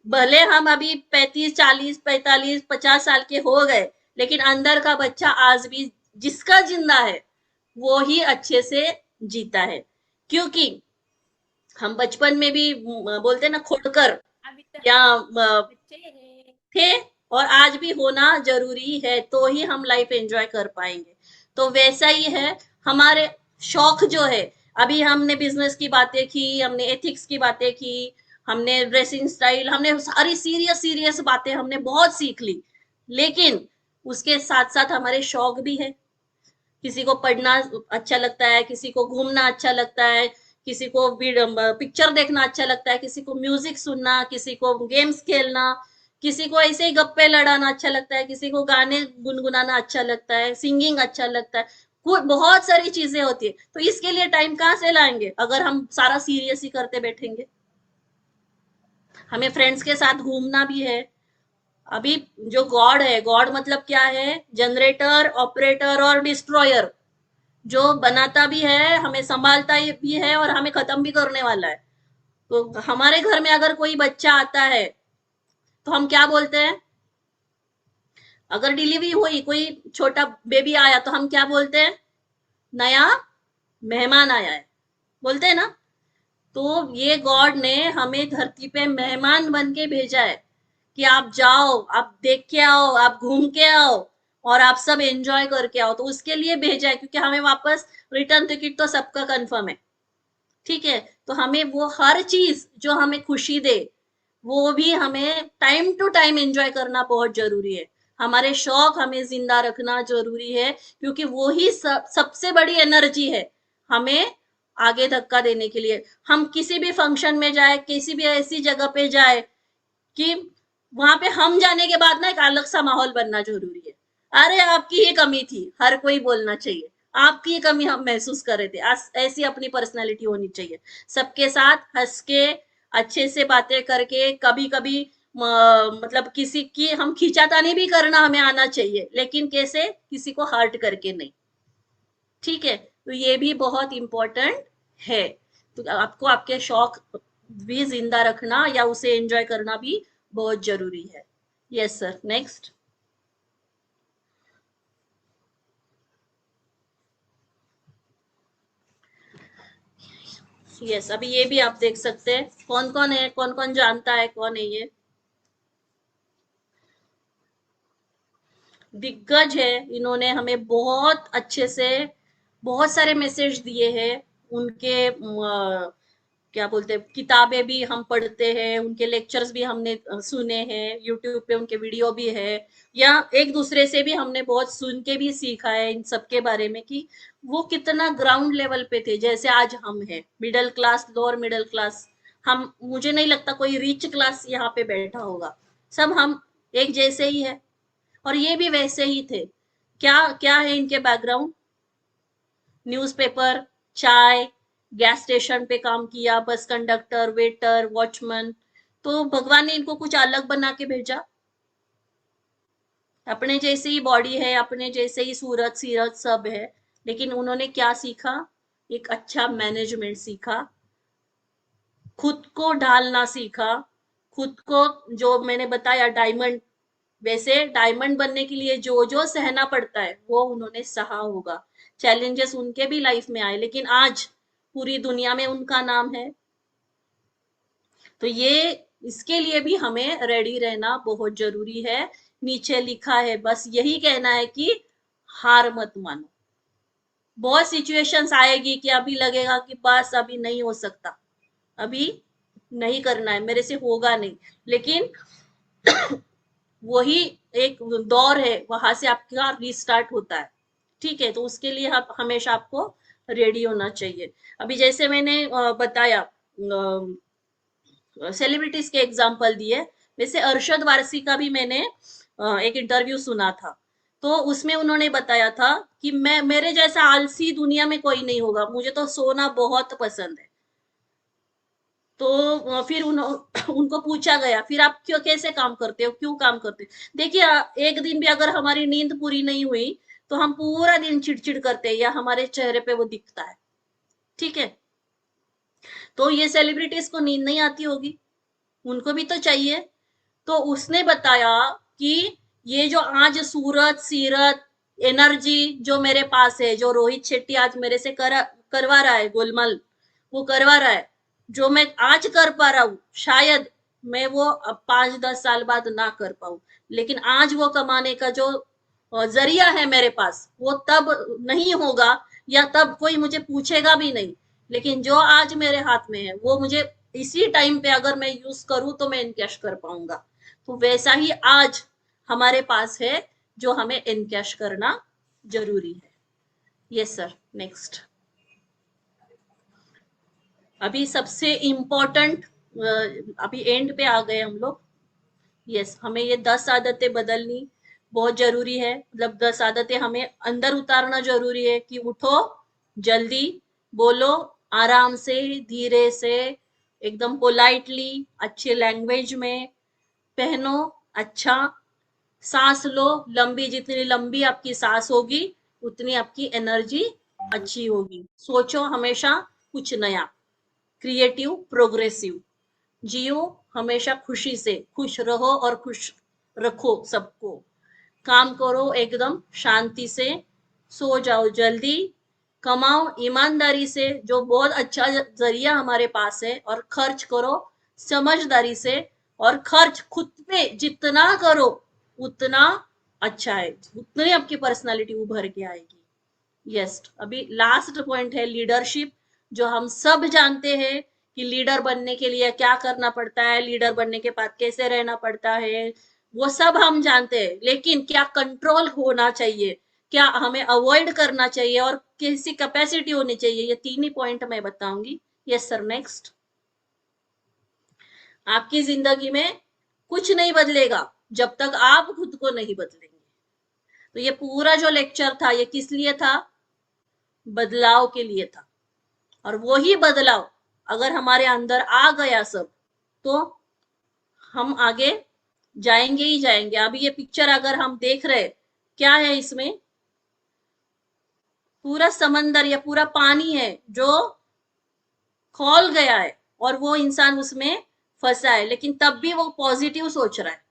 भले हम अभी 35 40 45 50 साल के हो गए, लेकिन अंदर का बच्चा आज भी जिसका जिंदा है, वो ही अच्छे से जीता है। क्योंकि हम बचपन में भी बोलते ना खोड़कर या थे, और आज भी होना जरूरी है, तो ही हम लाइफ एंजॉय कर पाएंगे। तो वैसा ही है हमारे शौक जो है। अभी हमने बिजनेस की बातें की, हमने एथिक्स की बातें की, हमने ड्रेसिंग स्टाइल, हमने सारी सीरियस सीरियस बातें हमने बहुत सीख ली, लेकिन उसके साथ साथ हमारे शौक भी है। किसी को पढ़ना अच्छा लगता है, किसी को घूमना अच्छा लगता है, किसी को पिक्चर देखना अच्छा लगता है, किसी को म्यूजिक सुनना, किसी को गेम्स खेलना, किसी को ऐसे ही गप्पे लड़ाना अच्छा लगता है, किसी को गाने गुनगुनाना अच्छा लगता है, सिंगिंग अच्छा लगता है, बहुत सारी चीजें होती है। तो इसके लिए टाइम कहाँ से लाएंगे अगर हम सारा सीरियस ही करते बैठेंगे। हमें फ्रेंड्स के साथ घूमना भी है। अभी जो गॉड है, गॉड मतलब क्या है, जनरेटर, ऑपरेटर और डिस्ट्रॉयर, जो बनाता भी है, हमें संभालता भी है, और हमें खत्म भी करने वाला है। तो हमारे घर में अगर कोई बच्चा आता है, तो हम क्या बोलते हैं, अगर डिलीवरी हुई, कोई छोटा बेबी आया, तो हम क्या बोलते हैं, नया मेहमान आया है, बोलते हैं ना। तो ये गॉड ने हमें धरती पे मेहमान बन के भेजा है, कि आप जाओ, आप देख के आओ, आप घूम के आओ, और आप सब एंजॉय करके आओ। तो उसके लिए भेजा है, क्योंकि हमें वापस रिटर्न टिकट तो सबका कंफर्म है, ठीक है। तो हमें वो हर चीज जो हमें खुशी दे, वो भी हमें टाइम टू टाइम एंजॉय करना बहुत जरूरी है। हमारे शौक हमें जिंदा रखना जरूरी है, क्योंकि वो ही सबसे बड़ी एनर्जी है हमें आगे धक्का देने के लिए। हम किसी भी फंक्शन में जाए, किसी भी ऐसी जगह पे जाए कि वहां पे हम जाने के बाद ना एक अलग सा माहौल बनना जरूरी है। अरे आपकी ही कमी थी, हर कोई बोलना चाहिए, आपकी कमी हम महसूस कर रहे थे। ऐसी अपनी पर्सनालिटी होनी चाहिए, सबके साथ हंस के अच्छे से बातें करके, कभी कभी मतलब किसी की हम खींचातानी भी करना हमें आना चाहिए, लेकिन कैसे, किसी को हर्ट करके नहीं, ठीक है। तो ये भी बहुत इंपॉर्टेंट है। तो आपको आपके शौक भी जिंदा रखना या उसे एंजॉय करना भी बहुत जरूरी है। Yes sir, next. यस, अभी ये भी आप देख सकते हैं, कौन कौन है, कौन कौन जानता है कौन है ये। दिग्गज है, इन्होंने हमें बहुत अच्छे से बहुत सारे मैसेज दिए हैं। उनके क्या बोलते हैं, किताबें भी हम पढ़ते हैं, उनके लेक्चर्स भी हमने सुने हैं, यूट्यूब पे उनके वीडियो भी है, या एक दूसरे से भी हमने बहुत सुन के भी सीखा है इन सब के बारे में, कि वो कितना ग्राउंड लेवल पे थे। जैसे आज हम हैं middle class, lower middle class, हम, मुझे नहीं लगता कोई रिच क्लास यहाँ पे बैठा होगा, सब हम एक जैसे ही है, और ये भी वैसे ही थे। क्या क्या है इनके बैकग्राउंड, न्यूज़पेपर, चाय, गैस स्टेशन पे काम किया, बस कंडक्टर, वेटर, वॉचमैन। तो भगवान ने इनको कुछ अलग बना के भेजा, अपने जैसे ही बॉडी है, अपने जैसे ही सूरत सीरत सब है, लेकिन उन्होंने क्या सीखा, एक अच्छा मैनेजमेंट सीखा, खुद को ढालना सीखा, खुद को, जो मैंने बताया डायमंड वैसे डायमंड बनने के लिए जो जो सहना पड़ता है वो उन्होंने सहा होगा। चैलेंजेस उनके भी लाइफ में आए, लेकिन आज पूरी दुनिया में उनका नाम है। तो ये इसके लिए भी हमें रेडी रहना बहुत जरूरी है। नीचे लिखा है, बस यही कहना है कि हार मत मानो। बहुत सिचुएशंस आएगी कि अभी लगेगा कि बस अभी नहीं हो सकता, अभी नहीं करना है, मेरे से होगा नहीं, लेकिन वही एक दौर है, वहां से आपका रीस्टार्ट होता है। ठीक है, तो उसके लिए आप हमेशा आपको रेडी होना चाहिए। अभी जैसे मैंने बताया, सेलिब्रिटीज के एग्जाम्पल दिए, वैसे अरशद वारसी का भी मैंने एक इंटरव्यू सुना था। तो उसमें उन्होंने बताया था कि मैं मेरे जैसा आलसी दुनिया में कोई नहीं होगा, मुझे तो सोना बहुत पसंद है। तो फिर उनको पूछा गया, फिर आप क्यों कैसे काम करते हो, क्यों काम करते हो? देखिए, एक दिन भी अगर हमारी नींद पूरी नहीं हुई तो हम पूरा दिन चिड़चिड़ करते हैं, या हमारे चेहरे पे वो दिखता है। ठीक है, तो ये सेलिब्रिटीज को नींद नहीं आती होगी, उनको भी तो चाहिए। तो उसने बताया कि ये जो आज सूरत सीरत एनर्जी जो मेरे पास है, जो रोहित शेट्टी आज मेरे से करवा रहा है, गोलमाल वो करवा रहा है, जो मैं आज कर पा रहा हूं, शायद मैं वो अब 5-10 साल बाद ना कर पाऊं, लेकिन आज वो कमाने का जो जरिया है मेरे पास, वो तब नहीं होगा, या तब कोई मुझे पूछेगा भी नहीं। लेकिन जो आज मेरे हाथ में है, वो मुझे इसी टाइम पे अगर मैं यूज करूं तो मैं इनकैश कर पाऊंगा। तो वैसा ही आज हमारे पास है, जो हमें इनकैश करना जरूरी है। Yes sir, next. अभी सबसे इम्पोर्टेंट, अभी एंड पे आ गए हम लोग। यस, हमें ये 10 आदतें बदलनी बहुत जरूरी है। मतलब 10 आदतें हमें अंदर उतारना जरूरी है कि उठो, जल्दी बोलो, आराम से, धीरे से, एकदम पोलाइटली, अच्छे लैंग्वेज में, पहनो अच्छा, सांस लो लंबी, जितनी लंबी आपकी सांस होगी उतनी आपकी एनर्जी अच्छी होगी। सोचो हमेशा कुछ नया, क्रिएटिव, प्रोग्रेसिव, जियो हमेशा खुशी से, खुश रहो और खुश रखो सबको, काम करो एकदम शांति से, सो जाओ जल्दी, कमाओ ईमानदारी से, जो बहुत अच्छा जरिया हमारे पास है, और खर्च करो समझदारी से, और खर्च खुद पे जितना करो उतना अच्छा है, उतनी आपकी पर्सनालिटी उभर के आएगी। यस, अभी लास्ट पॉइंट है लीडरशिप, जो हम सब जानते हैं कि लीडर बनने के लिए क्या करना पड़ता है, लीडर बनने के बाद कैसे रहना पड़ता है, वो सब हम जानते हैं। लेकिन क्या कंट्रोल होना चाहिए, क्या हमें अवॉइड करना चाहिए, और कैसी कैपेसिटी होनी चाहिए, ये 3 ही पॉइंट मैं बताऊंगी। Yes sir, next. आपकी जिंदगी में कुछ नहीं बदलेगा जब तक आप खुद को नहीं बदलेंगे। तो ये पूरा जो लेक्चर था, ये किस लिए था? बदलाव के लिए था। और वो ही बदलाव अगर हमारे अंदर आ गया सब, तो हम आगे जाएंगे ही जाएंगे। अभी ये पिक्चर अगर हम देख रहे, क्या है इसमें? पूरा समंदर या पूरा पानी है जो खोल गया है, और वो इंसान उसमें फंसा है, लेकिन तब भी वो पॉजिटिव सोच रहा है।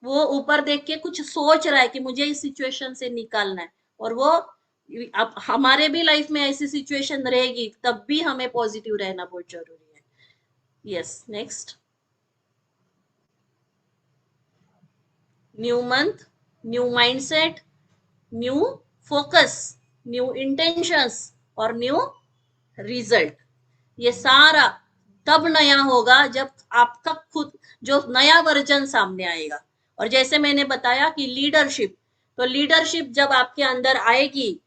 वो ऊपर देख के कुछ सोच रहा है कि मुझे इस सिचुएशन से निकालना है, और वो अब हमारे भी लाइफ में ऐसी सिचुएशन रहेगी, तब भी हमें पॉजिटिव रहना बहुत जरूरी है। Yes, next. New month, new mindset, new focus, new intentions और न्यू रिजल्ट। ये सारा तब नया होगा जब आपका खुद जो नया वर्जन सामने आएगा। और जैसे मैंने बताया कि लीडरशिप, तो लीडरशिप जब आपके अंदर आएगी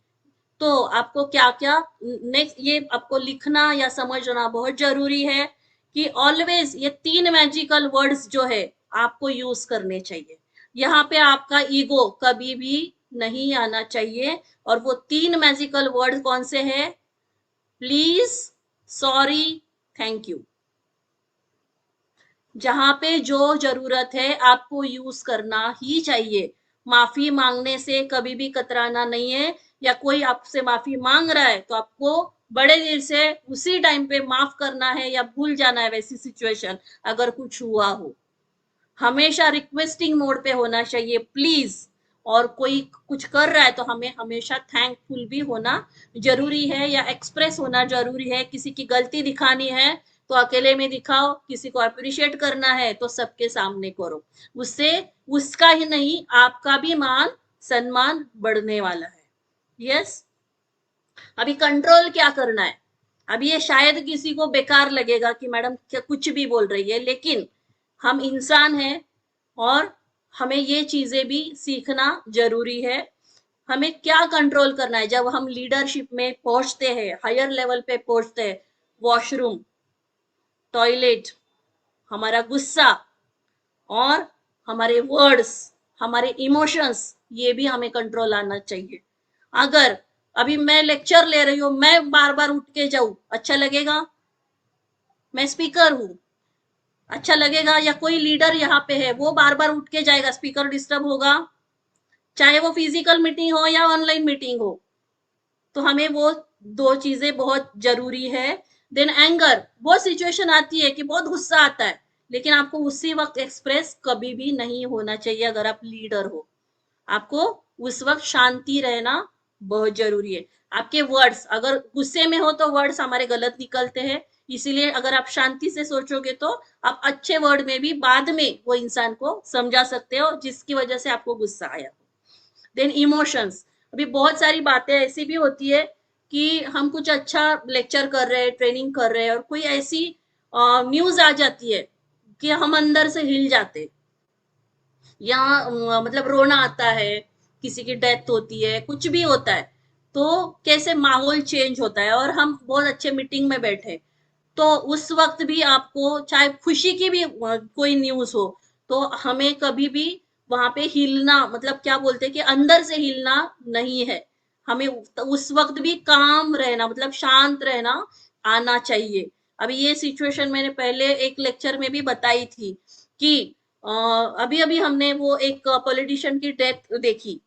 तो आपको क्या क्या नेक्स्ट, ये आपको लिखना या समझना बहुत जरूरी है कि ऑलवेज ये 3 मैजिकल वर्ड्स जो है आपको यूज करने चाहिए। यहाँ पे आपका ईगो कभी भी नहीं आना चाहिए। और वो 3 मैजिकल वर्ड कौन से हैं? Please, sorry, thank you. जहां पे जो जरूरत है आपको यूज करना ही चाहिए। माफी मांगने से कभी भी कतराना नहीं है, या कोई आपसे माफी मांग रहा है तो आपको बड़े दिल से उसी टाइम पे माफ करना है, या भूल जाना है वैसी सिचुएशन अगर कुछ हुआ हो। हमेशा रिक्वेस्टिंग मोड पे होना चाहिए प्लीज। और कोई कुछ कर रहा है तो हमें हमेशा थैंकफुल भी होना जरूरी है, या एक्सप्रेस होना जरूरी है। किसी की गलती दिखानी है तो अकेले में दिखाओ, किसी को अप्रिशिएट करना है तो सबके सामने करो। उससे उसका ही नहीं, आपका भी मान सम्मान बढ़ने वाला है। यस। अभी कंट्रोल क्या करना है? अभी ये शायद किसी को बेकार लगेगा कि मैडम क्या कुछ भी बोल रही है, लेकिन हम इंसान हैं और हमें ये चीजें भी सीखना जरूरी है। हमें क्या कंट्रोल करना है जब हम लीडरशिप में पहुंचते हैं, हायर लेवल पे पहुंचते हैं? वॉशरूम, टॉयलेट, हमारा गुस्सा और हमारे वर्ड्स, हमारे इमोशंस, ये भी हमें कंट्रोल आना चाहिए। अगर अभी मैं लेक्चर ले रही हूं, मैं बार बार उठ के जाऊं, अच्छा लगेगा? मैं स्पीकर हूं, अच्छा लगेगा? या कोई लीडर यहाँ पे है, वो बार बार उठ के जाएगा, स्पीकर डिस्टर्ब होगा? चाहे वो फिजिकल मीटिंग हो या ऑनलाइन मीटिंग हो। तो हमें वो दो चीजें बहुत जरूरी है। देन एंगर, बहुत सिचुएशन आती है कि बहुत गुस्सा आता है, लेकिन आपको उसी वक्त एक्सप्रेस कभी भी नहीं होना चाहिए। अगर आप लीडर हो, आपको उस वक्त शांति रहना बहुत जरूरी है। आपके वर्ड्स, अगर गुस्से में हो तो वर्ड्स हमारे गलत निकलते हैं, इसीलिए अगर आप शांति से सोचोगे तो आप अच्छे वर्ड में भी बाद में वो इंसान को समझा सकते हो जिसकी वजह से आपको गुस्सा आया। देन इमोशंस, अभी बहुत सारी बातें ऐसी भी होती है कि हम कुछ अच्छा लेक्चर कर रहे हैं, ट्रेनिंग कर रहे हैं, और कोई ऐसी न्यूज आ जाती है कि हम अंदर से हिल जाते, या मतलब रोना आता है, किसी की डेथ होती है, कुछ भी होता है, तो कैसे माहौल चेंज होता है। और हम बहुत अच्छे मीटिंग में बैठे, तो उस वक्त भी आपको चाहे खुशी की भी कोई न्यूज हो, तो हमें कभी भी वहां पे हिलना, मतलब क्या बोलते हैं कि अंदर से हिलना नहीं है। हमें उस वक्त भी काम रहना, मतलब शांत रहना आना चाहिए। अभी ये सिचुएशन मैंने पहले एक लेक्चर में भी बताई थी कि अभी अभी हमने वो एक पॉलिटिशियन की डेथ देखी।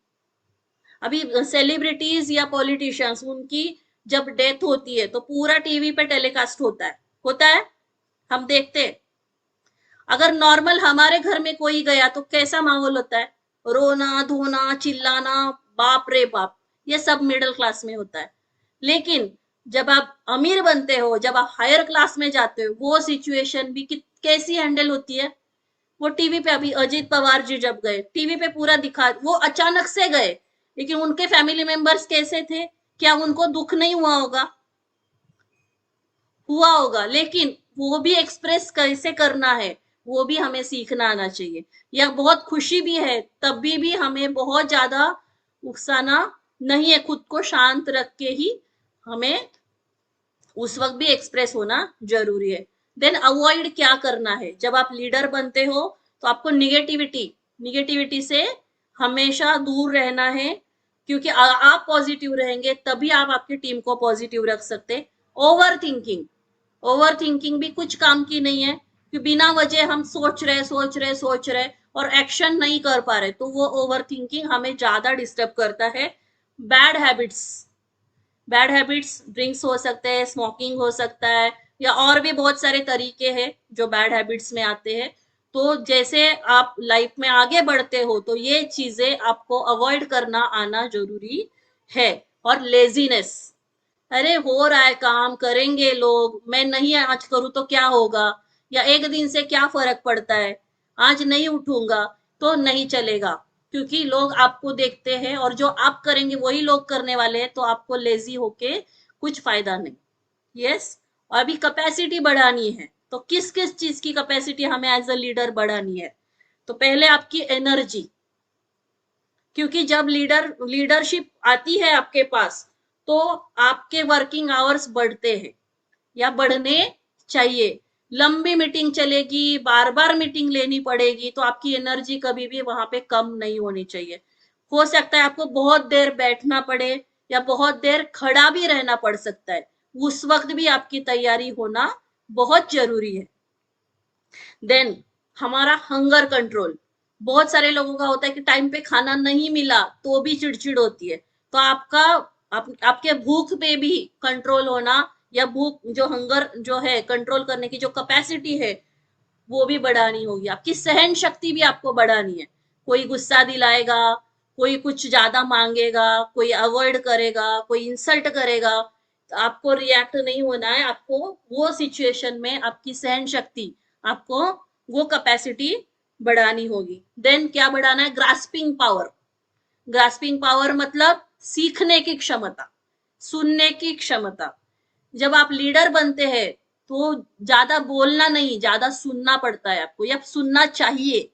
अभी सेलिब्रिटीज या पॉलिटिशियंस, उनकी जब डेथ होती है तो पूरा टीवी पे टेलीकास्ट होता है, हम देखते हैं। अगर नॉर्मल हमारे घर में कोई गया तो कैसा माहौल होता है? रोना धोना चिल्लाना, बाप रे बाप, ये सब मिडिल क्लास में होता है। लेकिन जब आप अमीर बनते हो, जब आप हायर क्लास में जाते हो, वो सिचुएशन भी कैसी हैंडल होती है? वो टीवी पे, अभी अजीत पवार जी जब गए, टीवी पे पूरा दिखा, वो अचानक से गए, लेकिन उनके फैमिली मेंबर्स कैसे थे? क्या उनको दुख नहीं हुआ होगा? हुआ होगा, लेकिन वो भी एक्सप्रेस कैसे करना है वो भी हमें सीखना आना चाहिए। या बहुत खुशी भी है तब भी हमें बहुत ज्यादा उकसाना नहीं है, खुद को शांत रख के ही हमें उस वक्त भी एक्सप्रेस होना जरूरी है। देन अवॉइड क्या करना है? जब आप लीडर बनते हो तो आपको निगेटिविटी से हमेशा दूर रहना है, क्योंकि आप पॉजिटिव रहेंगे तभी आप आपकी टीम को पॉजिटिव रख सकते। ओवर थिंकिंग भी कुछ काम की नहीं है, कि बिना वजह हम सोच रहे और एक्शन नहीं कर पा रहे, तो वो ओवर थिंकिंग हमें ज्यादा डिस्टर्ब करता है। बैड हैबिट्स, ड्रिंक्स हो सकते हैं, स्मोकिंग हो सकता है, या और भी बहुत सारे तरीके हैं जो बैड हैबिट्स में आते हैं। तो जैसे आप लाइफ में आगे बढ़ते हो तो ये चीजें आपको अवॉइड करना आना जरूरी है। और लेजीनेस, अरे हो रहा है काम, करेंगे लोग, मैं नहीं आज करूं तो क्या होगा, या एक दिन से क्या फर्क पड़ता है, आज नहीं उठूंगा तो नहीं चलेगा, क्योंकि लोग आपको देखते हैं और जो आप करेंगे वही लोग करने वाले हैं, तो आपको लेजी होके कुछ फायदा नहीं। यस। और अभी कैपेसिटी बढ़ानी है, तो किस किस चीज की कैपेसिटी हमें एज अ लीडर बढ़ानी है? तो पहले आपकी एनर्जी, क्योंकि जब लीडरशिप आती है आपके पास तो आपके वर्किंग आवर्स बढ़ते हैं या बढ़ने चाहिए। लंबी मीटिंग चलेगी, बार बार मीटिंग लेनी पड़ेगी, तो आपकी एनर्जी कभी भी वहां पे कम नहीं होनी चाहिए। हो सकता है आपको बहुत देर बैठना पड़े या बहुत देर खड़ा भी रहना पड़ सकता है, उस वक्त भी आपकी तैयारी होना बहुत जरूरी है। देन हमारा हंगर कंट्रोल, बहुत सारे लोगों का होता है कि टाइम पे खाना नहीं मिला तो भी चिड़चिड़ होती है, तो आपके भूख पे भी कंट्रोल होना, या भूख जो हंगर जो है कंट्रोल करने की जो कैपेसिटी है वो भी बढ़ानी होगी। आपकी सहन शक्ति भी आपको बढ़ानी है। कोई गुस्सा दिलाएगा, कोई कुछ ज्यादा मांगेगा, कोई अवॉइड करेगा, कोई इंसल्ट करेगा, तो आपको रिएक्ट नहीं होना है। आपको वो सिचुएशन में आपकी सहन शक्ति, आपको वो कैपेसिटी बढ़ानी होगी। देन क्या बढ़ाना है? Grasping power. ग्रास्पिंग पावर मतलब सीखने की क्षमता, सुनने की क्षमता। जब आप लीडर बनते हैं तो ज्यादा बोलना नहीं, ज्यादा सुनना पड़ता है आपको, या सुनना चाहिए।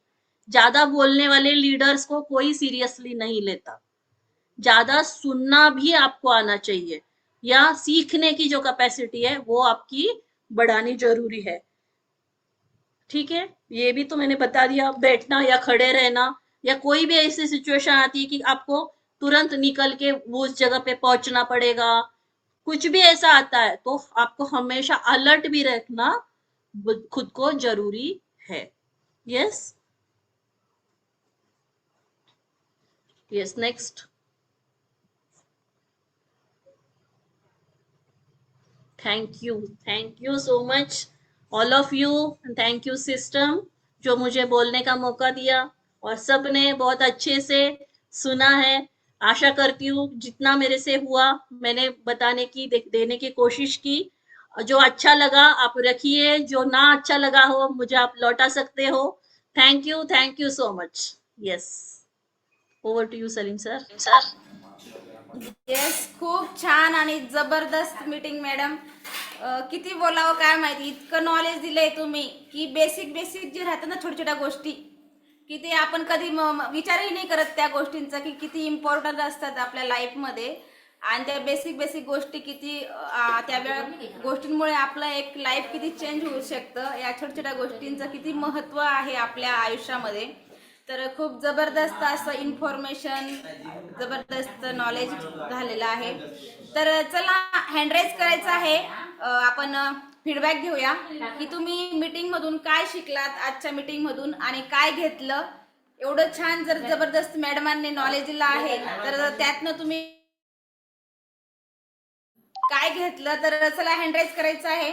ज्यादा बोलने वाले लीडर्स को कोई सीरियसली नहीं लेता। ज्यादा सुनना भी आपको आना चाहिए, या सीखने की जो कैपेसिटी है वो आपकी बढ़ानी जरूरी है। ठीक है, ये भी तो मैंने बता दिया। बैठना या खड़े रहना, या कोई भी ऐसी सिचुएशन आती है कि आपको तुरंत निकल के वो उस जगह पे पहुंचना पड़ेगा, कुछ भी ऐसा आता है, तो आपको हमेशा अलर्ट भी रखना खुद को जरूरी है। Yes yes, next. Thank you so much all of you. Thank you system, जो मुझे बोलने का मौका दिया, और सबने बहुत अच्छे से सुना है। आशा करती हूँ जितना मेरे से हुआ मैंने बताने की, देने की कोशिश की। जो अच्छा लगा आप रखिए, जो ना अच्छा लगा हो मुझे आप लौटा सकते हो। Thank you so much. Yes, over to you Salim sir. Yes, खूप छान आणि जबरदस्त मीटिंग मॅडम. किती बोलावं काय माहिती, इतकं नॉलेज दिलंय तुम्ही की बेसिक जे राहतात ना छोट्या छोट्या गोष्टी, की ते आपण कधी विचारही नाही करत त्या गोष्टींचा, की किती इम्पॉर्टंट असतात आपल्या लाईफमध्ये. आणि त्या बेसिक गोष्टी किती त्या गोष्टींमुळे आपलं एक लाईफ किती चेंज होऊ शकतं. या छोट्या छोट्या गोष्टींचं किती महत्त्व आहे आपल्या आयुष्यामध्ये. तर खूप जबरदस्त असं इन्फॉर्मेशन, जबरदस्त नॉलेज झालेलं आहे. तर चला, हँडराईज करायचं आहे. आपण फीडबॅक घेऊया की तुम्ही मीटिंग मधून काय शिकलात आजच्या मीटिंग मधून आणि काय घेतलं. एवढं छान जर जबरदस्त मॅडमांनी नॉलेज दिलं आहे, तर त्यातनं तुम्ही काय घेतलं. तर चला, हँडराईज करायचं आहे.